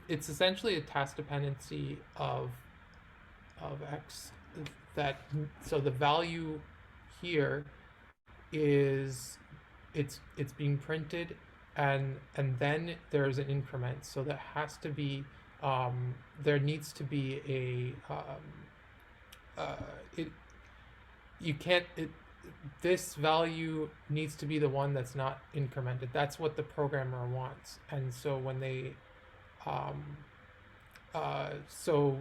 it's essentially a task dependency of X that so the value here is it's being printed and then there's an increment, so there has to be there needs to be a you can't this value needs to be the one that's not incremented. That's what the programmer wants. And so when they so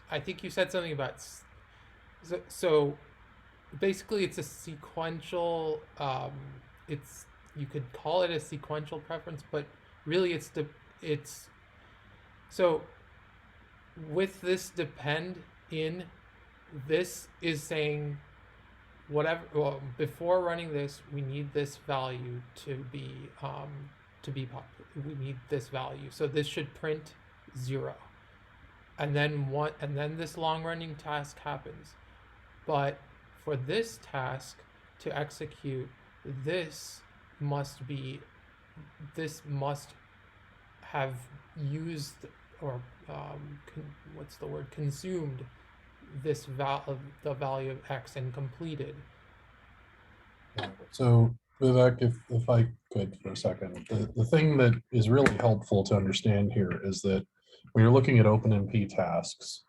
I think you said something about so basically it's a sequential it's you could call it a sequential preference, but really it's so with this depend in, this is saying whatever, well, before running this we need this value to be we need this value, so this should print 0. and then this long-running task happens. But for this task to execute, this must have used, or what's the word, consumed this the value of x and completed. So Vivek, if I could for a second, the thing that is really helpful to understand here is that when you're looking at OpenMP tasks,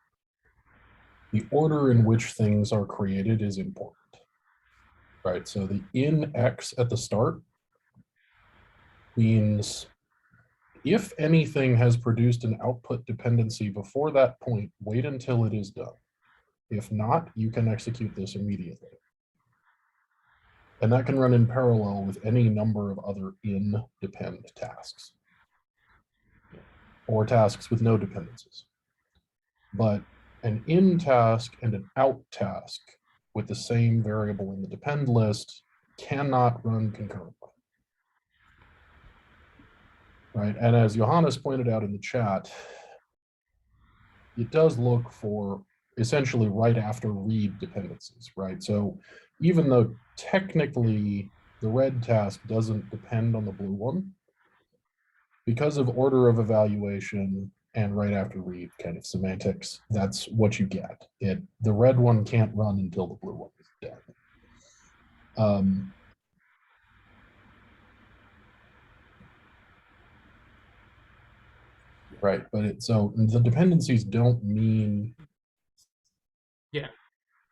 the order in which things are created is important, right? So the in x at the start means if anything has produced an output dependency before that point, wait until it is done. If not, you can execute this immediately. And that can run in parallel with any number of other in-depend tasks or tasks with no dependencies. But an in task and an out task with the same variable in the depend list cannot run concurrently. Right, and as Johannes pointed out in the chat, it does look for essentially right after read dependencies, right? So even though technically the red task doesn't depend on the blue one, because of order of evaluation and right after read kind of semantics, that's what you get. The red one can't run until the blue one is dead. Right, but so the dependencies don't mean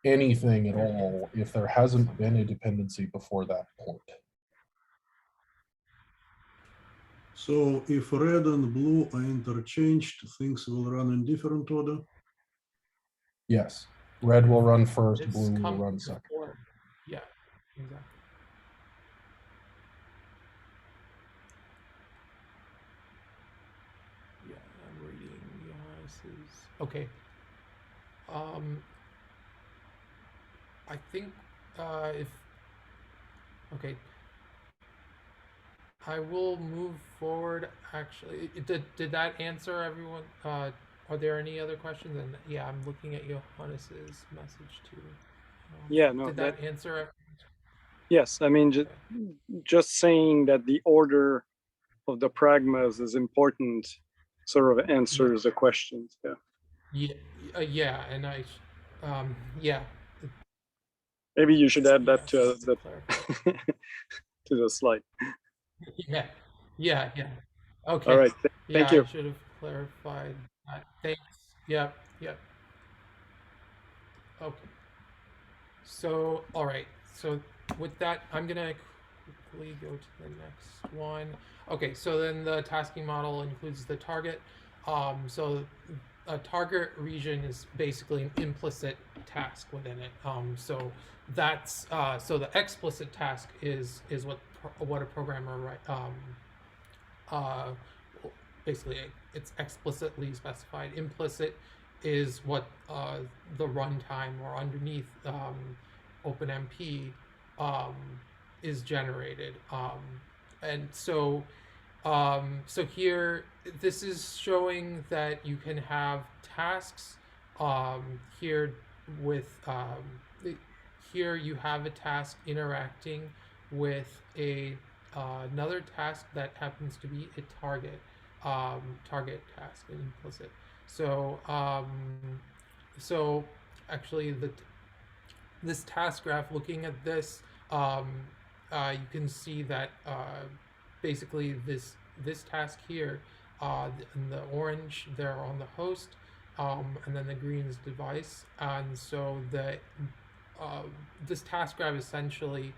anything at all if there hasn't been a dependency before that point. So if red and blue are interchanged, things will run in different order? Yes, red will run first, blue will run second. Yeah, exactly. Yeah, I'm reading Johannes's. Okay. I think okay, I will move forward. Actually, did that answer everyone? Are there any other questions? And yeah, I'm looking at Johannes's message too. Yeah, no, did that answer? Yes, I mean, just saying that the order of the pragmas is important sort of answers the questions. Yeah, and yeah. Maybe you should add that to the to the slide. Yeah. Okay. All right. Thank you. I should have clarified that. Thanks. Yep. Okay. So, all right. So with that, I'm gonna quickly go to the next one. Okay. So then the tasking model includes the target. So a target region is basically an implicit task within it. So that's so the explicit task is what a programmer basically it's explicitly specified. Implicit is what the runtime or underneath OpenMP is generated. And so so here, this is showing that you can have tasks here with here you have a task interacting with another task that happens to be a target task, an implicit. So so actually this task graph, looking at this, you can see that basically this task here, in the orange, they're on the host, and then the green is device, and so this task graph essentially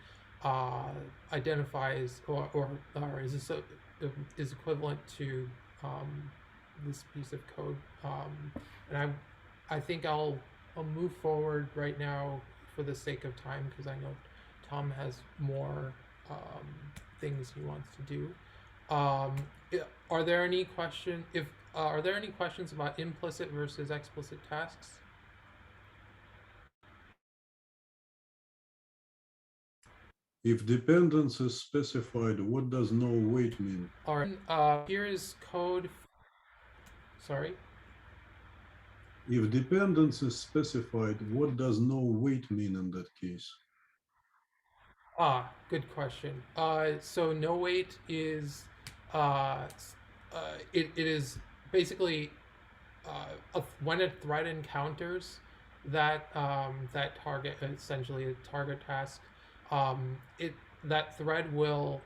identifies or is equivalent to this piece of code, and I think I'll move forward right now for the sake of time, because I know Tom has more things he wants to do. Are there any are there any questions about implicit versus explicit tasks? If dependence is specified, what does no wait mean? All right. Here is code. Sorry. If dependence is specified, what does no wait mean in that case? Good question. So no wait is it is basically when a thread encounters that that target, essentially a target task, that thread will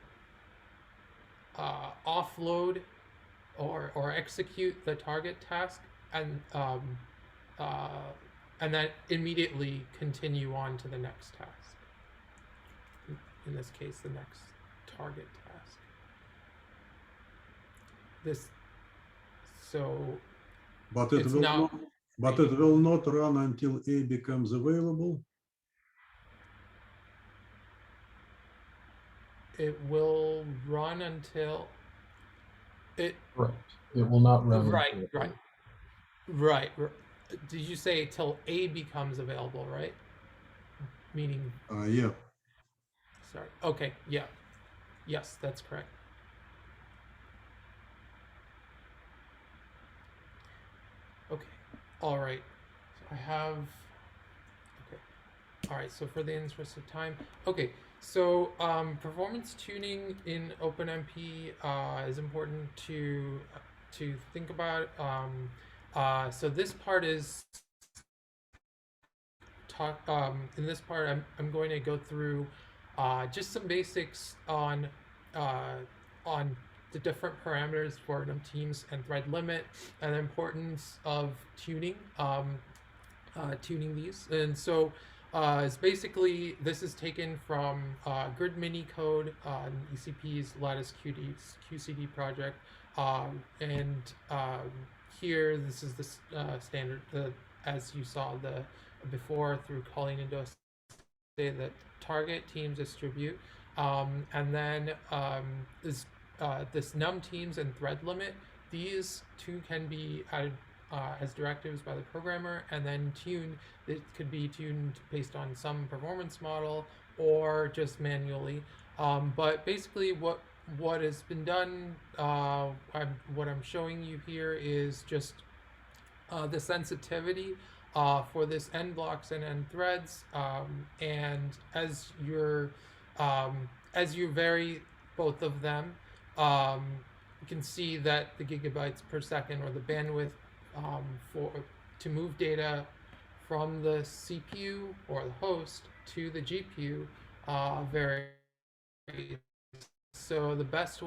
offload or execute the target task and then immediately continue on to the next task. In this case, the next target task. But it will not run until A becomes available. It will run until it. Correct. It will not run. Right. Did you say till A becomes available? Right. Meaning. Yeah. Sorry. Okay. Yeah. Yes, that's correct. Okay. All right. So I have. Okay. All right. So for the interest of time. Okay. So performance tuning in OpenMP is important to think about. So this part is in this part I'm going to go through just some basics on the different parameters for num teams and thread limit and the importance of tuning tuning these. And so it's basically, this is taken from Grid Mini code, ECP's Lattice QCD project, and here this is the standard, as you saw before through calling into a state that target teams distribute, and then this num teams and thread limit. These two can be added as directives by the programmer, and then tuned. It could be tuned based on some performance model or just manually. But basically, what has been done, what I'm showing you here is just the sensitivity for this end blocks and end threads, and as you vary both of them, you can see that the gigabytes per second, or the bandwidth to move data from the CPU or the host to the GPU varies. So the best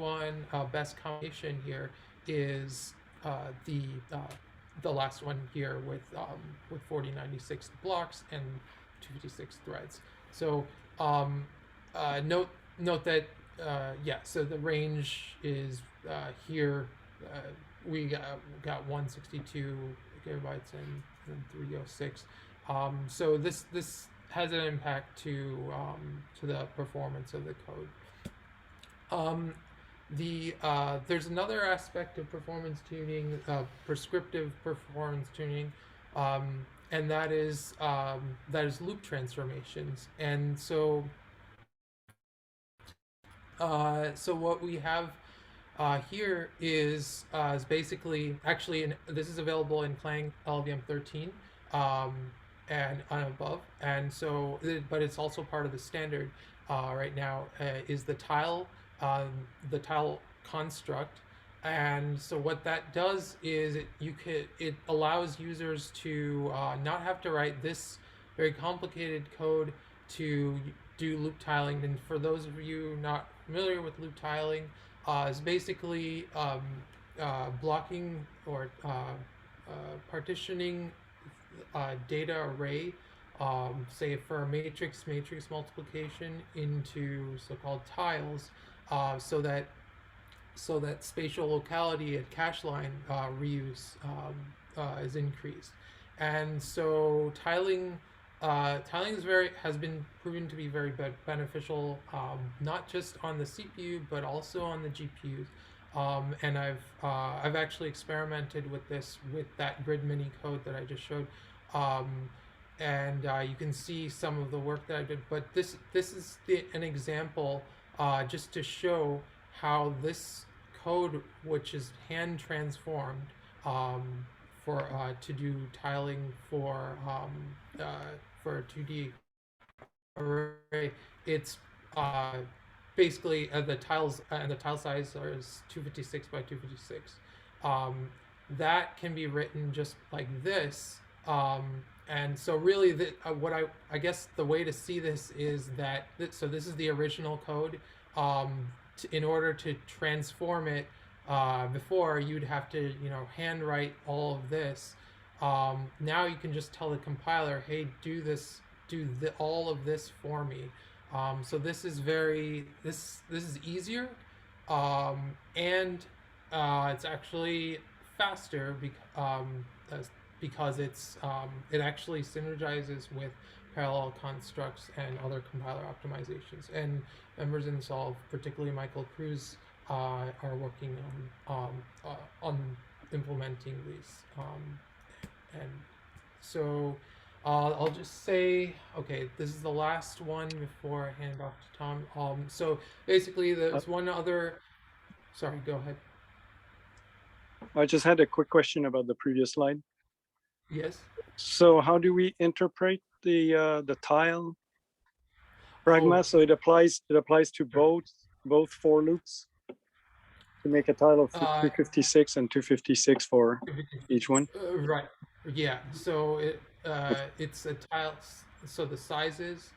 combination here is the last one here with 4096 blocks and 256 threads. So note that so the range is here. We got 162 gigabytes and 306. So this has an impact to the performance of the code. There's another aspect of performance tuning, prescriptive performance tuning, and that is loop transformations. And so what we have here is basically, actually, this is available in Clang LLVM 13 and above, and so, but it's also part of the standard right now, is the tile construct. And so what that does is it allows users to not have to write this very complicated code to do loop tiling. And for those of you not familiar with loop tiling, is basically blocking or partitioning data array, say for a matrix multiplication, into so-called tiles, so that spatial locality and cache line reuse is increased. And so tiling has been proven to be very beneficial, not just on the CPU but also on the GPUs. And I've actually experimented with this with that Grid Mini code that I just showed, and you can see some of the work that I did. But this is an example just to show how this code, which is hand transformed to do tiling for a 2D array. It's basically the tiles and the tile size is 256 by 256. That can be written just like this. And so really, what I guess the way to see this is that so this is the original code. In order to transform it, before you'd have to handwrite all of this. Now you can just tell the compiler, hey, do all of this for me. So this is this is easier, and it's actually faster because it actually synergizes with parallel constructs and other compiler optimizations. And members in Solve, particularly Michael Cruz, are working on implementing these. And so I'll just say, okay, this is the last one before I hand off to Tom. So basically, there's one other. Sorry, go ahead. I just had a quick question about the previous slide. Yes. So how do we interpret the tile pragma? Oh. So it applies to both for loops to make a tile of 256 and 256 for each one. Right. Yeah. So it's a tile. So the sizes,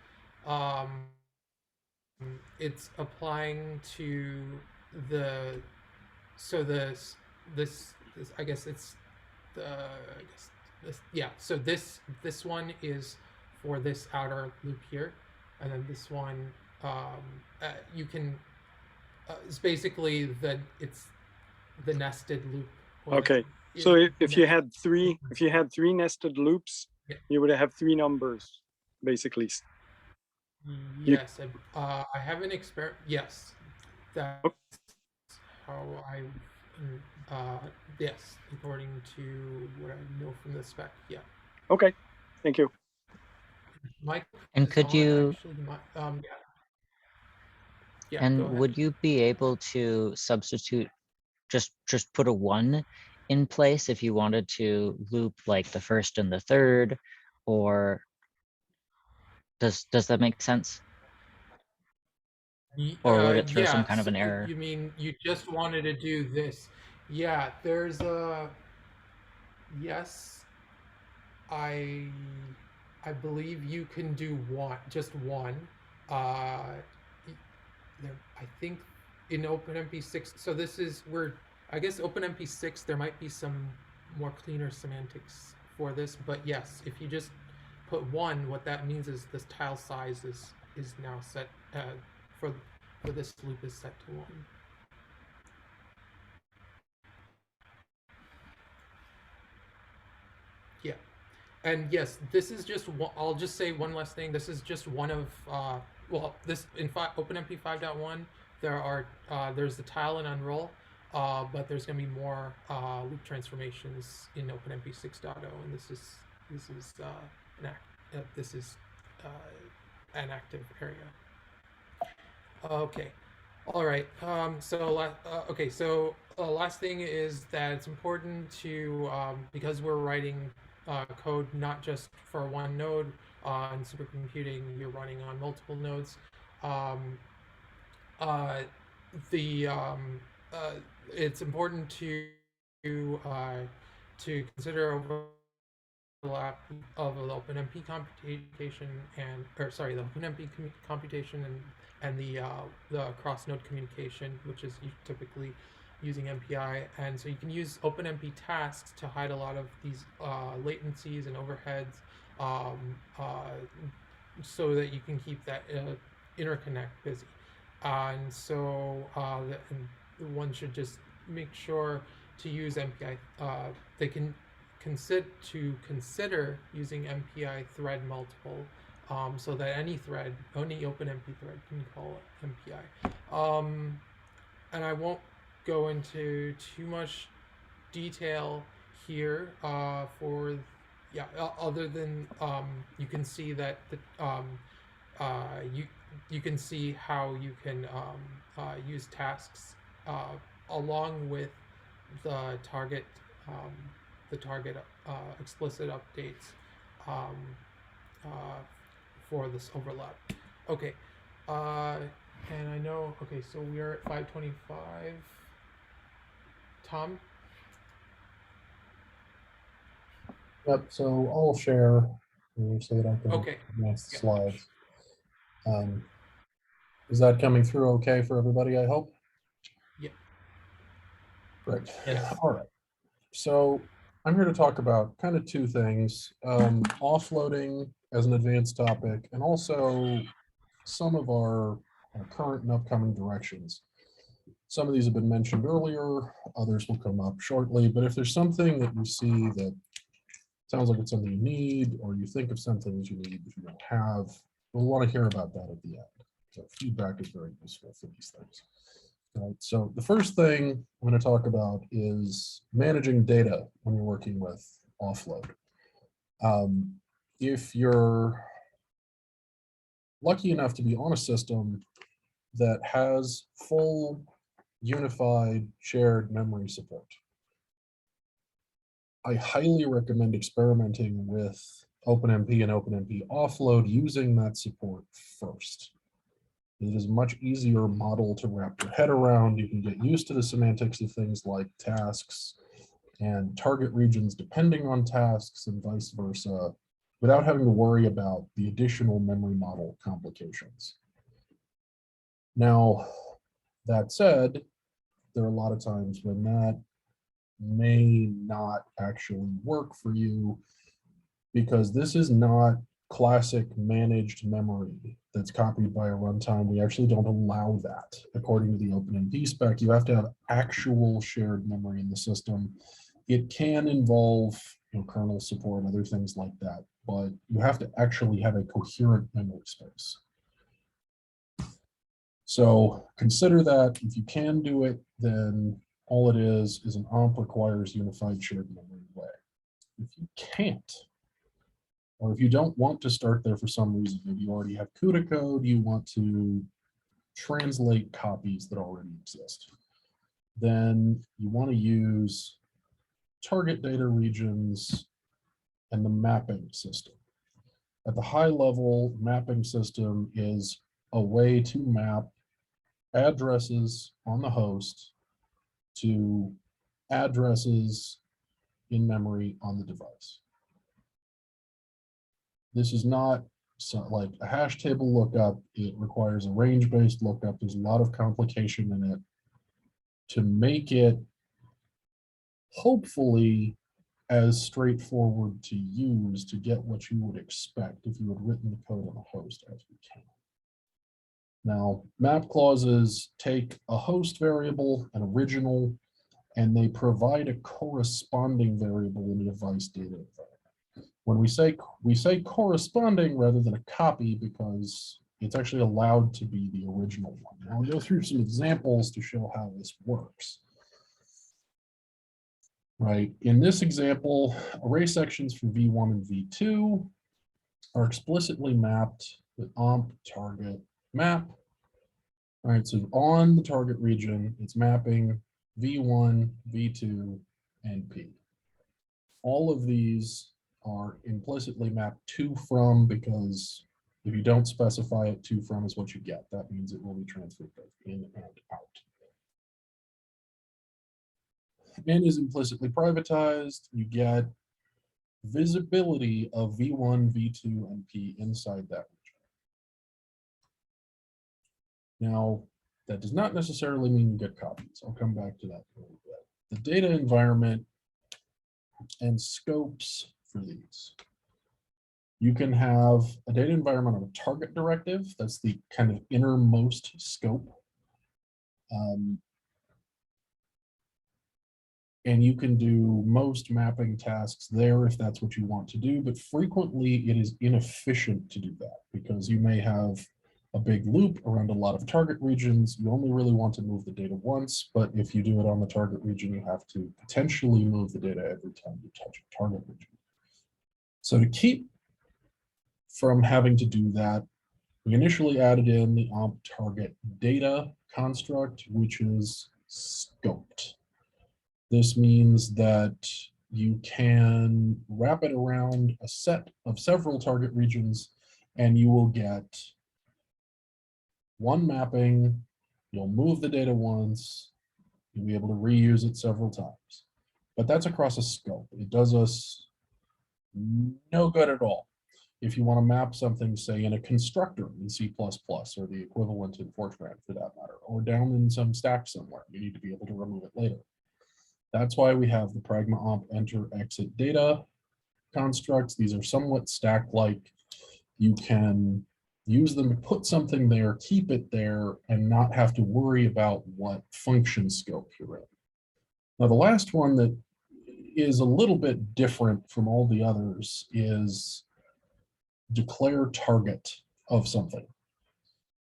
it's applying to the. So this I guess it's this, yeah. So this one is for this outer loop here, and then this one you can it's basically it's the nested loop. Okay. So if you had three nested loops, yeah, you would have three numbers, basically. Yes, I have an experiment. Yes, that's how I. Yes, according to what I know from the spec. Yeah. Okay. Thank you. Mike. And could you? Yeah. Yeah. And would you be able to substitute? Just put a 1 in place if you wanted to loop like the first and the third, or does that make sense? Or would it throw some kind of an error? You mean you just wanted to do this? Yeah, there's a yes. I believe you can do just one. I think in OpenMP 6. So this is I guess OpenMP 6. There might be some more cleaner semantics for this, but yes, if you just put 1, what that means is this tile size is now set for this loop is set to 1. Yeah, and yes, this is just one. I'll just say one last thing. This is just one of well, this in OpenMP 5.1. There's the tile and unroll, but there's going to be more loop transformations in OpenMP 6.0, and this is an active area. Okay. All right. Okay. So last thing is that it's important to because we're writing code not just for one node on supercomputing, you're running on multiple nodes. It's important to consider overlap of the OpenMP computation the OpenMP computation and the cross-node communication, which is typically using MPI. And so you can use OpenMP tasks to hide a lot of these latencies and overheads, so that you can keep that interconnect busy. And so one should just make sure to use MPI. They can consider using MPI thread multiple, so that any OpenMP thread can call MPI. And I won't go into too much detail here other than you can see that you can see how you can use tasks along with the target the target explicit updates for this overlap. Okay, and I know. Okay, so we are at 5:25. Tom. Yep, so I'll share so that I can Okay. advance the Yeah. slides. Is that coming through okay for everybody, I hope? Yeah. Great. Yes. All right. So I'm here to talk about kind of two things, offloading as an advanced topic, and also some of our current and upcoming directions. Some of these have been mentioned earlier, others will come up shortly, but if there's something that you see that sounds like it's something you need, or you think of something that you need that you don't have, we'll want to hear about that at the end. So feedback is very useful for these things. All right, so the first thing I'm going to talk about is managing data when you're working with offload. If you're lucky enough to be on a system that has full unified shared memory support, I highly recommend experimenting with OpenMP and OpenMP offload using that support first. It is a much easier model to wrap your head around. You can get used to the semantics of things like tasks and target regions depending on tasks and vice versa, without having to worry about the additional memory model complications. Now, that said, there are a lot of times when that may not actually work for you, because this is not classic managed memory that's copied by a runtime. We actually don't allow that. According to the OpenMP spec, you have to have actual shared memory in the system. It can involve kernel support, other things like that, but you have to actually have a coherent memory space. So consider that. If you can do it, then all it is an OMP requires unified shared memory way. If you can't, or if you don't want to start there for some reason, maybe you already have CUDA code, you want to translate copies that already exist, then you want to use target data regions and the mapping system. At the high level, mapping system is a way to map addresses on the host to addresses in memory on the device. This is not like a hash table lookup. It requires a range-based lookup. There's a lot of complication in it to make it hopefully as straightforward to use to get what you would expect if you had written the code on the host as we can. Now, map clauses take a host variable, an original, and they provide a corresponding variable in the device data environment. When we say corresponding rather than a copy, because it's actually allowed to be the original one. Now, I'll go through some examples to show how this works. Right, in this example, array sections for V1 and V2 are explicitly mapped with OMP target map. All right, so on the target region, it's mapping V1, V2, and P. All of these are implicitly mapped to from, because if you don't specify it, to from is what you get. That means it will be transferred both in and out. N is implicitly privatized. You get visibility of V1, V2, and P inside that region. Now, that does not necessarily mean you get copies. I'll come back to that in a little bit. The data environment and scopes for these. You can have a data environment on a target directive. That's the kind of innermost scope. And you can do most mapping tasks there if that's what you want to do, but frequently it is inefficient to do that because you may have a big loop around a lot of target regions. You only really want to move the data once, but if you do it on the target region, you have to potentially move the data every time you touch a target region. So to keep from having to do that, we initially added in the OMP target data construct, which is scoped. This means that you can wrap it around a set of several target regions, and you will get one mapping. You'll move the data once, you'll be able to reuse it several times. But that's across a scope. It does us no good at all if you want to map something, say, in a constructor in C++, or the equivalent in Fortran for that matter, or down in some stack somewhere. You need to be able to remove it later. That's why we have the pragma omp enter exit data constructs. These are somewhat stack-like. You can use them to put something there, keep it there, and not have to worry about what function scope you're in. Now, the last one that is a little bit different from all the others is declare target of something.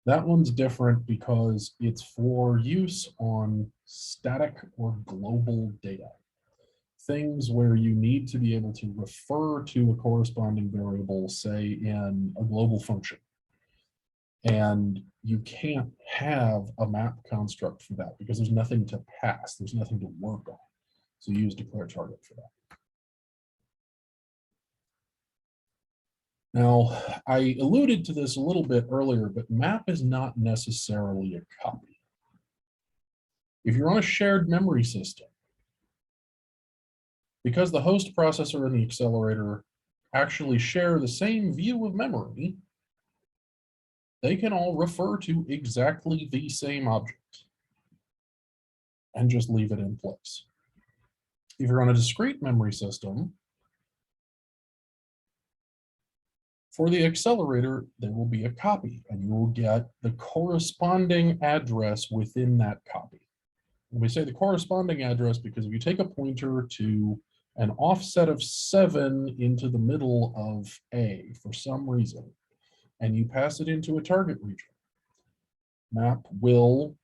That one's different because it's for use on static or global data. Things where you need to be able to refer to a corresponding variable, say in a global function. And you can't have a map construct for that because there's nothing to pass, there's nothing to work on. So you use declare target for that. Now, I alluded to this a little bit earlier, but map is not necessarily a copy. If you're on a shared memory system, because the host processor and the accelerator actually share the same view of memory, they can all refer to exactly the same object and just leave it in place. If you're on a discrete memory system, for the accelerator, there will be a copy, and you will get the corresponding address within that copy. We say the corresponding address because if you take a pointer to an offset of 7 into the middle of A for some reason, and you pass it into a target region, map will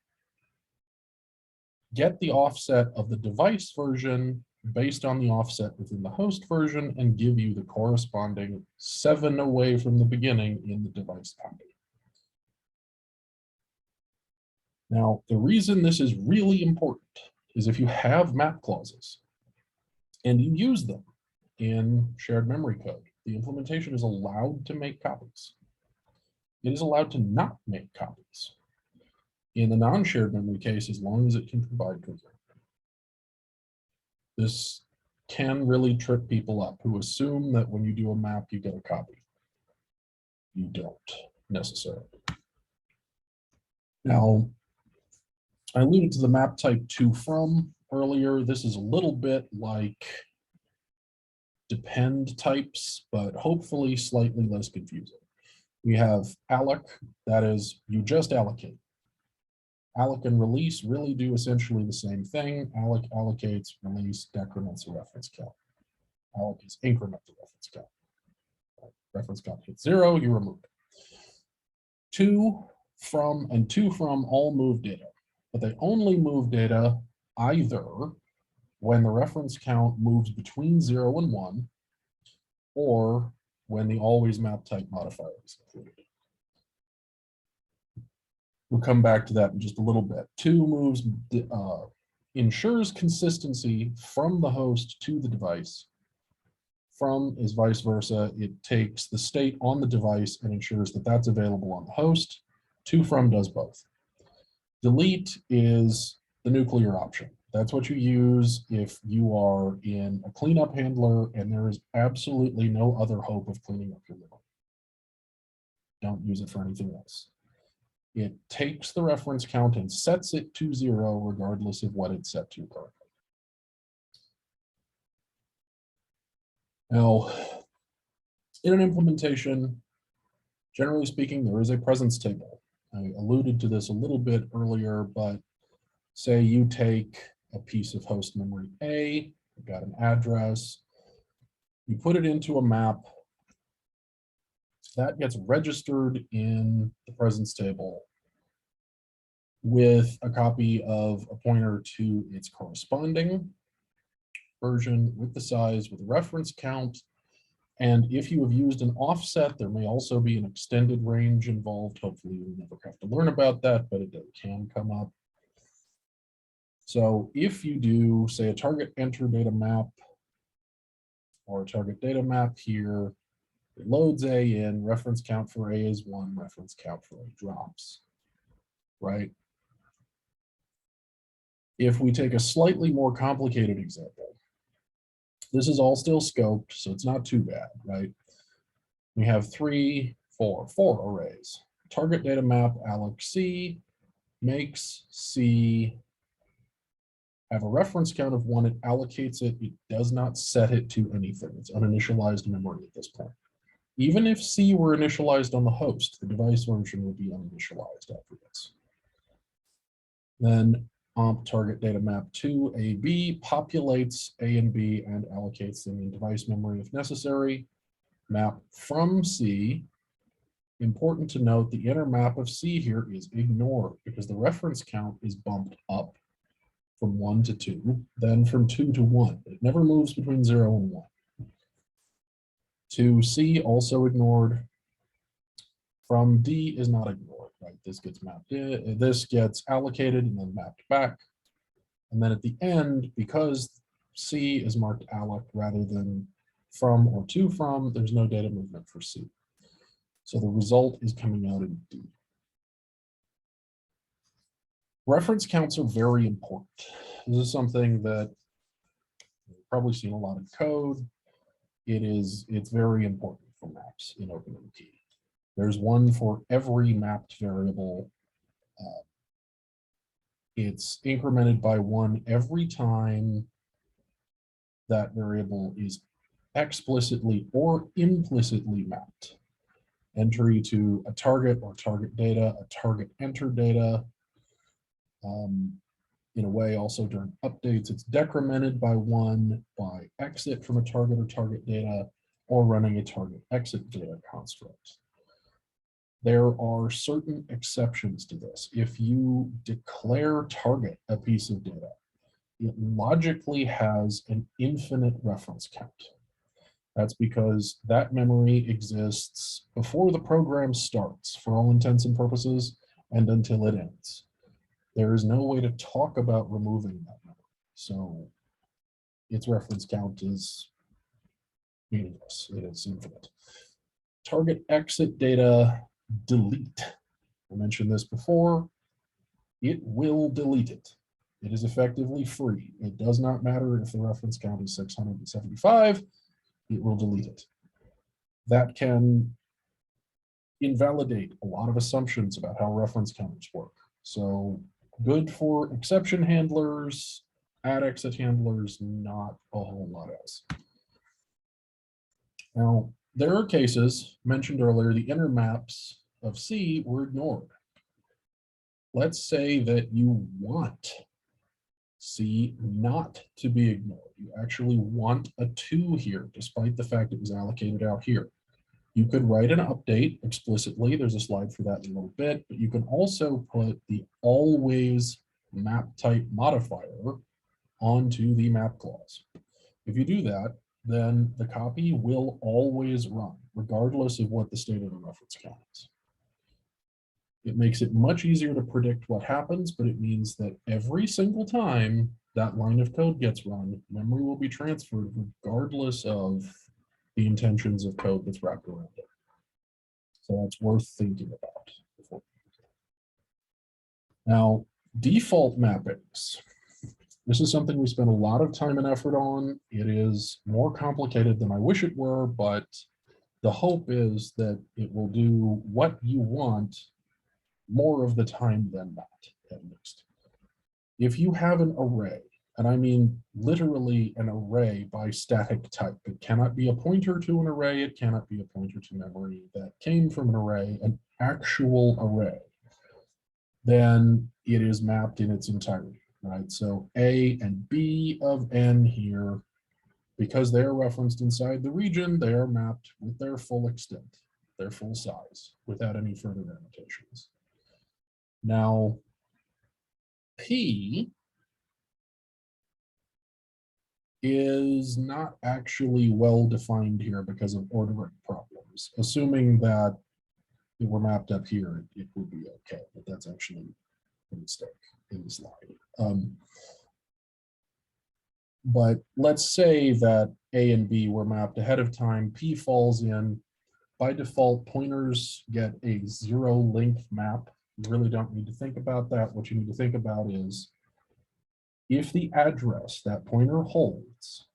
get the offset of the device version based on the offset within the host version and give you the corresponding 7 away from the beginning in the device copy. Now, the reason this is really important is if you have map clauses and you use them in shared memory code, the implementation is allowed to make copies. It is allowed to not make copies in the non-shared memory case as long as it can provide concurrent. This can really trip people up who assume that when you do a map, you get a copy. You don't necessarily. Now, I alluded to the map type to from earlier. This is a little bit like depend types, but hopefully slightly less confusing. We have alloc, that is, you just allocate. Alloc and release really do essentially the same thing. Alloc allocates, release decrements the reference count. Alloc is increment the reference count. Reference count hits 0, you remove it. To, from, and to from all move data, but they only move data either when the reference count moves between 0 and 1, or when the always map type modifier is included. We'll come back to that in just a little bit. To moves ensures consistency from the host to the device. From is vice versa. It takes the state on the device and ensures that that's available on the host. To from does both. Delete is the nuclear option. That's what you use if you are in a cleanup handler and there is absolutely no other hope of cleaning up your memory. Don't use it for anything else. It takes the reference count and sets it to 0 regardless of what it's set to currently. Now, in an implementation, generally speaking, there is a presence table. I alluded to this a little bit earlier, but say you take a piece of host memory A, you've got an address, you put it into a map, that gets registered in the presence table with a copy of a pointer to its corresponding version with the size, with the reference count. And if you have used an offset, there may also be an extended range involved. Hopefully you'll never have to learn about that, but it can come up. So if you do, say, a target enter data map or a target data map here. It loads A in, reference count for A is 1, reference count for A drops, right? If we take a slightly more complicated example, this is all still scoped, so it's not too bad, right? We have 3, 4 arrays. Target data map alloc C makes C have a reference count of 1, it allocates it, it does not set it to anything. It's uninitialized memory at this point. Even if C were initialized on the host, the device version would be uninitialized after this. Then omp target data map 2 AB populates A and B and allocates them in device memory if necessary. Map from C. Important to note, the inner map of C here is ignored because the reference count is bumped up from 1 to 2, then from 2 to 1. It never moves between 0 and 1. To C also ignored. From D is not ignored, right? This gets mapped in, this gets allocated and then mapped back. And then at the end, because C is marked alloc rather than from or to from, there's no data movement for C. So the result is coming out in D. Reference counts are very important. This is something that you've probably seen a lot of code. It's very important for maps in OpenMP. There's one for every mapped variable. It's incremented by 1 every time that variable is explicitly or implicitly mapped. Entry to a target or target data, a target enter data. In a way, also during updates, it's decremented by 1 by exit from a target or target data, or running a target exit data construct. There are certain exceptions to this. If you declare target a piece of data, it logically has an infinite reference count. That's because that memory exists before the program starts, for all intents and purposes, and until it ends. There is no way to talk about removing that memory. So its reference count is meaningless. It is infinite. Target exit data delete. I mentioned this before. It will delete it. It is effectively free. It does not matter if the reference count is 675, it will delete it. That can invalidate a lot of assumptions about how reference counters work. So good for exception handlers, add exit handlers, not a whole lot else. Now, there are cases mentioned earlier, the inner maps of C were ignored. Let's say that you want C not to be ignored. You actually want a 2 here, despite the fact it was allocated out here. You could write an update explicitly. There's a slide for that in a little bit, but you can also put the always map type modifier onto the map clause. If you do that, then the copy will always run, regardless of what the state of the reference count is. It makes it much easier to predict what happens, but it means that every single time that line of code gets run, memory will be transferred regardless of the intentions of code that's wrapped around it. So that's worth thinking about. Now, default mappings. This is something we spend a lot of time and effort on. It is more complicated than I wish it were, but the hope is that it will do what you want more of the time than not, at least. If you have an array, and I mean literally an array by static type, it cannot be a pointer to an array, it cannot be a pointer to memory that came from an array, an actual array, then it is mapped in its entirety, right? So A and B of N here, because they're referenced inside the region, they are mapped with their full extent, their full size, without any further annotations. Now, P is not actually well defined here because of ordering problems. Assuming that it were mapped up here, it would be okay, but that's actually a mistake in the slide. But let's say that A and B were mapped ahead of time, P falls in. By default, pointers get a 0 length map. You really don't need to think about that. What you need to think about is if the address that pointer holds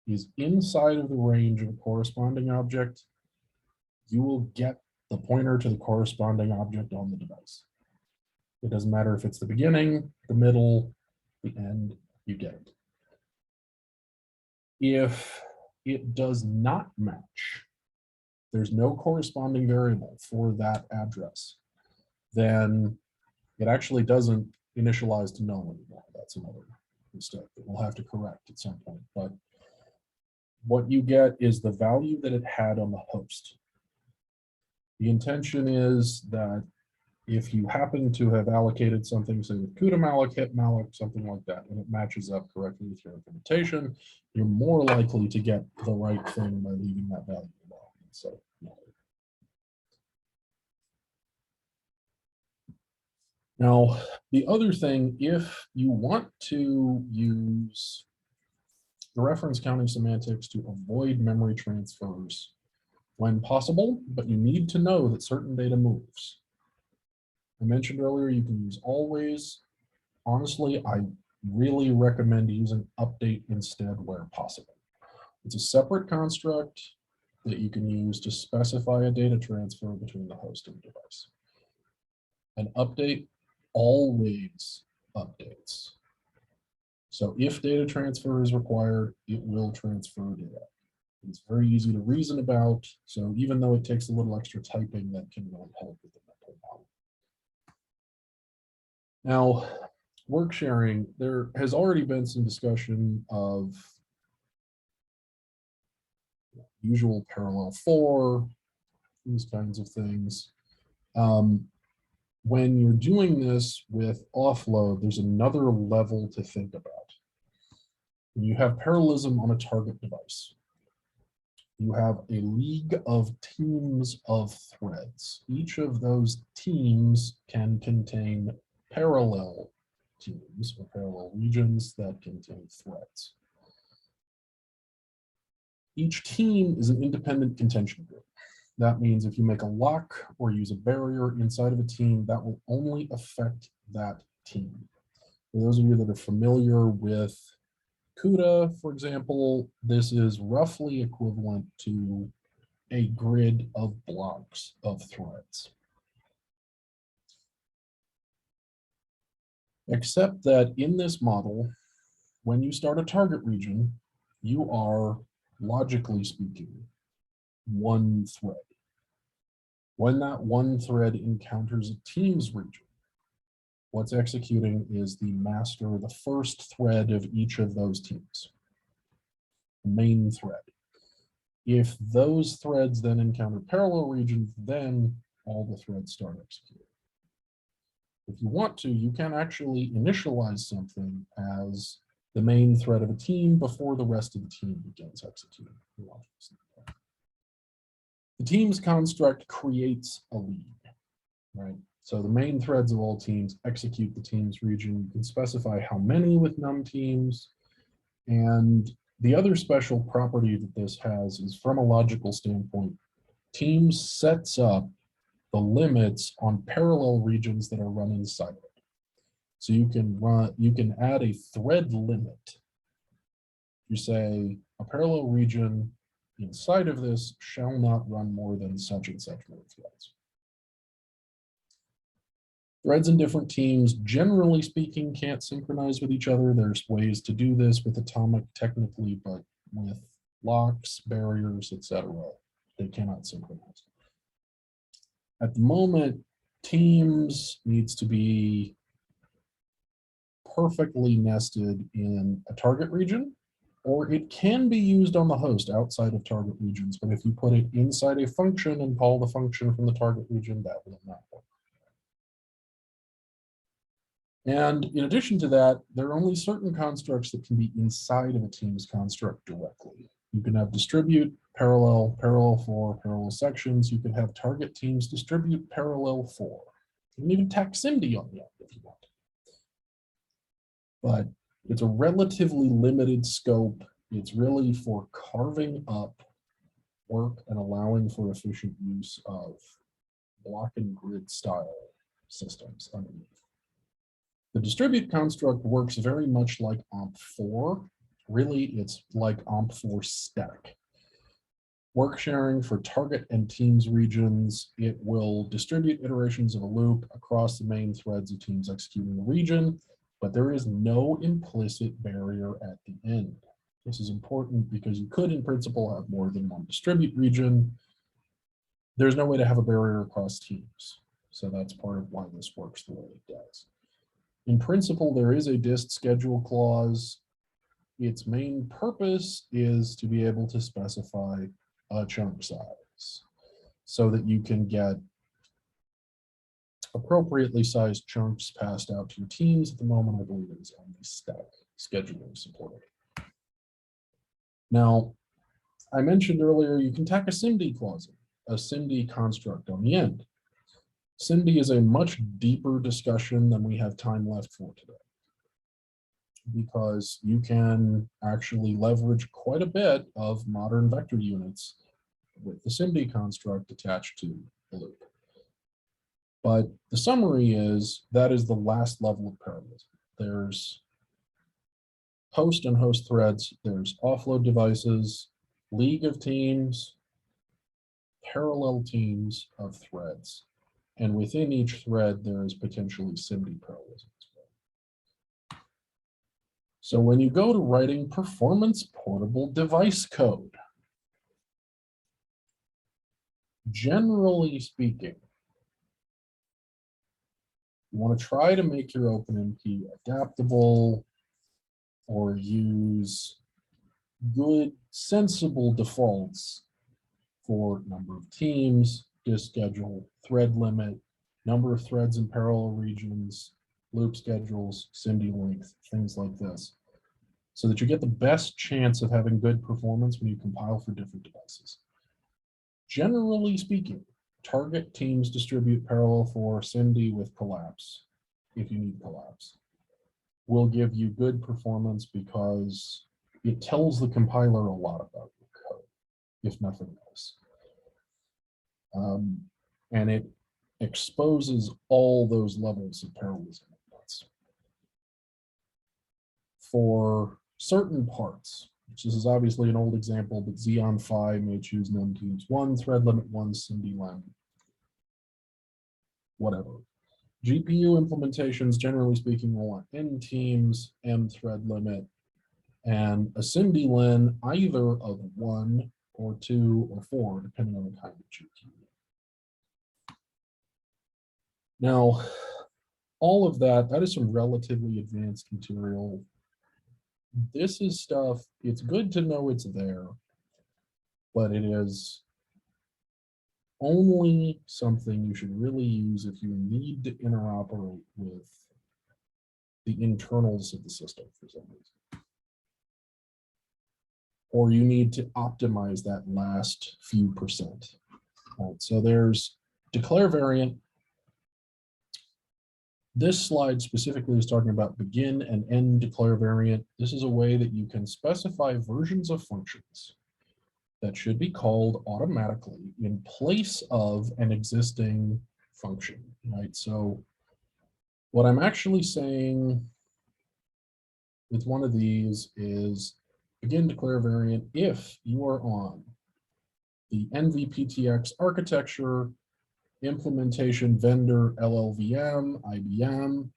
is inside of the range of a corresponding object, you will get the pointer to the corresponding object on the device. It doesn't matter if it's the beginning, the middle, the end, you get it. If it does not match, there's no corresponding variable for that address, then it actually doesn't initialize to null anymore. That's another mistake that we'll have to correct at some point. But what you get is the value that it had on the host. The intention is that if you happen to have allocated something, say with CUDA malloc, hit malloc, something like that, and it matches up correctly with your implementation, you're more likely to get the right thing by leaving that value alone. So, now, the other thing, if you want to use the reference counting semantics to avoid memory transfers when possible, but you need to know that certain data moves. I mentioned earlier, you can use always. Honestly, I really recommend using update instead where possible. It's a separate construct that you can use to specify a data transfer between the host and device. An update always updates. So if data transfer is required, it will transfer data. It's very easy to reason about. So even though it takes a little extra typing, that can really help with the mental model. Now, work sharing, there has already been some discussion of usual parallel 4, these kinds of things. When you're doing this with offload, there's another level to think about. When you have parallelism on a target device, you have a league of teams of threads. Each of those teams can contain parallel teams or parallel regions that contain threads. Each team is an independent contention group. That means if you make a lock or use a barrier inside of a team, that will only affect that team. For those of you that are familiar with CUDA, for example, this is roughly equivalent to a grid of blocks of threads. Except that in this model, when you start a target region, you are, logically speaking, one thread. When that one thread encounters a team's region, what's executing is the master, the first thread of each of those teams, the main thread. If those threads then encounter parallel regions, then all the threads start executing. If you want to, you can actually initialize something as the main thread of a team before the rest of the team begins executing. The teams construct creates a league, right? So the main threads of all teams execute the team's region. You can specify how many with num teams. And the other special property that this has is, from a logical standpoint, teams sets up the limits on parallel regions that are run inside of it. So you can add a thread limit. You say a parallel region inside of this shall not run more than such and such many threads. Threads in different teams, generally speaking, can't synchronize with each other. There's ways to do this with atomic technically, but with locks, barriers, etc., they cannot synchronize. At the moment, teams needs to be perfectly nested in a target region, or it can be used on the host outside of target regions. But if you put it inside a function and call the function from the target region, that will not work. And in addition to that, there are only certain constructs that can be inside of a team's construct directly. You can have distribute, parallel, parallel for, parallel sections. You could have target teams distribute parallel for. You can even tack SIMD on the end if you want. But It's a relatively limited scope. It's really for carving up work and allowing for efficient use of block and grid style systems underneath. The distribute construct works very much like OMP4. Really, it's like OMP4 static. Work sharing for target and teams regions. It will distribute iterations of a loop across the main threads of teams executing the region, but there is no implicit barrier at the end. This is important because you could, in principle, have more than one distribute region. There's no way to have a barrier across teams. So that's part of why this works the way it does. In principle, there is a dist schedule clause. Its main purpose is to be able to specify a chunk size so that you can get appropriately sized chunks passed out to your teams. At the moment, I believe it is only static scheduling supported. Now, I mentioned earlier, you can tack a SIMD clause, a SIMD construct on the end. SIMD is a much deeper discussion than we have time left for today, because you can actually leverage quite a bit of modern vector units with the SIMD construct attached to the loop. But the summary is that is the last level of parallelism. There's host and host threads, there's offload devices, league of teams, parallel teams of threads. And within each thread, there is potentially SIMD parallelism as well. So when you go to writing performance portable device code, generally speaking, you want to try to make your OpenMP adaptable or use good, sensible defaults for number of teams, disk schedule, thread limit, number of threads in parallel regions, loop schedules, SIMD length, things like this, so that you get the best chance of having good performance when you compile for different devices. Generally speaking, target teams distribute parallel for SIMD with collapse, if you need collapse, will give you good performance because it tells the compiler a lot about your code, if nothing else. And it exposes all those levels of parallelism at once. For certain parts, which this is obviously an old example, but Xeon Phi may choose num teams 1, thread limit 1, SIMD len, whatever. GPU implementations, generally speaking, will want n teams, m thread limit, and a SIMD len either of 1 or 2 or 4, depending on the kind of GPU. Now, all of that is some relatively advanced material. This is stuff, it's good to know it's there, but it is only something you should really use if you need to interoperate with the internals of the system for some reason. Or you need to optimize that last few percent. Right, so there's declare variant. This slide specifically is talking about begin and end declare variant. This is a way that you can specify versions of functions that should be called automatically in place of an existing function, right? So what I'm actually saying with one of these is begin declare variant if you are on the NVPTX architecture implementation vendor LLVM, IBM,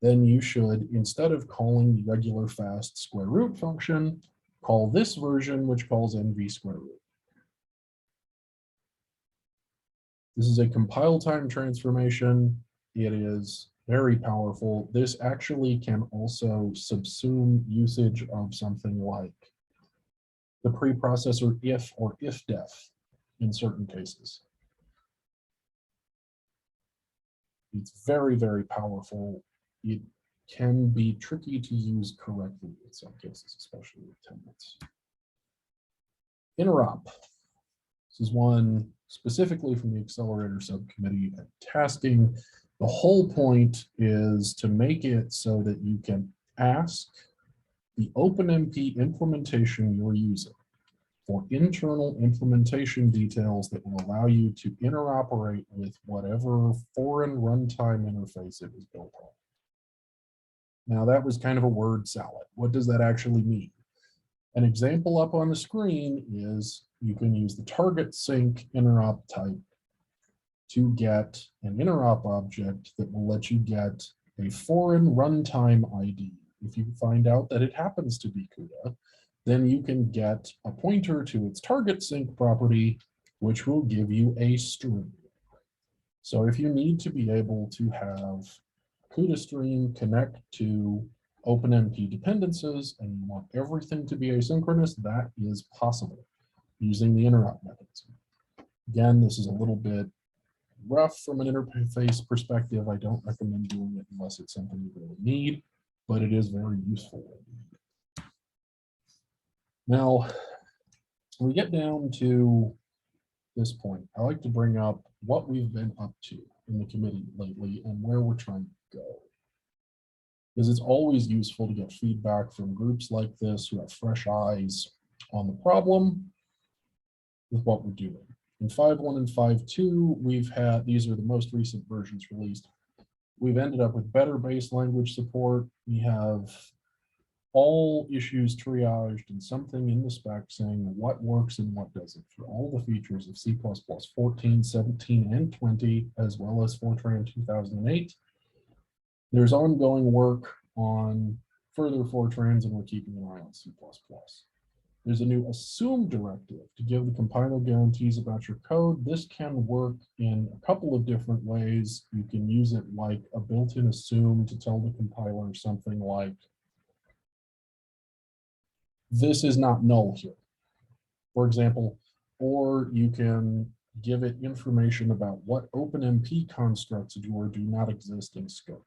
then you should, instead of calling the regular fast square root function, call this version, which calls NV square root. This is a compile time transformation. It is very powerful. This actually can also subsume usage of something like the preprocessor if or if-def in certain cases. It's very, very powerful. It can be tricky to use correctly in some cases, especially with templates. Interop. This is one specifically from the accelerator subcommittee at tasking. The whole point is to make it so that you can ask the OpenMP implementation you're using for internal implementation details that will allow you to interoperate with whatever foreign runtime interface it was built on. Now that was kind of a word salad. What does that actually mean? An example up on the screen is you can use the target sync interop type to get an interop object that will let you get a foreign runtime ID. If you find out that it happens to be CUDA, then you can get a pointer to its target sync property, which will give you a string. So if you need to be able to have CUDA stream connect to OpenMP dependencies and you want everything to be asynchronous, that is possible using the interop mechanism. Again, this is a little bit rough from an interface perspective. I don't recommend doing it unless it's something you really need, but it is very useful. Now, when we get down to this point, I like to bring up what we've been up to in the committee lately and where we're trying to go. Because it's always useful to get feedback from groups like this who have fresh eyes on the problem with what we're doing. In 5.1 and 5.2, we've had, these are the most recent versions released. We've ended up with better base language support. We have all issues triaged and something in the spec saying what works and what doesn't for all the features of C++ 14, 17, and 20, as well as Fortran 2008. There's ongoing work on further Fortrans, and we're keeping an eye on C++. There's a new assume directive to give the compiler guarantees about your code. This can work in a couple of different ways. You can use it like a built-in assume to tell the compiler something like, this is not null here, for example, or you can give it information about what OpenMP constructs do or do not exist in scope.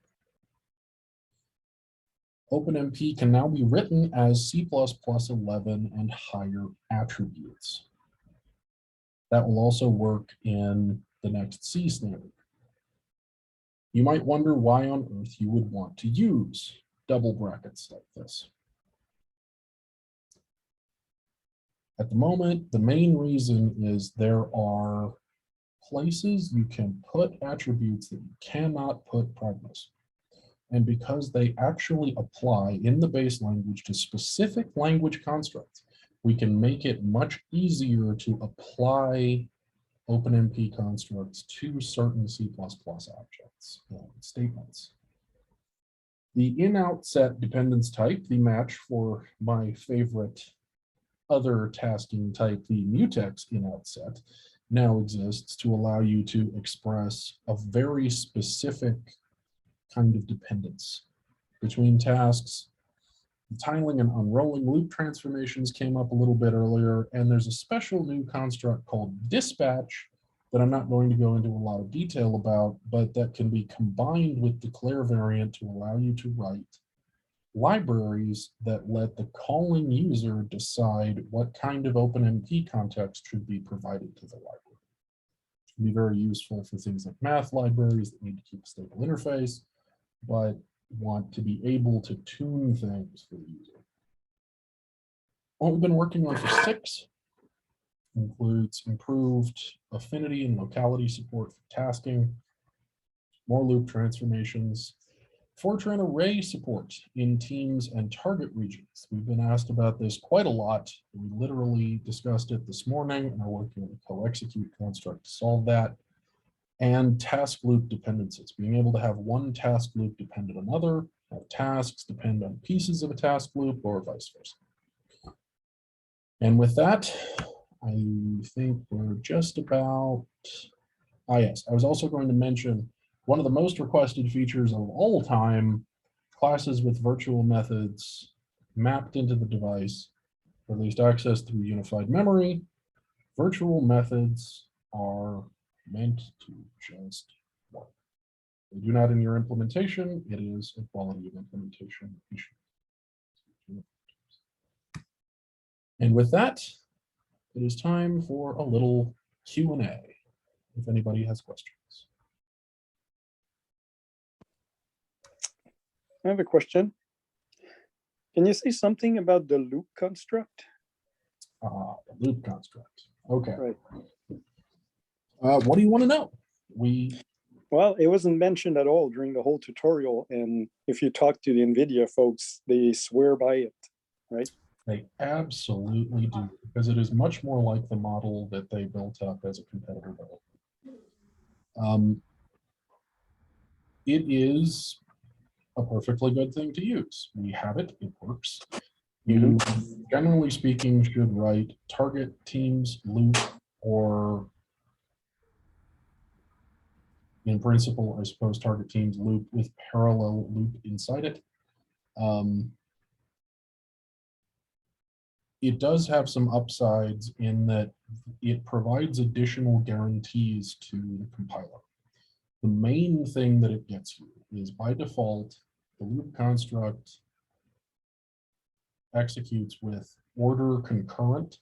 OpenMP can now be written as C++ 11 and higher attributes. That will also work in the next C standard. You might wonder why on earth you would want to use double brackets like this. At the moment, the main reason is there are places you can put attributes that you cannot put pragmas. And because they actually apply in the base language to specific language constructs, we can make it much easier to apply OpenMP constructs to certain C++ objects and statements. The in-out set dependence type, the match for my favorite other tasking type, the mutex in-out set, now exists to allow you to express a very specific kind of dependence between tasks. The tiling and unrolling loop transformations came up a little bit earlier, and there's a special new construct called dispatch that I'm not going to go into a lot of detail about, but that can be combined with declare variant to allow you to write libraries that let the calling user decide what kind of OpenMP context should be provided to the library. It can be very useful for things like math libraries that need to keep a stable interface, but want to be able to tune things for the user. What we've been working on for 6 includes improved affinity and locality support for tasking, more loop transformations, Fortran array support in teams and target regions. We've been asked about this quite a lot. We literally discussed it this morning and are working on a co-execute construct to solve that. And task loop dependencies, being able to have one task loop depend on another, have tasks depend on pieces of a task loop, or vice versa. And with that, I think we're just about, yes, I was also going to mention one of the most requested features of all time, classes with virtual methods mapped into the device, or at least accessed through unified memory. Virtual methods are meant to just work. They do not in your implementation. It is a quality of implementation issue. And with that, it is time for a little Q&A, if anybody has questions. I have a question. Can you say something about the loop construct? The loop construct. Okay. Right. What do you want to know? Well, it wasn't mentioned at all during the whole tutorial. And if you talk to the NVIDIA folks, they swear by it, right? They absolutely do, because it is much more like the model that they built up as a competitor. It is a perfectly good thing to use. We have it, it works. You, generally speaking, should write target teams loop, or in principle, I suppose, target teams loop with parallel loop inside it. It does have some upsides in that it provides additional guarantees to the compiler. The main thing that it gets you is, by default, the loop construct executes with order concurrent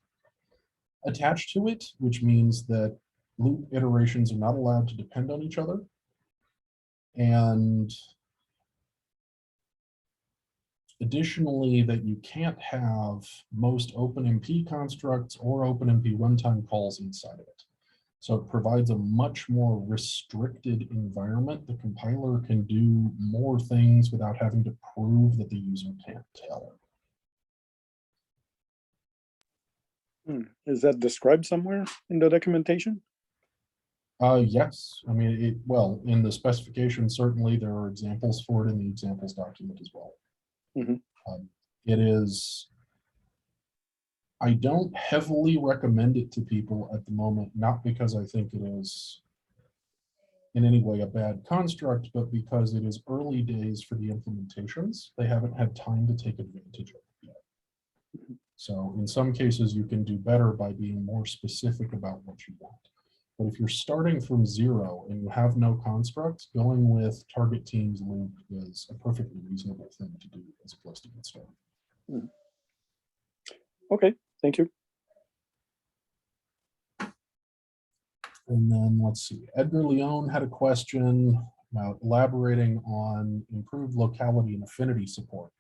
attached to it, which means that loop iterations are not allowed to depend on each other. And additionally, that you can't have most OpenMP constructs or OpenMP runtime calls inside of it. So it provides a much more restricted environment. The compiler can do more things without having to prove that the user can't tell. Is that described somewhere in the documentation? Yes, I mean, well, in the specification, certainly there are examples for it in the examples document as well. It is, I don't heavily recommend it to people at the moment, not because I think it is in any way a bad construct, but because it is early days for the implementations. They haven't had time to take advantage of it yet. So in some cases, you can do better by being more specific about what you want. But if you're starting from zero and you have no constructs, going with target teams loop is a perfectly reasonable thing to do as a place to get started. Okay, thank you. And then let's see, Edgar Leone had a question about elaborating on improved locality and affinity support.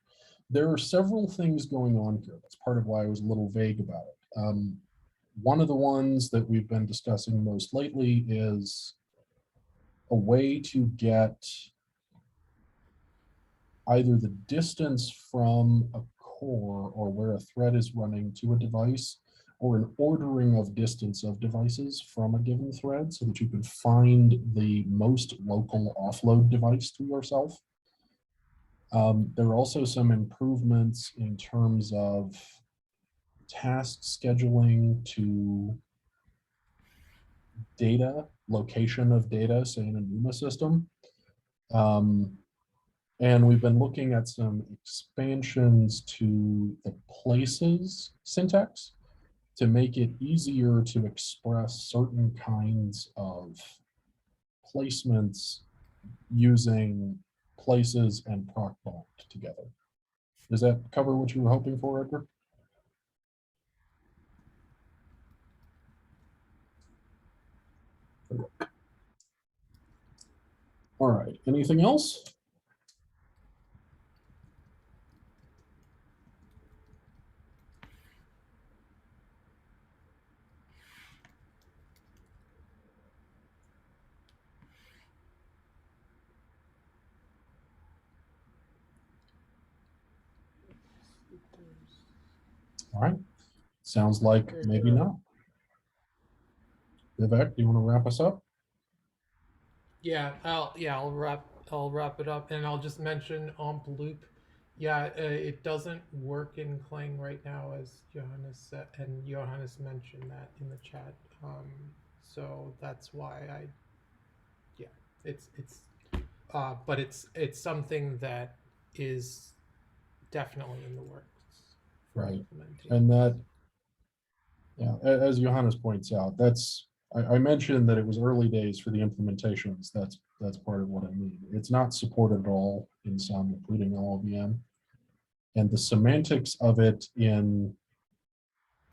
There are several things going on here. That's part of why I was a little vague about it. One of the ones that we've been discussing most lately is a way to get either the distance from a core or where a thread is running to a device, or an ordering of distance of devices from a given thread so that you can find the most local offload device to yourself. There are also some improvements in terms of task scheduling to data, location of data, say in a NUMA system. And we've been looking at some expansions to the places syntax to make it easier to express certain kinds of placements using places and proc bound together. Does that cover what you were hoping for, Edgar? All right, anything else? All right, sounds like maybe not. Vivek, do you want to wrap us up? Yeah, I'll wrap it up, and I'll just mention omp loop. Yeah, it doesn't work in Clang right now, as Johannes said, and Johannes mentioned that in the chat. So that's why but it's something that is definitely in the works. Right, and that, yeah, as Johannes points out, that's, I mentioned that it was early days for the implementations. That's part of what I mean. It's not supported at all in some, including LLVM. And the semantics of it in,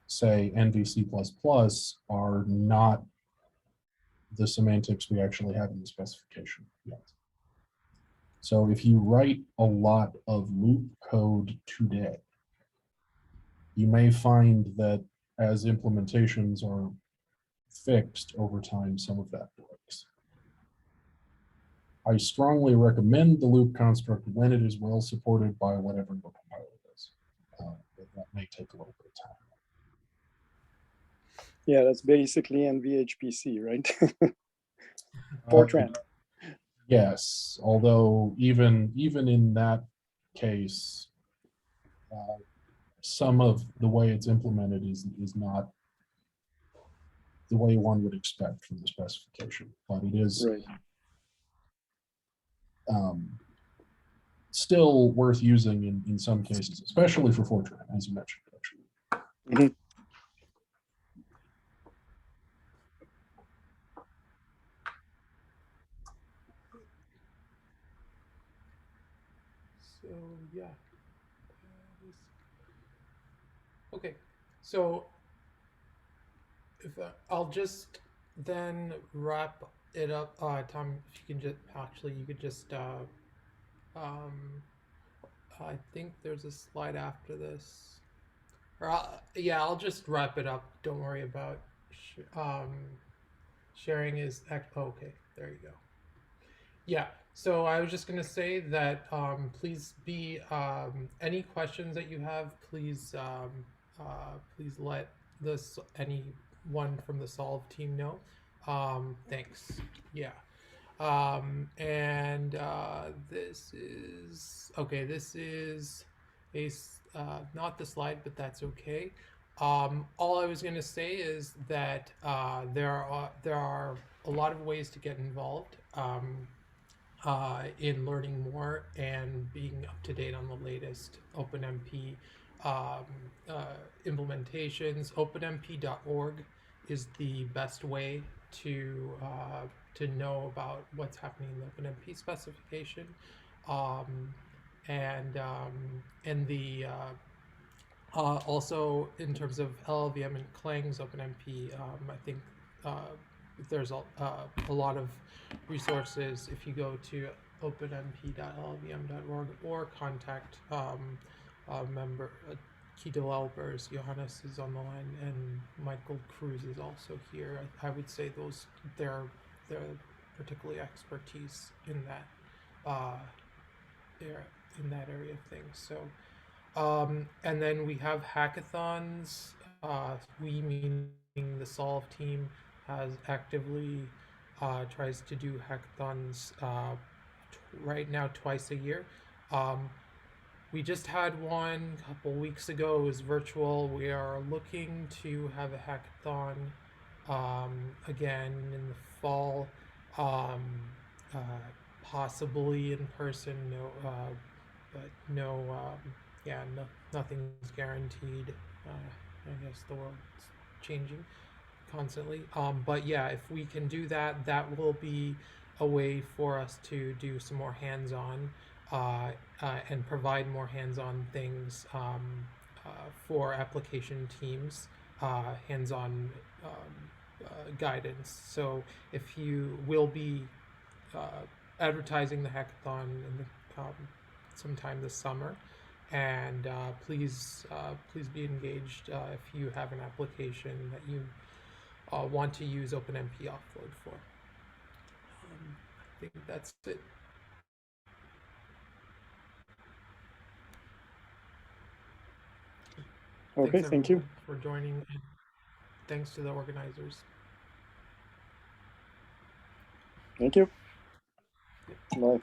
say, NVC++ are not the semantics we actually have in the specification yet. So if you write a lot of loop code today, you may find that as implementations are fixed over time, some of that breaks. I strongly recommend the loop construct when it is well supported by whatever your compiler is. But that may take a little bit of time. Yeah, that's basically NVHPC, right? Fortran. Yes, although even in that case, some of the way it's implemented is not the way one would expect from the specification, but it is Right. Still worth using in some cases, especially for Fortran, as you mentioned. Mhm. So yeah. Okay, so if I'll just then wrap it up. Tom, if you can just you could just I think there's a slide after this. Or yeah, I'll just wrap it up. Don't worry about sharing is okay, there you go. Yeah, so I was just going to say that please be any questions that you have, please please let anyone from the Solve team know. Thanks. Yeah. And this is okay. This is a not the slide, but that's okay. All I was going to say is that there are a lot of ways to get involved. In learning more and being up to date on the latest OpenMP implementations. OpenMP.org is the best way to know about what's happening in the OpenMP specification, and the also in terms of LLVM and Klang's OpenMP. I think there's a lot of resources if you go to openmp.llvm.org or contact key developers. Johannes is on the line and Michael Cruz is also here. I would say they're particularly expertise in that area of things. So and then we have hackathons. We, meaning the Solve team, has actively tries to do hackathons right now twice a year. We just had one a couple weeks ago. It was virtual. We are looking to have a hackathon again in the fall, possibly in person. But no, nothing's guaranteed. I guess the world's changing constantly. But yeah, if we can do that, that will be a way for us to do some more hands-on and provide more hands-on things for application teams, hands-on guidance. So if you will be advertising the hackathon in the, sometime this summer, and please be engaged if you have an application that you want to use OpenMP offload for. I think that's it. Okay, Thanks thank you. for joining. And thanks to the organizers. Thank you. Bye.